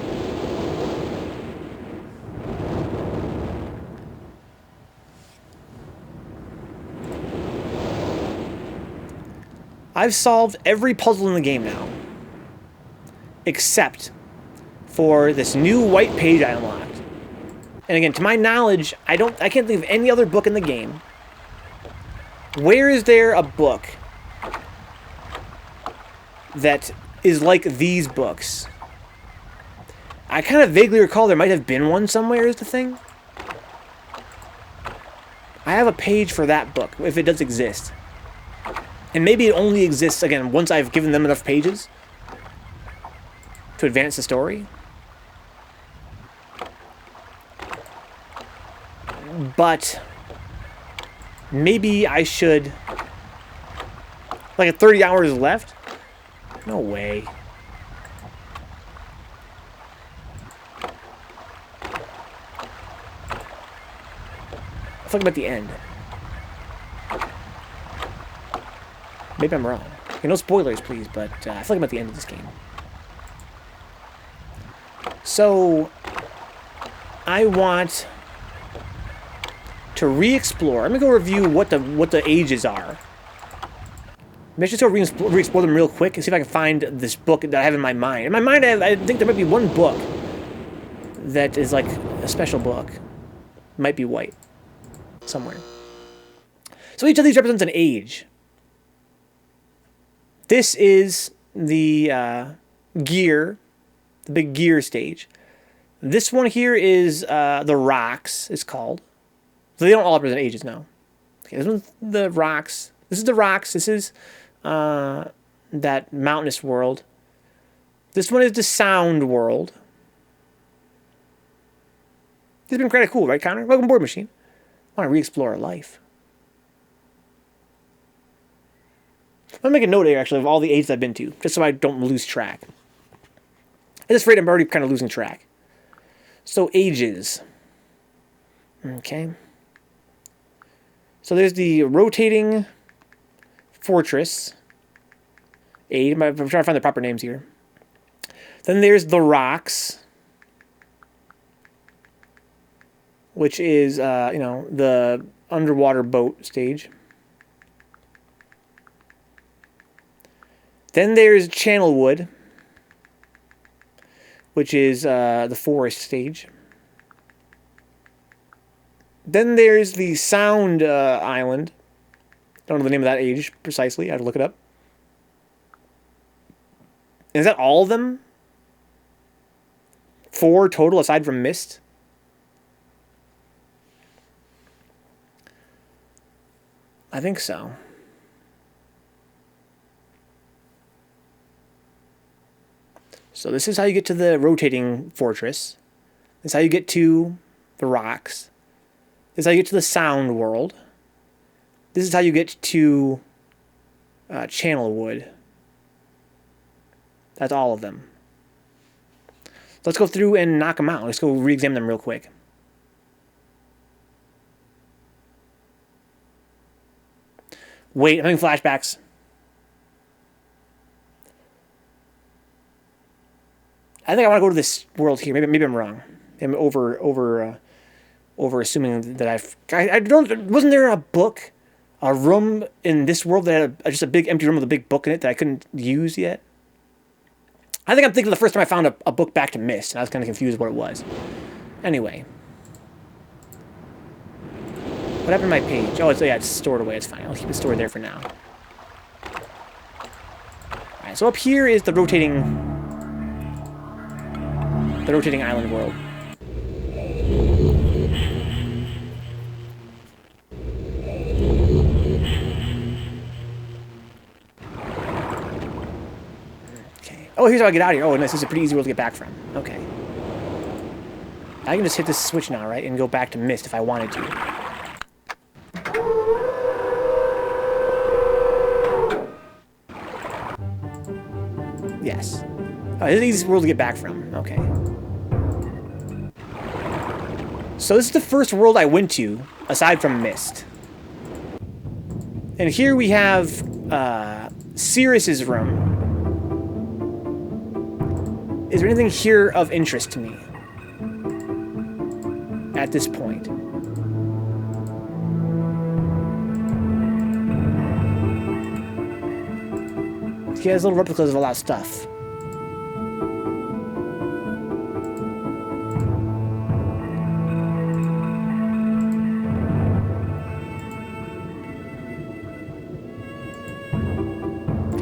I've solved every puzzle in the game now. Except for this new white page I unlocked. And again, to my knowledge, I can't think of any other book in the game. Where is there a book that is like these books? I kind of vaguely recall there might have been one somewhere is the thing. I have a page for that book, if it does exist. And maybe it only exists, again, once I've given them enough pages to advance the story. But maybe I should... Like, 30 hours left? No way. I feel like I'm at the end. Maybe I'm wrong. Okay, no spoilers, please, but I feel like I'm at the end of this game. So, I want to re-explore. I'm gonna go review what the ages are. Maybe I should just go re-explore them real quick and see if I can find this book that I have in my mind. In my mind, I think there might be one book that is like a special book. Might be white. Somewhere. So each of these represents an age. This is the gear, the big gear stage. This one here is the rocks, it's called. So they don't all represent ages now. Okay, this one's the rocks. This is the rocks. This is that mountainous world. This one is the sound world. This has been kind of cool, right, Connor? Welcome aboard, Machine. I want to re-explore our life. I'm going to make a note here, actually, of all the ages I've been to, just so I don't lose track. At this rate, I'm already kind of losing track. So, ages. Okay. So, there's the rotating fortress. Age. I'm trying to find the proper names here. Then there's the rocks, which is, the underwater boat stage. Then there's Channelwood, which is the forest stage. Then there's the Sound Island. Don't know the name of that age precisely. I have to look it up. Is that all of them? 4 total aside from Myst? I think so. So this is how you get to the rotating fortress. This is how you get to the rocks. This is how you get to the sound world. This is how you get to Channelwood. That's all of them. Let's go through and knock them out. Let's go re-examine them real quick. Wait, I'm having flashbacks. I think I want to go to this world here. Maybe I'm wrong. I'm over assuming that I don't. Wasn't there a book, a room in this world that had just a big empty room with a big book in it that I couldn't use yet? I think I'm thinking the first time I found a book back to Myst, and I was kind of confused what it was. Anyway. What happened to my page? Oh, it's stored away. It's fine. I'll keep it stored there for now. Alright, so up here is the rotating island world. Okay. Oh, here's how I get out of here. Oh, nice. This is a pretty easy world to get back from. Okay. I can just hit this switch now, right? And go back to Myst if I wanted to. Yes. Oh, this is the easiest world to get back from. Okay. So this is the first world I went to, aside from Myst. And here we have Sirius's room. Is there anything here of interest to me? At this point. He has little replicas of a lot of stuff.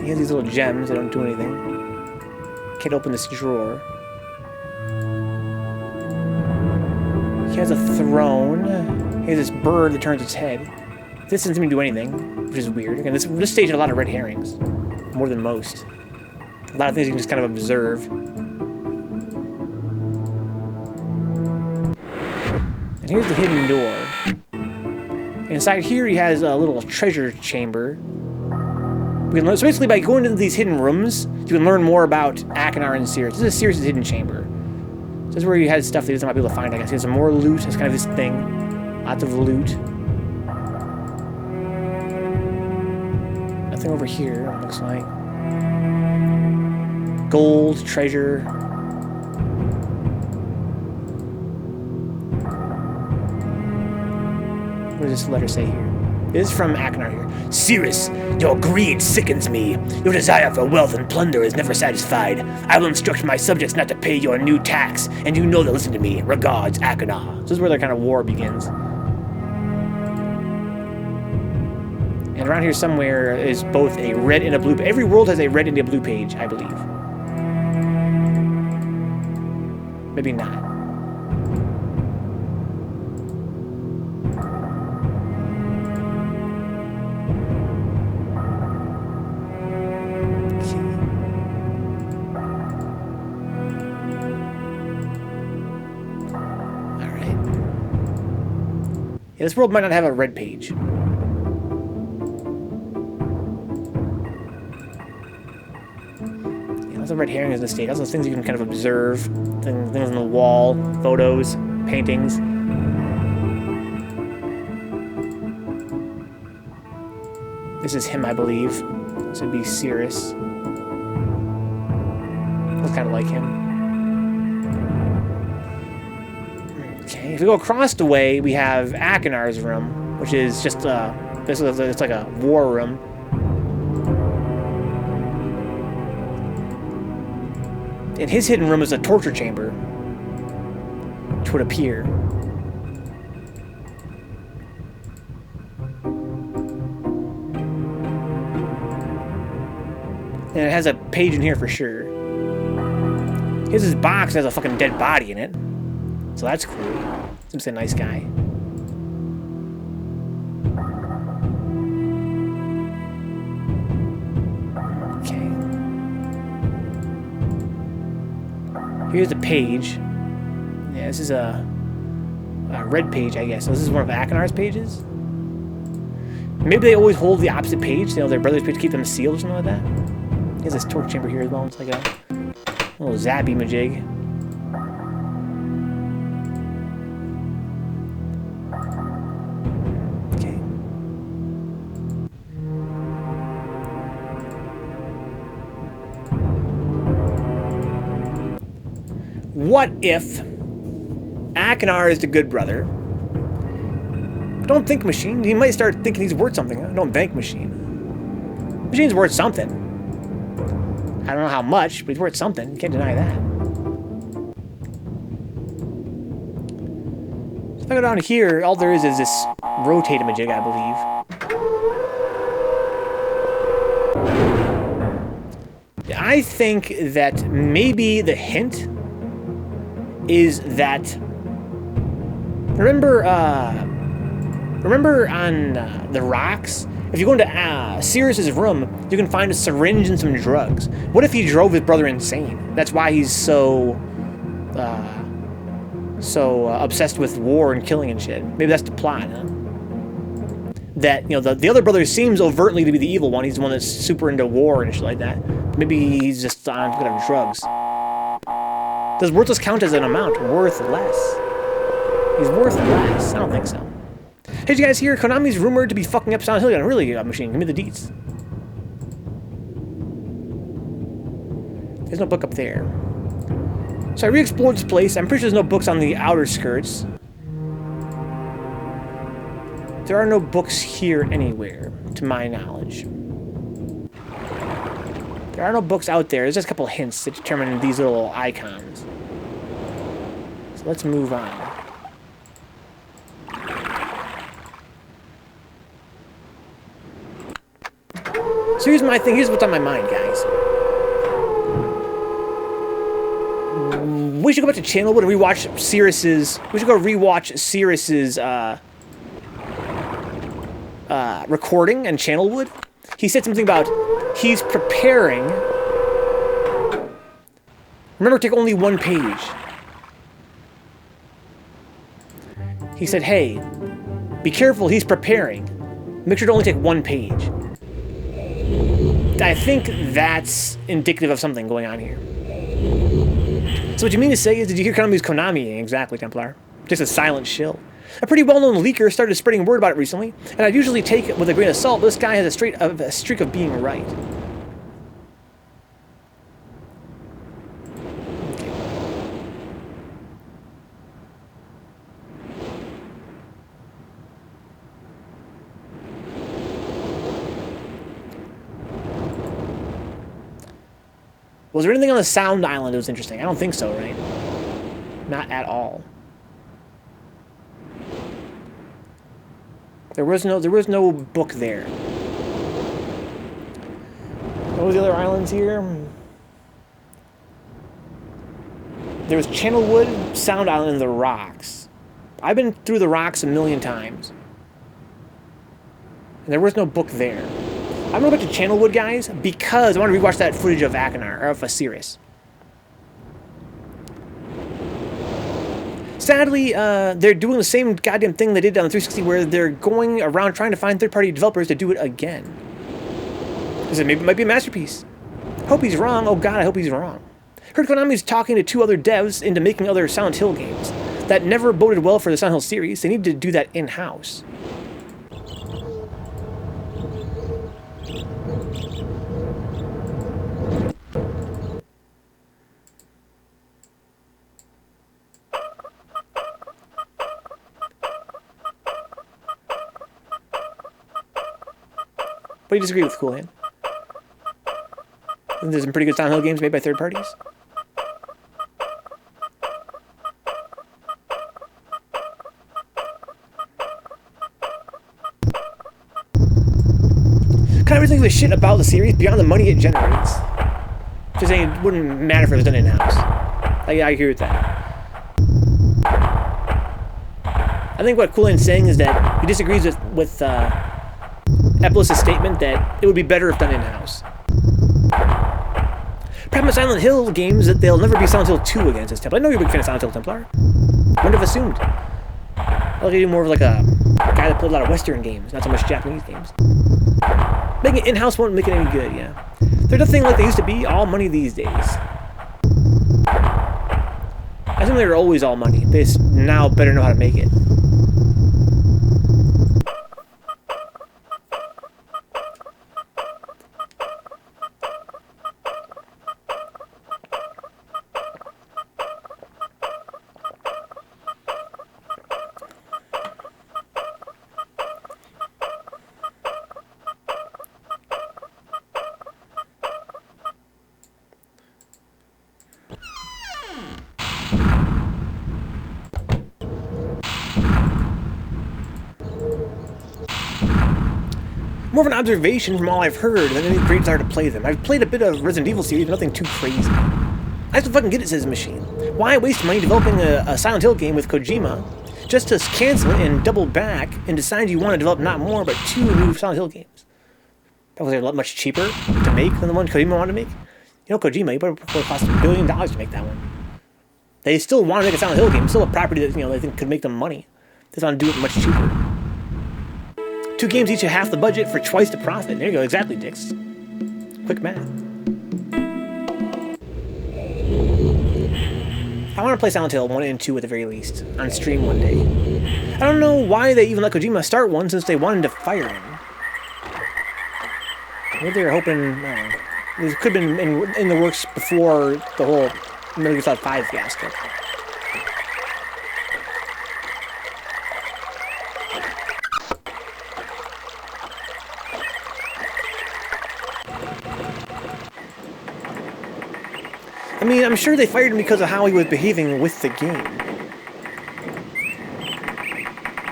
He has these little gems that don't do anything. Can't open this drawer. He has a throne. He has this bird that turns its head. This doesn't seem to do anything, which is weird. Again, this stage had a lot of red herrings. More than most. A lot of things you can just kind of observe. And here's the hidden door. And inside here he has a little treasure chamber. We can learn, so basically by going into these hidden rooms, you can learn more about Akinar and Sirius. This is Sirius' hidden chamber. So this is where he has stuff that he doesn't might be able to find, I guess. He has some more loot. It's kind of this thing. Lots of loot. Nothing over here, it looks like. Gold, treasure. What does this letter say here? This is from Akinar here. Sirius, your greed sickens me. Your desire for wealth and plunder is never satisfied. I will instruct my subjects not to pay your new tax, and you know they'll listen to me. Regards, Akinar. So this is where their kind of war begins. And around here somewhere is both a red and a blue page. Every world has a red and a blue page, I believe. Maybe not. Yeah, this world might not have a red page. Yeah, lots of red herrings in the state. Lots of things you can kind of observe. Things on the wall, photos, paintings. This is him, I believe. This would be Sirius. Looks kind of like him. If we go across the way, we have Akinar's room, which is just basically it's like a war room. And his hidden room is a torture chamber, which would appear. And it has a page in here for sure. His box has a fucking dead body in it. So that's cool. Seems like a nice guy. Okay. Here's the page. Yeah, this is a red page, I guess. So this is one of Akinar's pages. Maybe they always hold the opposite page. You know, their brother's page to keep them sealed or something like that. There's this torch chamber here as well. It's like a little zappy majig. What if Akinar is the good brother? Don't think machine. He might start thinking he's worth something. Don't think machine. Machine's worth something. I don't know how much, but he's worth something. You can't deny that. So if I go down here, all there is this rotate-a-majig, I believe. I think that maybe the hint is that remember on the rocks, if you go into Sirius's room, you can find a syringe and some drugs. What if he drove his brother insane? That's why he's so obsessed with war and killing and shit. Maybe that's the plot, huh? That, you know, the other brother seems overtly to be the evil one. He's the one that's super into war and shit like that. Maybe he's just on good of drugs. Does worthless count as an amount? Worth less. He's worth less. I don't think so. Hey, did you guys hear? Konami's rumored to be fucking up Silent Hill. Really, machine. Give me the deets. There's no book up there. So I re-explored this place. I'm pretty sure there's no books on the outer skirts. There are no books here anywhere, to my knowledge. There are no books out there. There's just a couple hints that determine these little icons. So let's move on. So here's my thing. Here's what's on my mind, guys. We should go back to Channelwood and rewatch Sirius's. We should go rewatch Sirius's recording on Channelwood. He said something about he's preparing. Remember, take only one page. He said, "Hey, be careful. He's preparing. Make sure to only take one page." I think that's indicative of something going on here. So what you mean to say is, did you hear Konami's Konami? Exactly, Templar. Just a silent shill. A pretty well-known leaker started spreading word about it recently, and I'd usually take it with a grain of salt, but this guy has a streak of being right. Was there anything on the Sound Island that was interesting? I don't think so, right? Not at all. There was no book there. What was the other islands here? There was Channelwood, Sound Island, and the Rocks. I've been through the Rocks a million times. And there was no book there. I'm going to go back to Channelwood, guys, because I want to rewatch that footage of Akanar, or of Sirius. Sadly, they're doing the same goddamn thing they did on the 360, where they're going around trying to find third-party developers to do it again. Because maybe it might be a masterpiece. Hope he's wrong. Oh god, I hope he's wrong. Heard Konami's talking to 2 other devs into making other Silent Hill games. That never boded well for the Silent Hill series. They need to do that in-house. What do you disagree with, Cool Hand? Think there's some pretty good Silent Hill games made by third parties? Kind of everything the shit about the series beyond the money it generates. Just saying it wouldn't matter if it was done in-house. I agree with that. I think what Cool Hand's saying is that he disagrees with Eplis' statement that it would be better if done in-house. Problem with Silent Hill games that they'll never be Silent Hill 2 against this Templar. I know you're a big fan of Silent Hill, Templar. Wouldn't have assumed. I look at you more of like a guy that played a lot of Western games, not so much Japanese games. Making it in-house won't make it any good, yeah. They're nothing like they used to be, all money these days. I think they're always all money. They just now better know how to make it. More of an observation from all I've heard than any great desire to play them. I've played a bit of Resident Evil series, but nothing too crazy. I just don't fucking get it, says the machine. Why waste money developing a Silent Hill game with Kojima just to cancel it and double back and decide you want to develop not more but 2 new Silent Hill games? That was a lot much cheaper to make than the one Kojima wanted to make. You know, Kojima, he probably cost $1 billion to make that one. They still want to make a Silent Hill game. It's still a property that, you know, they think could make them money. They just want to do it much cheaper. 2 games each at half the budget for twice the profit. There you go, exactly, Dix. Quick math. I want to play Silent Hill 1 and 2 at the very least, on stream one day. I don't know why they even let Kojima start one since they wanted to fire him. Maybe they were hoping, this could have been in the works before the whole Metal Gear Solid 5 fiasco. I mean, I'm sure they fired him because of how he was behaving with the game.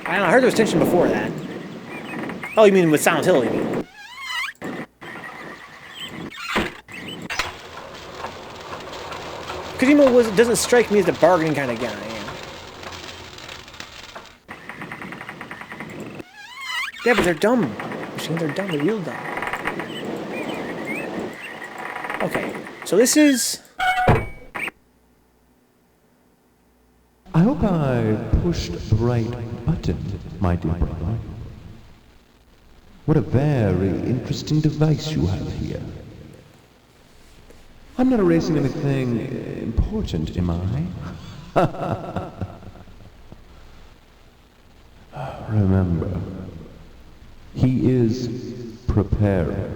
I don't know, I heard there was tension before that. Oh, you mean with Silent Hill, you mean? Kojima doesn't strike me as a bargaining kind of guy. Yeah, but they're dumb. Machines, they're dumb. They're real dumb. Okay, so this is... I hope I pushed the right button, my dear brother. What a very interesting device you have here. I'm not erasing anything important, am I? Remember, he is preparing.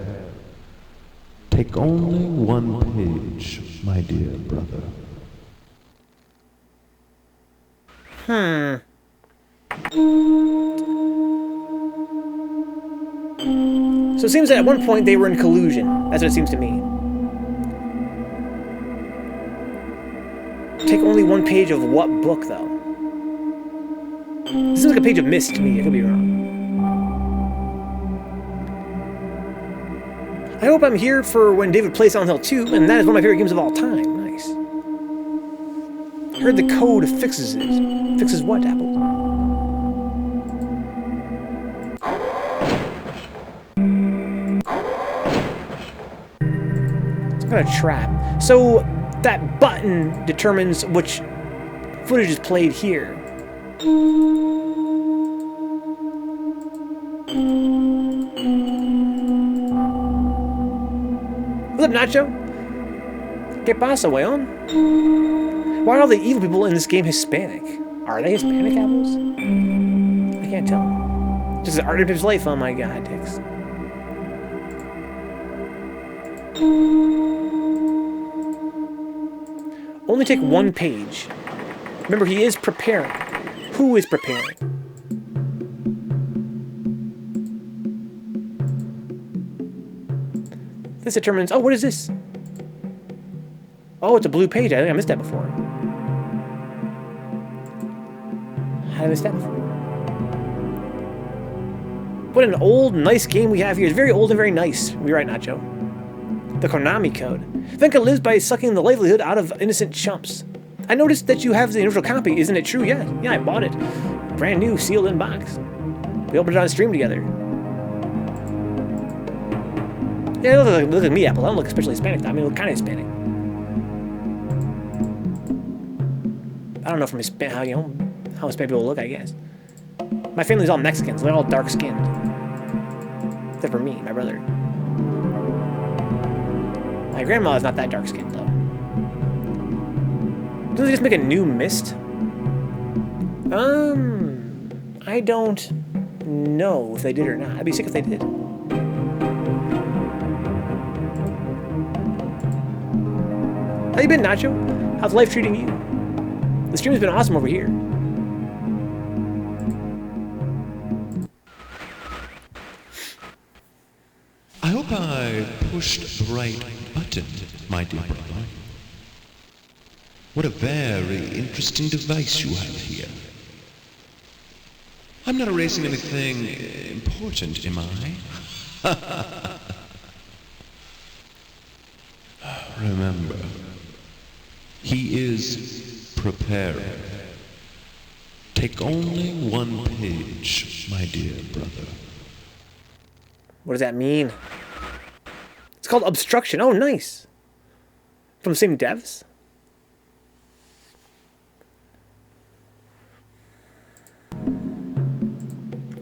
Take only one page, my dear brother. So it seems that at one point they were in collusion. That's what it seems to me. Take only one page of what book, though? This seems like a page of Myst to me. I could be wrong. I hope I'm here for when David plays Silent Hill 2, and that is one of my favorite games of all time. Nice. I heard the code fixes it. Fixes what, Apple? Some kind of trap. So that button determines which footage is played here. What's up, Nacho? ¿Qué pasa, weón? Why are all the evil people in this game Hispanic? Are they Hispanic, Apples? I can't tell. This is Artipip's life. Oh my god, dicks. Only take one page. Remember, he is preparing. Who is preparing? This determines... Oh, what is this? Oh, it's a blue page. I think I missed that before. How did I miss that before? What an old, nice game we have here. It's very old and very nice. You're right, Nacho. The Konami code. Venka lives by sucking the livelihood out of innocent chumps. I noticed that you have the original copy. Isn't it true? Yeah, I bought it. Brand new, sealed in box. We opened it on stream together. Yeah, look at me, Apple. I don't look especially Hispanic. I mean, I look kind of Hispanic. I don't know from how Hispanic people look, I guess. My family's all Mexicans. They're all dark-skinned. Except for me, my brother. My grandma's not that dark-skinned, though. Did they just make a new Myst? I don't know if they did or not. I'd be sick if they did. How you been, Nacho? How's life treating you? The stream has been awesome over here. I hope I pushed the right button, my dear brother. What a very interesting device you have here. I'm not erasing anything important, am I? Remember, he is preparing. Take only one page, my dear brother. What does that mean? It's called obstruction. Oh, nice. From the same devs?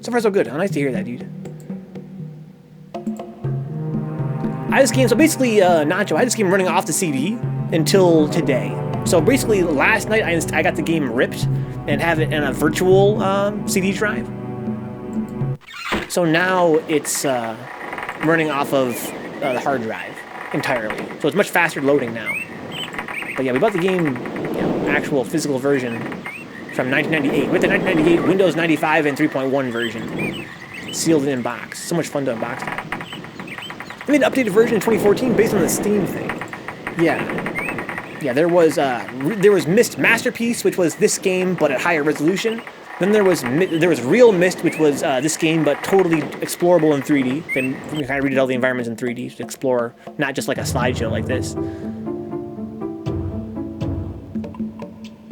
So far, so good. Oh, nice to hear that, dude. I had this game, so basically, Nacho, I had this game running off the CD until today. So basically, last night, I got the game ripped and have it in a virtual CD drive. So now it's running off of the hard drive entirely. So it's much faster loading now. But yeah, we bought the game, actual physical version from 1998. With the 1998 Windows 95 and 3.1 version. Sealed in box. So much fun to unbox that. They made an updated version in 2014 based on the Steam thing. Yeah, there was Myst Masterpiece, which was this game but at higher resolution. Then there was Real Myst, which was this game but totally explorable in 3D. Then we kind of redid all the environments in 3D to explore, not just like a slideshow like this.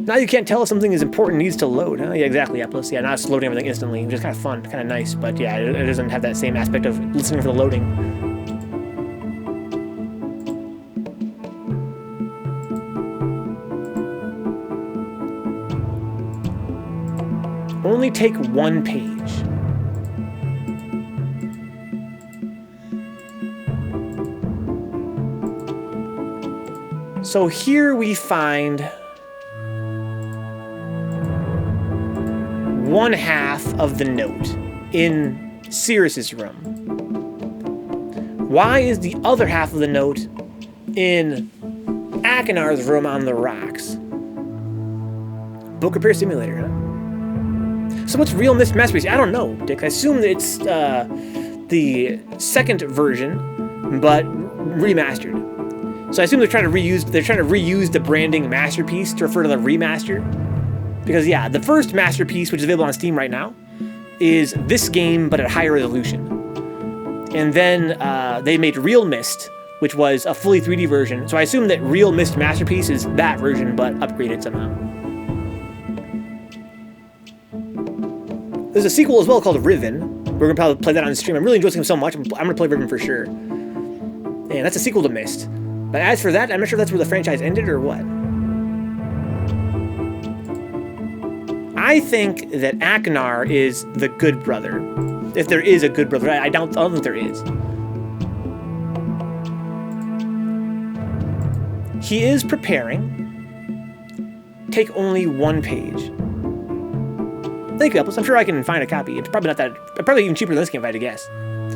Now you can't tell if something is important needs to load, huh? Yeah, exactly, Eplis. Yeah, now it's loading everything instantly, which is kind of fun, kind of nice. But yeah, it doesn't have that same aspect of listening for the loading. Only take one page. So here we find one half of the note in Sirius's room. Why is the other half of the note in Akinar's room on the rocks? Book repair simulator, huh? So what's Real Myst Masterpiece? I don't know, Dick. I assume that it's the second version, but remastered. So I assume they're trying to reuse the branding Masterpiece to refer to the remaster. Because yeah, the first Masterpiece, which is available on Steam right now, is this game but at higher resolution. And then they made Real Myst, which was a fully 3D version. So I assume that Real Myst Masterpiece is that version but upgraded somehow. There's a sequel as well called Riven. We're gonna probably play that on stream. I'm really enjoying this game so much. I'm gonna play Riven for sure. And that's a sequel to Myst. But as for that, I'm not sure if that's where the franchise ended or what. I think that Akinar is the good brother. If there is a good brother. I don't think there is. He is preparing. Take only one page. Thank you, Eplis. I'm sure I can find a copy. It's probably not that... Probably even cheaper than this game, if I had to guess.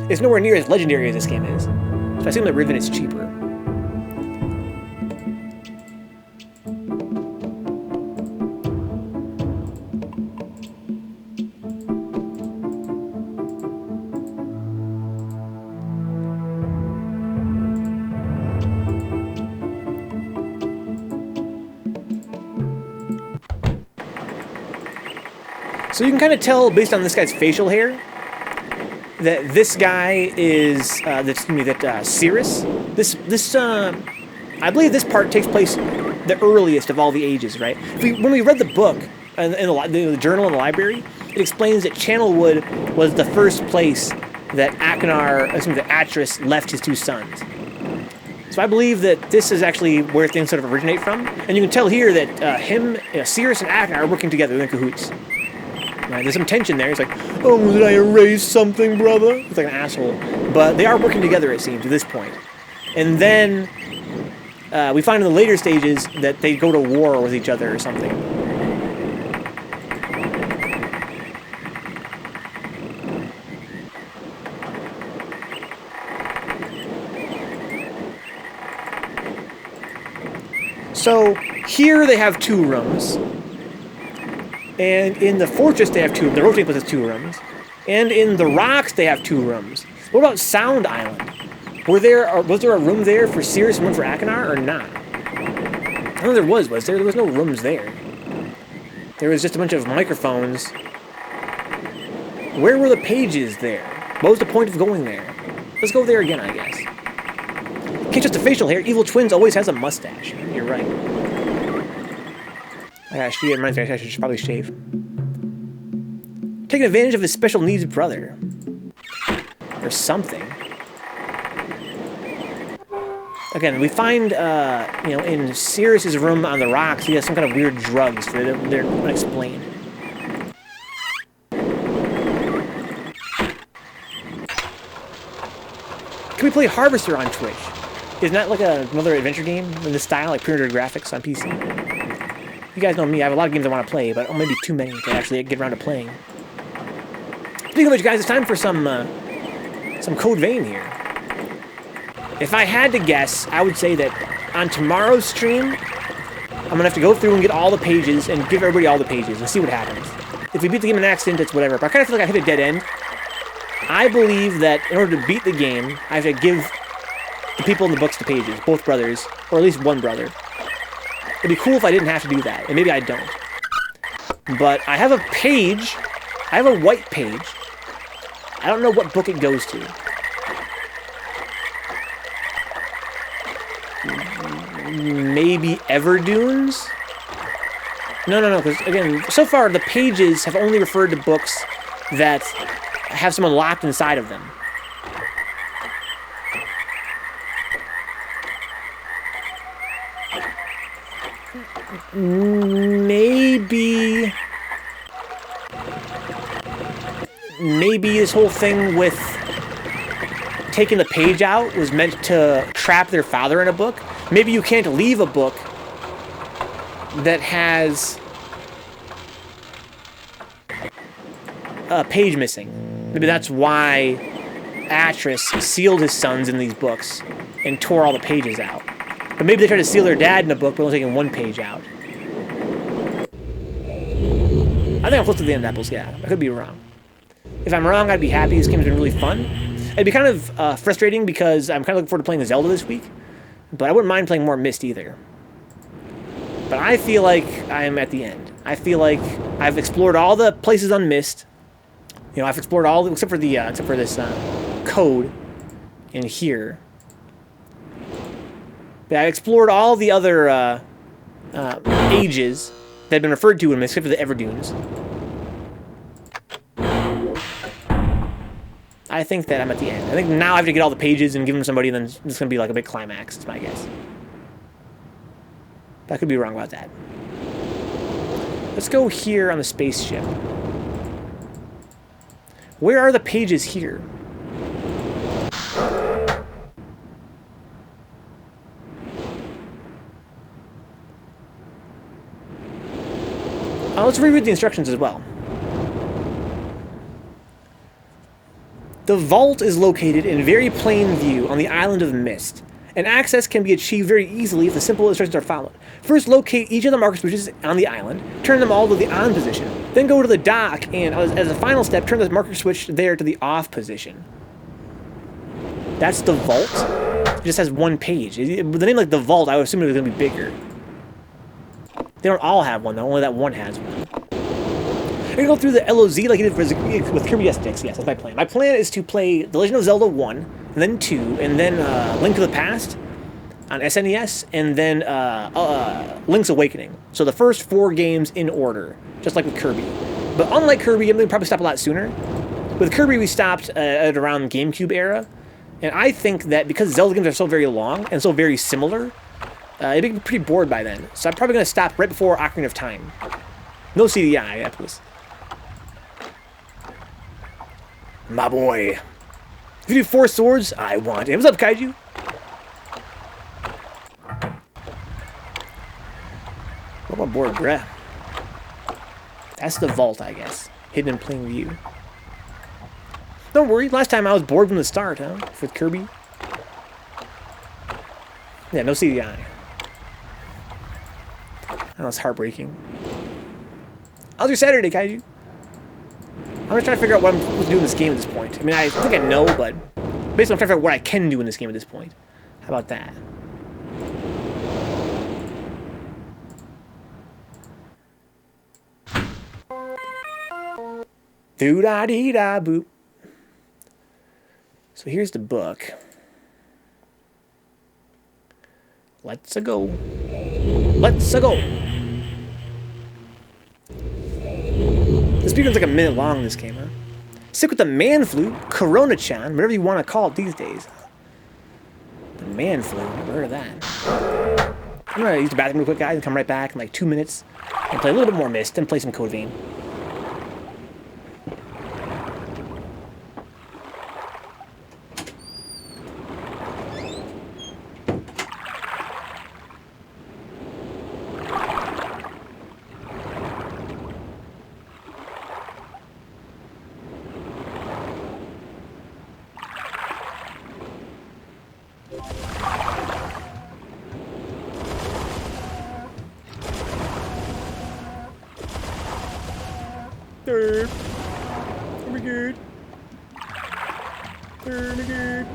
It's nowhere near as legendary as this game is. So I assume that Riven is cheaper. So you can kind of tell, based on this guy's facial hair, that this guy is, Sirius. I believe this part takes place the earliest of all the ages, right? When we read the book, in the journal in the library, it explains that Channelwood was the first place that Atris left his two sons. So I believe that this is actually where things sort of originate from. And you can tell here that Sirius and Akinar are working together in cahoots. Right, there's some tension there. He's like, oh, did I erase something, brother? It's like an asshole. But they are working together, it seems, to this point. And then we find in the later stages that they go to war with each other or something. So here they have two rooms. And in the fortress, they have two. The rotating place has two rooms. And in the rocks, they have two rooms. What about Sound Island? Was there a room there for Sirius and one for Akinar, or not? I don't know there was there? There was no rooms there. There was just a bunch of microphones. Where were the pages there? What was the point of going there? Let's go there again, I guess. Can't just the facial hair. Evil Twins always has a mustache. You're right. I should probably shave. Taking advantage of his special needs brother. Or something. Again, we find, in Sirius's room on the rocks, he has some kind of weird drugs. They're unexplained. Can we play Harvester on Twitch? Isn't that like another adventure game in this style, like pre-rendered graphics on PC? You guys know me, I have a lot of games I want to play, but maybe too many to actually get around to playing. Speaking of which, guys, it's time for some Code Vein here. If I had to guess, I would say that on tomorrow's stream, I'm gonna have to go through and get all the pages and give everybody all the pages and see what happens. If we beat the game in an accident, it's whatever. But I kind of feel like I hit a dead end. I believe that in order to beat the game, I have to give the people in the books the pages, both brothers, or at least one brother. It'd be cool if I didn't have to do that, and maybe I don't. But I have a page. I have a white page. I don't know what book it goes to. Maybe Everdunes? No, because, again, so far the pages have only referred to books that have someone locked inside of them. Maybe this whole thing with taking the page out was meant to trap their father in a book. Maybe you can't leave a book that has a page missing. Maybe that's why Atris sealed his sons in these books and tore all the pages out. But maybe they tried to seal their dad in a book, but only taking one page out. I think I'm close to the end, Apples. Yeah, I could be wrong. If I'm wrong, I'd be happy. This game's been really fun. It'd be kind of frustrating because I'm kind of looking forward to playing the Zelda this week. But I wouldn't mind playing more Myst either. But I feel like I'm at the end. I feel like I've explored all the places on Myst. You know, I've explored all, except for this code in here. But I explored all the other ages that have been referred to in Myst, except for the Everdunes. I think that I'm at the end. I think now I have to get all the pages and give them to somebody, and then it's going to be like a big climax, is my guess. But I could be wrong about that. Let's go here on the spaceship. Where are the pages here? Let's reread the instructions as well. The vault is located in very plain view on the island of Myst, and access can be achieved very easily if the simple instructions are followed. First, locate each of the marker switches on the island, turn them all to the on position, then go to the dock, and as a final step, turn the marker switch there to the off position. That's the vault? It just has one page. With the name like the vault, I would assume it was going to be bigger. They don't all have one, though. Only that one has one. I'm going to go through the LOZ like I did with Kirby STX. Yes, that's my plan. My plan is to play The Legend of Zelda 1, and then 2, and then Link to the Past on SNES, and then Link's Awakening. So the first 4 games in order, just like with Kirby. But unlike Kirby, I'm going to probably stop a lot sooner. With Kirby, we stopped at around GameCube era, and I think that because Zelda games are so very long and so very similar, I'd be pretty bored by then. So I'm probably going to stop right before Ocarina of Time. No CDI, yeah, please. My boy. If you do 4 swords, I want it. What's up, Kaiju? What about board, bruh? That's the vault, I guess. Hidden in plain view. Don't worry, last time I was bored from the start, huh? With Kirby. Yeah, no CDI. That was heartbreaking. How's your Saturday, Kaiju? I'm just trying to figure out what I'm supposed to do in this game at this point. I mean, I think I know, but basically I'm trying to figure out what I can do in this game at this point. How about that? Doo-da-dee-da-boop. So here's the book. Let's-a go. Let's-a go. The speaker's like a minute long in this game, huh? Stick with the man flu, Corona-chan, whatever you want to call it these days. The man flu, never heard of that. I'm gonna use the bathroom real quick, guys, and come right back in like 2 minutes and play a little bit more Myst and play some Code Vein. Third. Oh my god. Oh my god.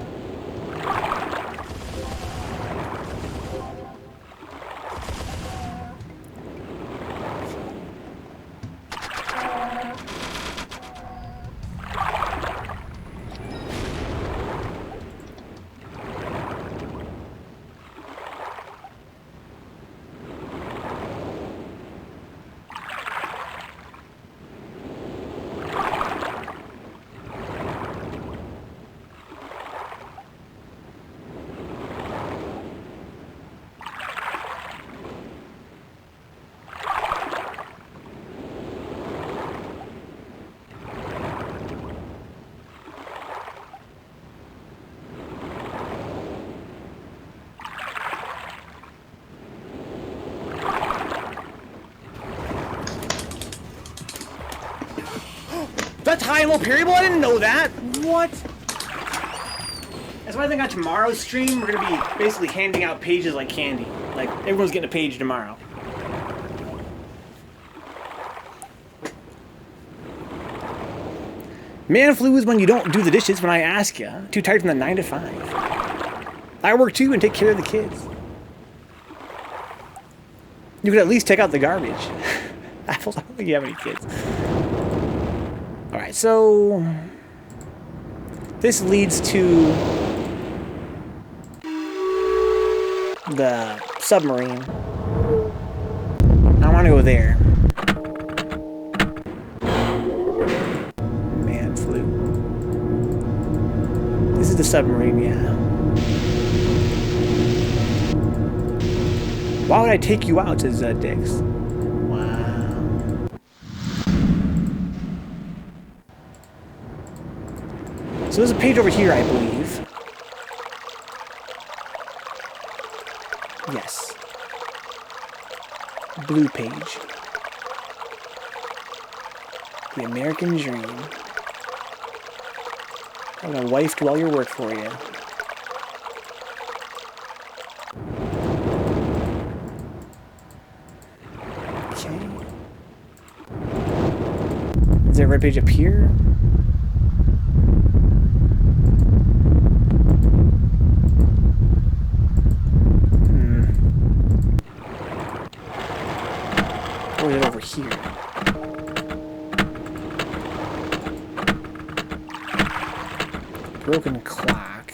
That's high and low period? I didn't know that. What? That's why I think on tomorrow's stream we're gonna be basically handing out pages like candy. Like everyone's getting a page tomorrow. Man flu is when you don't do the dishes when I ask you. Too tired from the 9 to 5. I work too and take care of the kids. You could at least take out the garbage. Apples, I don't think you have any kids. Alright, so this leads to the submarine. I want to go there. Man flu. This is the submarine, yeah. Why would I take you out, says Dix. So there's a page over here, I believe. Yes. Blue page. The American dream. Having a wife do all your work for you. Okay. Is there a red page up here? Or is it over here? Broken clock.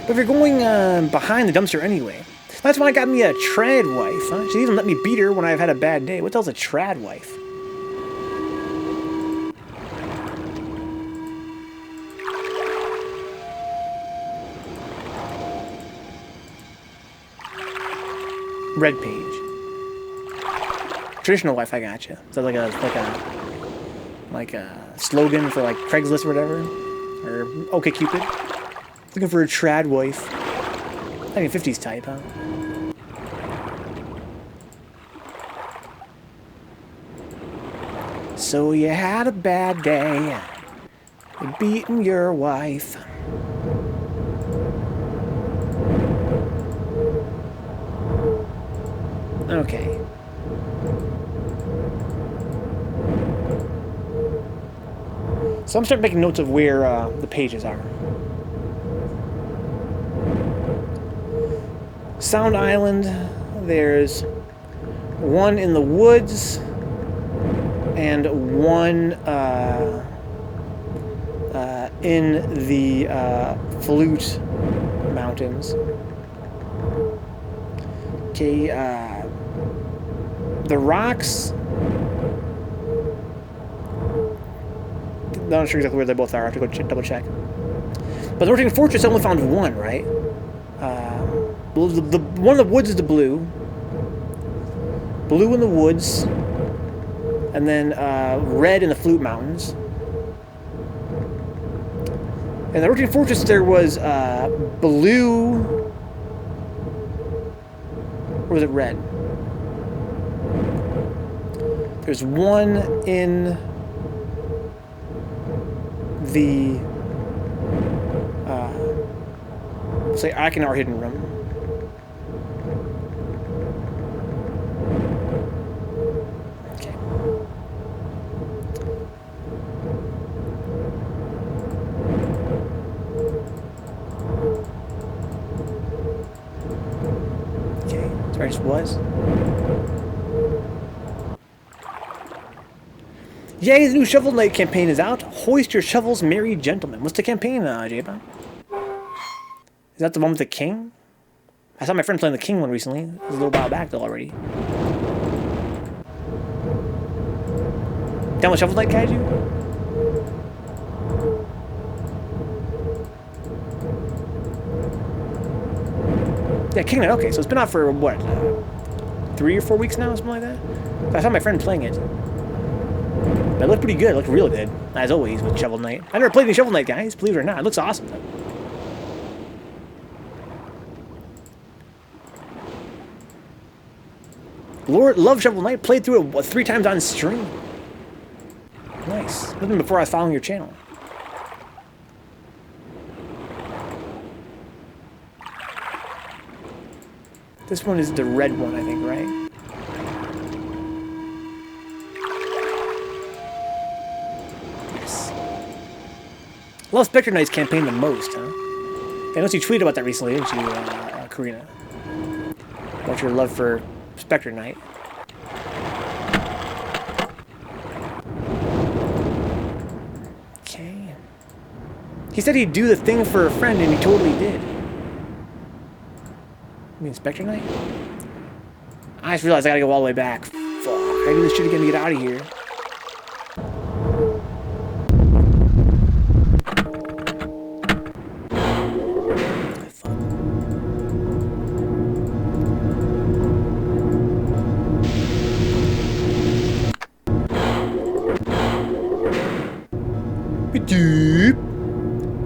But if you're going behind the dumpster anyway. That's why I got me a trad wife, huh? She even let me beat her when I've had a bad day. What the hell's a trad wife? Red page. Traditional wife, I gotcha. So like a slogan for like Craigslist or whatever, or OkCupid. Looking for a trad wife. I mean 50s type, huh? So you had a bad day. You're beating your wife. Okay. So I'm starting making notes of where the pages are. Sound Island, there's one in the woods and one in the Flute Mountains. Okay, the rocks. I'm not sure exactly where they both are. I have to go double check. But the Rotating Fortress, I only found one, right? The one in the woods is the blue. Blue in the woods. And then red in the Flute Mountains. And the Rotating Fortress, there was blue. Or was it red? There's one in the say Akinar hidden room. Okay. Okay, that's where I just was. Yay, the new Shovel Knight campaign is out. Hoist your shovels, merry gentlemen. What's the campaign, J-Bon? Is that the one with the king? I saw my friend playing the king one recently. It was a little while back, though, already. Down with Shovel Knight, Kaiju? Yeah, King Knight, okay. So it's been out for, what, 3 or 4 weeks now, something like that? I saw my friend playing it. It looked pretty good. It looked real good, as always, with Shovel Knight. I never played any Shovel Knight, guys, believe it or not. It looks awesome, though. Lord, love Shovel Knight. Played through it, what, 3 times on stream. Nice. Even before I was following your channel. This one is the red one, I think, right? Yes. Love Spectre Knight's campaign the most, huh? I know you tweeted about that recently, didn't you, Karina? About your love for Spectre Knight. Okay. He said he'd do the thing for a friend, and he totally did. You mean Spectre Knight? I just realized I gotta go all the way back. Fuck, I do this shit again to get out of here. Doop.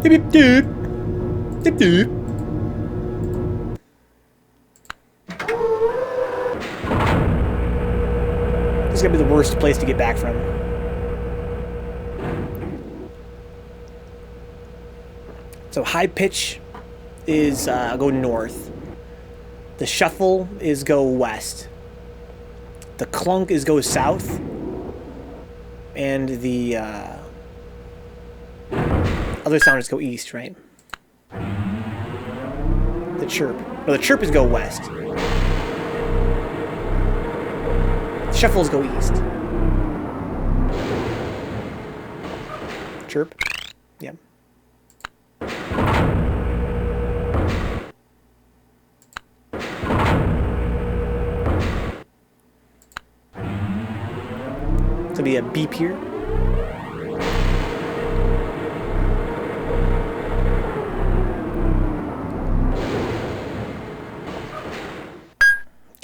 Doop doop. Doop doop. This is gonna be the worst place to get back from. So high pitch is go north. The shuffle is go west. The clunk is go south. And the other sound is go east, right? The chirp. No, the chirp is go west. The shuffles go east. Chirp. Yep. It's gonna be a beep here.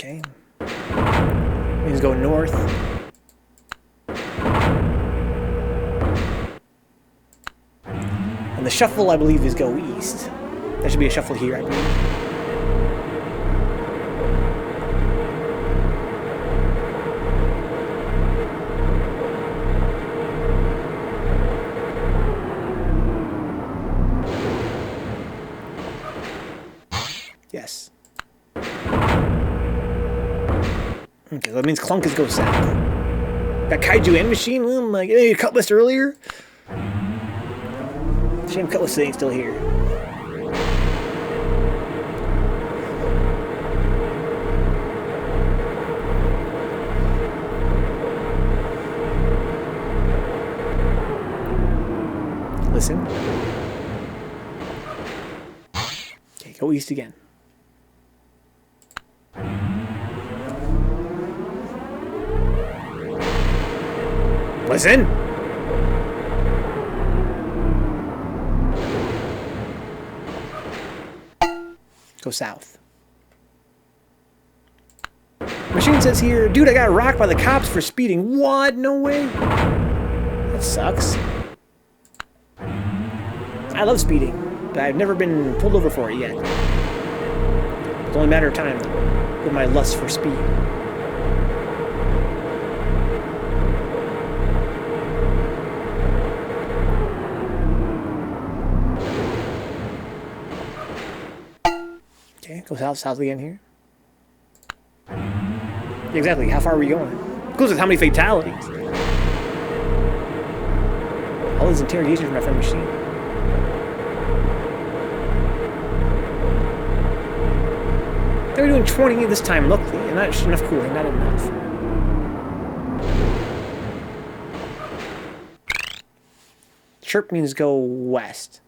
Okay. Means go north. And the shuffle, I believe, is go east. There should be a shuffle here, I believe. Yes. Okay, so that means Clunk is go south. Got Kaiju and Machine? Oh my god, you cut list earlier? Shame Cutlass ain't still here. Listen. Okay, go east again. Listen. Go south. Machine says here, dude, I got rocked by the cops for speeding. What? No way. That sucks. I love speeding, but I've never been pulled over for it yet. It's only a matter of time, though, with my lust for speed. Okay, go south again here. Yeah, exactly, how far are we going? Goes with how many fatalities. All these interrogations from my friend Machine. They were doing 20 this time, luckily, and not enough cooling, not enough. Chirp means go west.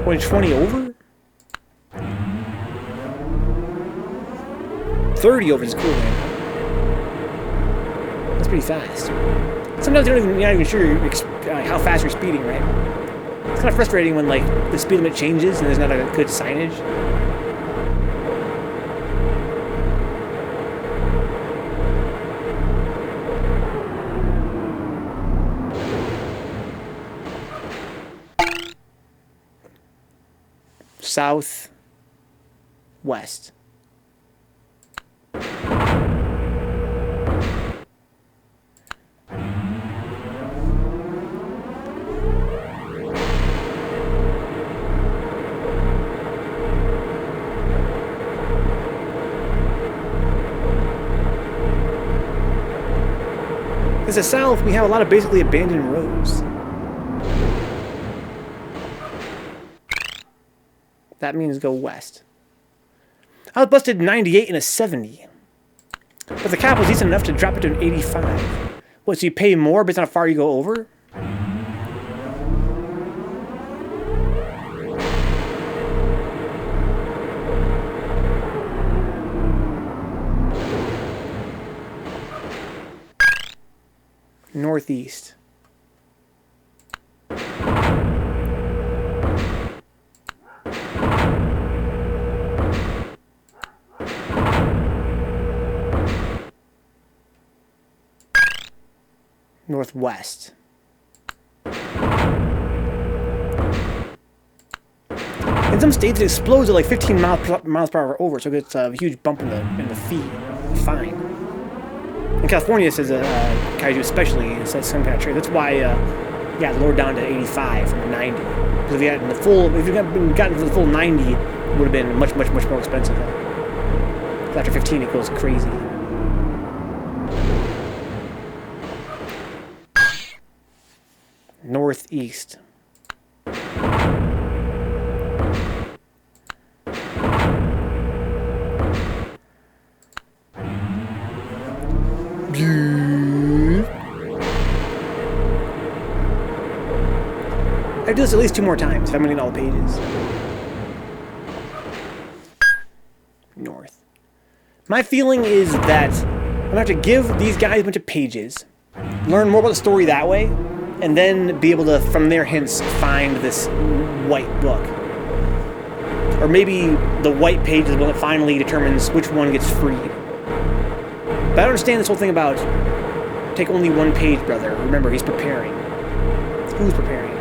Going 20 over? 30 over is cool, man. That's pretty fast. Sometimes you're not even sure how fast you're speeding, right? It's kind of frustrating when, like, the speed limit changes and there's not a good signage. South, west. Because the south, we have a lot of basically abandoned roads. That means go west. I was busted 98 and a 70. But the cap was decent enough to drop it to an 85. What, so you pay more based on how far you go over? Northeast. Northwest. In some states, it explodes at like 15 miles per hour over, so it gets a huge bump in the fee. Fine. In California, it says Kaiju especially, it says some kind of trade. That's why, yeah, lowered down to 85 from 90. Because if you had the full, if you had gotten to the full 90, it would have been much more expensive. After 15, it goes crazy. Northeast. I do this at least 2 more times if I'm reading all the pages. North. My feeling is that I'm gonna have to give these guys a bunch of pages, learn more about the story that way, and then be able to, from their hints, find this white book. Or maybe the white page is the one that finally determines which one gets freed. But I don't understand this whole thing about take only 1 page, brother. Remember, he's preparing. Who's preparing?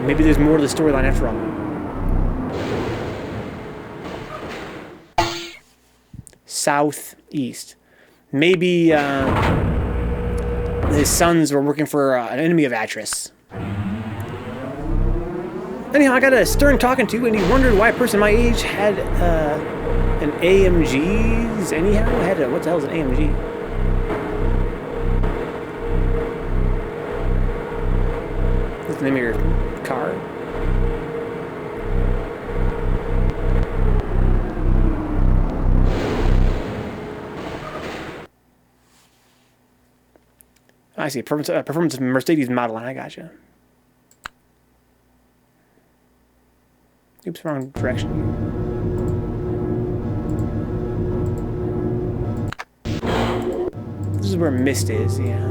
Maybe there's more to the storyline after all. Southeast. Maybe his sons were working for an enemy of Atris. Anyhow, I got a stern talking to, and he wondered why a person my age had an AMGs. Anyhow, I had what the hell is an AMG? What's the name of your car? I see. Performance Mercedes model line. I gotcha. Oops, wrong direction. This is where Myst is, yeah.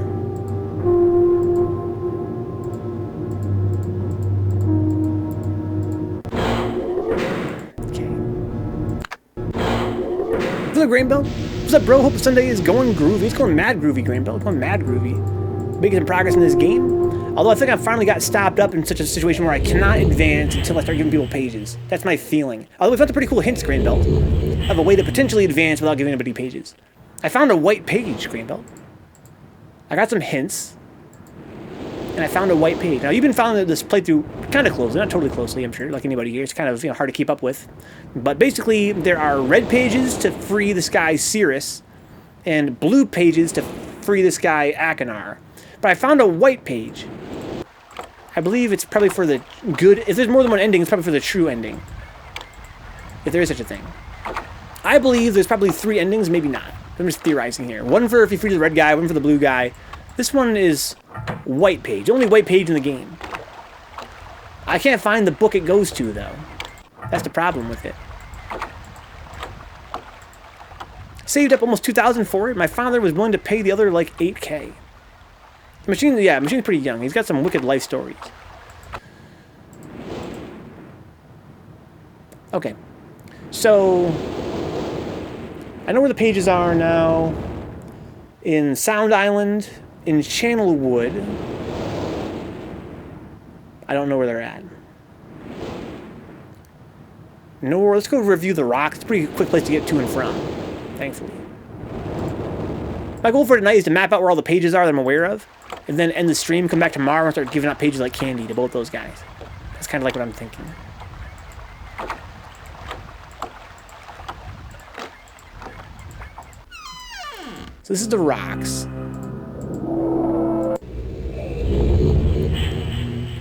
Okay. What's up, Grainbelt? What's up, bro? Hope Sunday is going groovy. It's going mad groovy, Grainbelt. It's going mad groovy. Making some progress in this game. Although I think I finally got stopped up in such a situation where I cannot advance until I start giving people pages. That's my feeling. Although we found some pretty cool hints, Grainbelt, of a way to potentially advance without giving anybody pages. I found a white page, Grainbelt. I got some hints. and I found a white page. Now, you've been following this playthrough kind of closely, not totally closely, I'm sure, like anybody here. It's kind of hard to keep up with. But basically, there are red pages to free this guy Cirrus, and blue pages to free this guy Akinar. But I found a white page. I believe it's probably for the good. If there's more than one ending, it's probably for the true ending. If there is such a thing. I believe there's probably 3 endings, maybe not. I'm just theorizing here. One for if you free the red guy, one for the blue guy. This one is white page. Only white page in the game. I can't find the book it goes to, though. That's the problem with it. Saved up almost 2,000 for it. My father was willing to pay the other, like, 8K. Machine's pretty young. He's got some wicked life stories. Okay. So, I know where the pages are now. In Sound Island, in Channelwood. I don't know where they're at. No, let's go review the rocks. It's a pretty quick place to get to and from, thankfully. My goal for tonight is to map out where all the pages are that I'm aware of, and then end the stream, come back tomorrow, and start giving out pages like candy to both those guys. That's kind of like what I'm thinking. So this is the rocks.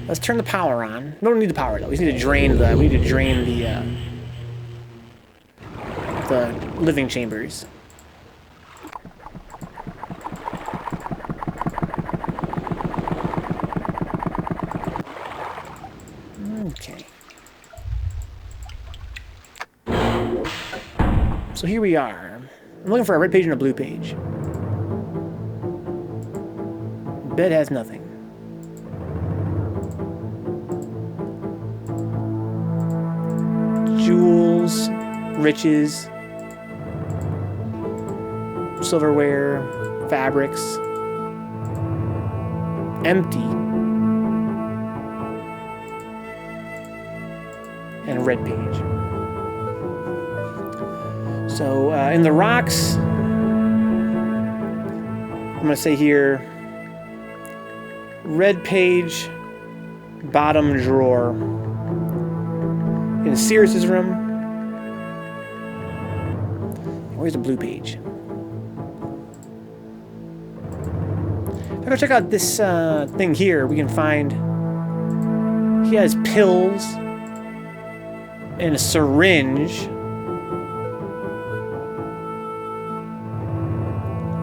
Let's turn the power on. We don't need the power though. We just need to drain the. We need to drain the living chambers. Okay. So here we are. I'm looking for a red page and a blue page. Bed has nothing. Jewels, riches, silverware, fabrics. Empty. And a red page. So, in the rocks, I'm going to say here, red page, bottom drawer. In Cirrus's room. Where's the blue page? If I go check out this thing here, we can find he has pills and a syringe.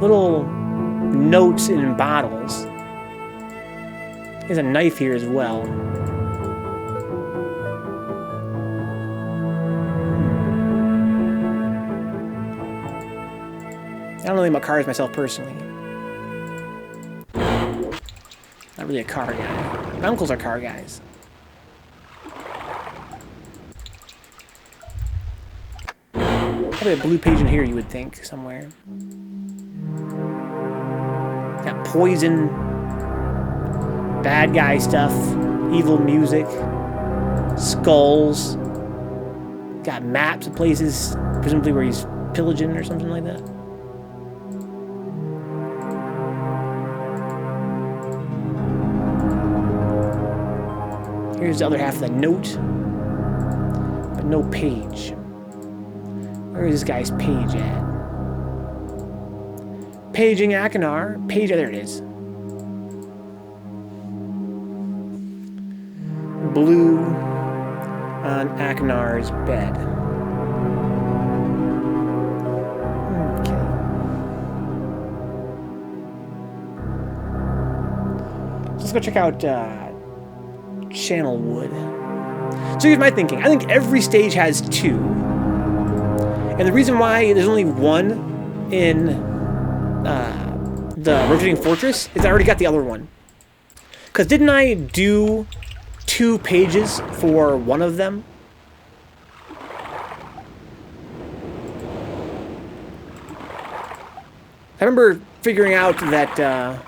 Little notes in bottles. There's a knife here as well. I don't really think about cars myself personally. Not really a car guy. My uncles are car guys. Probably a blue page in here, you would think, somewhere. Got poison, bad guy stuff, evil music, skulls. Got maps of places, presumably where he's pillaging or something like that. Here's the other half of the note, but no page. Where is this guy's page at? Paging Akinar. Page, oh, there it is. Blue on Akinar's bed. Okay. So let's go check out Channelwood. So here's my thinking. I think every stage has 2. And the reason why there's only 1 in the rotating fortress is I already got the other one. Because didn't I do 2 pages for one of them? I remember figuring out that I'll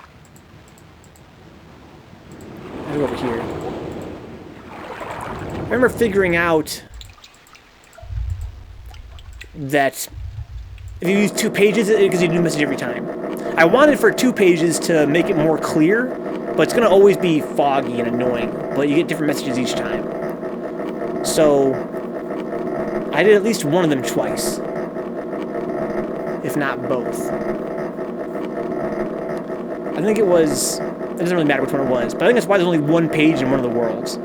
go over here. I remember figuring out that if you use 2 pages, it gives you a new message every time. I wanted for 2 pages to make it more clear, but it's gonna always be foggy and annoying, but you get different messages each time. So I did at least one of them twice, if not both. I think it was, it doesn't really matter which one it was, but I think that's why there's only one page in one of the worlds.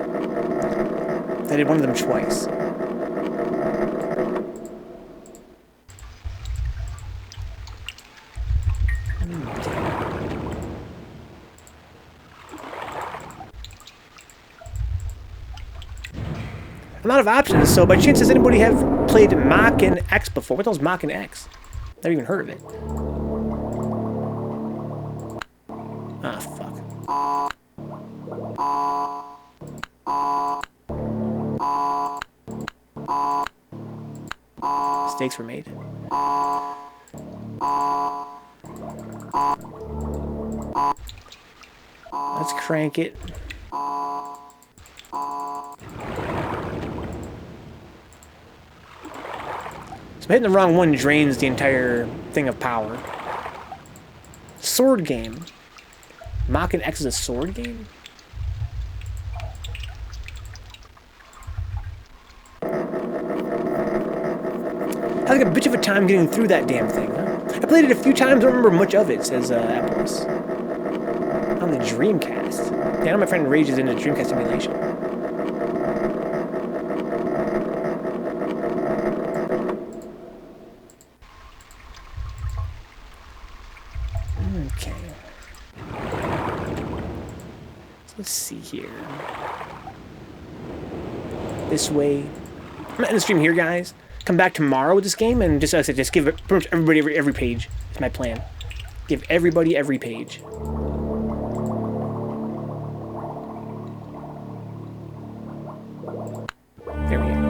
I did one of them twice. I'm out of options, so by chance does anybody have played Mach and X before? What the hell's Mach and X? Never even heard of it. Ah, fuck. Mistakes were made. Let's crank it. So hitting the wrong one drains the entire thing of power. Sword game. Mach and X is a sword game? I had like a bitch of a time getting through that damn thing, huh? I played it a few times, don't remember much of it, says Apples. On the Dreamcast. Yeah, I know my friend rages into Dreamcast emulation. Okay. So let's see here. This way. I'm gonna end the stream here, guys. Come back tomorrow with this game and just, as I said, just give pretty much everybody every page. Is my plan. Give everybody every page. There we go.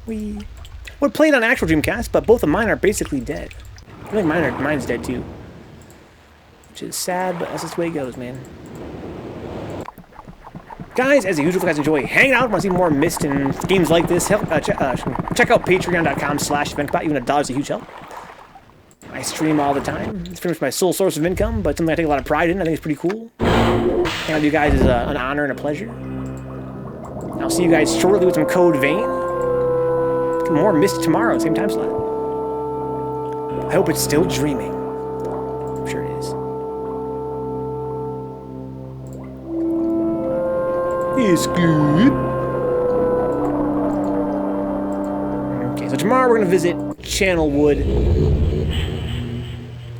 We would play it on actual Dreamcast, but both of mine are basically dead. I think mine's dead too. Which is sad, but that's just the way it goes, man. Guys, as usual, if you guys enjoy hanging out, want to see more Myst and games like this, check out patreon.com/Vencabot. Even $1 is a huge help. I stream all the time. It's pretty much my sole source of income, but something I take a lot of pride in. I think it's pretty cool. Hanging out with you guys is an honor and a pleasure. I'll see you guys shortly with some Code Vein. More Myst tomorrow, same time slot. I hope it's still dreaming. I'm sure it is. It's good. Okay, so tomorrow we're going to visit Channelwood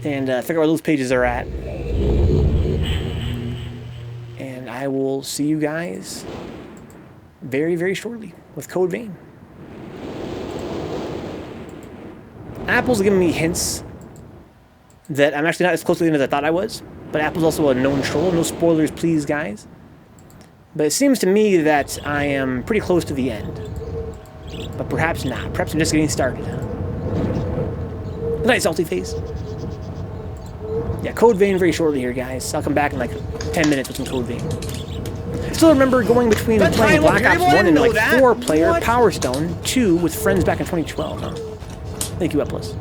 and figure out where those pages are at. And I will see you guys very, very shortly with Code Vein. Apple's giving me hints that I'm actually not as close to the end as I thought I was. But Apple's also a known troll. No spoilers, please, guys. But it seems to me that I am pretty close to the end. But perhaps not. Perhaps I'm just getting started. Good night, Salty Face. Yeah, Code Vein very shortly here, guys. I'll come back in like 10 minutes with some Code Vein. I still remember going between playing Black Ops 1 and like 4-player Power Stone 2 with friends back in 2012, huh? Thank you, Uplis.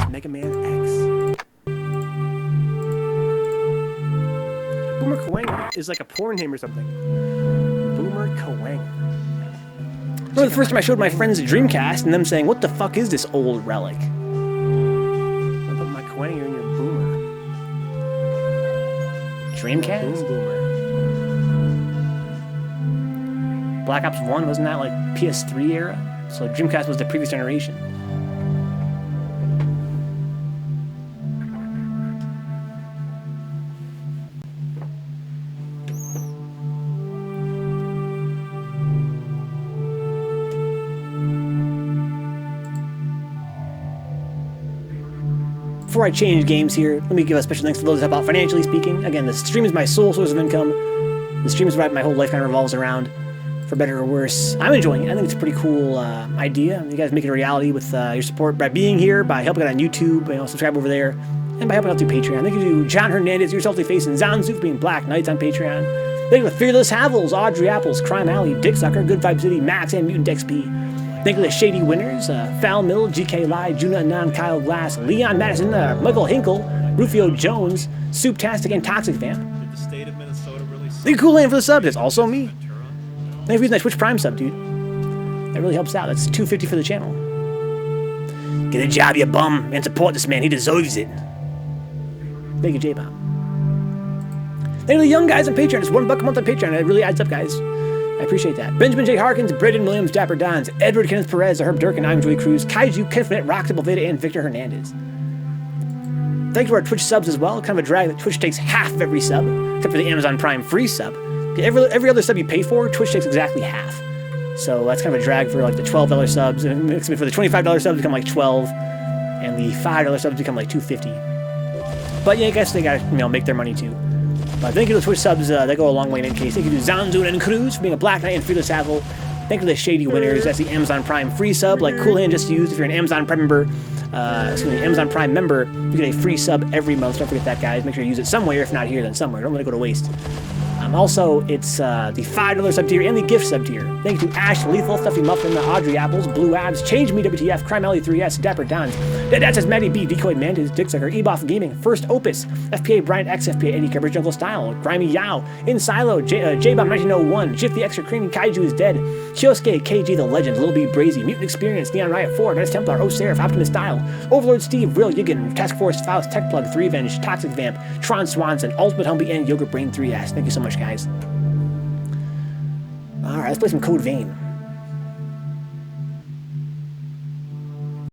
Mega Man X. Boomer Kawang is like a porn name or something. Boomer Kawang. I remember the first time I showed my friends a Dreamcast and them saying, "What the fuck is this old relic?" I put my Kawang in your Boomer. Dreamcast? Boomer. Black Ops 1, wasn't that like PS3 era? So Dreamcast was the previous generation. before I change games here, let me give a special thanks to those that help out financially speaking. Again, the stream is my sole source of income. The stream is what my whole life kind of revolves around, for better or worse. I'm enjoying it. I think it's a pretty cool idea. You guys make it a reality with your support by being here, by helping out on YouTube, subscribe over there, and by helping out through Patreon. Thank you to John Hernandez, Your Salty Face, and Zanzu for being Black Knights on Patreon. Thank you to Fearless Havels, Audrey Apples, Crime Alley, Dick Sucker, Good Vibe City, Max, and Mutant XP. Thank you to Shady Winners, Foul Mill, GK Lie, Juna Anon, Kyle Glass, Leon Madison, Michael Hinkle, Rufio Jones, Souptastic, and Toxic Vamp. Thank you, Cool Land, for the subs. It's also me. Thank you for that Twitch Prime sub, dude. That really helps out. That's $2.50 for the channel. Get a job, you bum, and support this man. He deserves it. Thank you, J-Bomb. Thank you to the young guys on Patreon. It's $1 a month on Patreon. It really adds up, guys. I appreciate that. Benjamin J. Harkins, Braden Williams, Dapper Dons, Edward Kenneth Perez, Herb Durkin, I'm Joey Cruz, Kaiju, Ken Finette, Roxable Veda, and Victor Hernandez. Thank you to our Twitch subs as well. Kind of a drag that Twitch takes half of every sub, except for the Amazon Prime free sub. Every other sub you pay for, Twitch takes exactly half. So that's kind of a drag for like the $12 subs. And for the $25 subs become like $12, and the $5 subs become like $2.50. But yeah, I guess they gotta make their money too. But thank you to the Twitch subs, they go a long way in any case. Thank you to Zanzu and Cruz for being a Black Knight and Fearless Havel. Thank you to the Shady Winners. That's the Amazon Prime free sub, like Cool Hand just used. If you're an Amazon Prime member, Amazon Prime member, you get a free sub every month. Don't forget that, guys. Make sure you use it somewhere. If not here, then somewhere. Don't let it go to waste. Also, it's the $5 sub tier and the gift sub tier. Thank you to Ash, Lethal, Stuffy Muffin, Audrey Apples, Blue Abs, Change Me WTF, Crime Alley 3S, Dapper Dons, That says Maddie B, Decoy Mantis, Dick Sucker, Eboff Gaming, First Opus, FPA Bryant X, FPA Eddie Coverage, Jungle Style, Grimy Yao, In Silo, J-Bomb 1901, Jiff the Extra Creamy, Kaiju is Dead, Kyosuke, KG the Legend, Lil B Brazy, Mutant Experience, Neon Riot 4, Nice Templar, O Seraph, Optimus Style, Overlord Steve, Real Yigan, Task Force Faust, Tech Plug, 3 Venge, Toxic Vamp, Tron Swanson, Ultimate Humby, and Yogurt Brain 3S. Thank you so much, guys. Alright, let's play some Code Vein.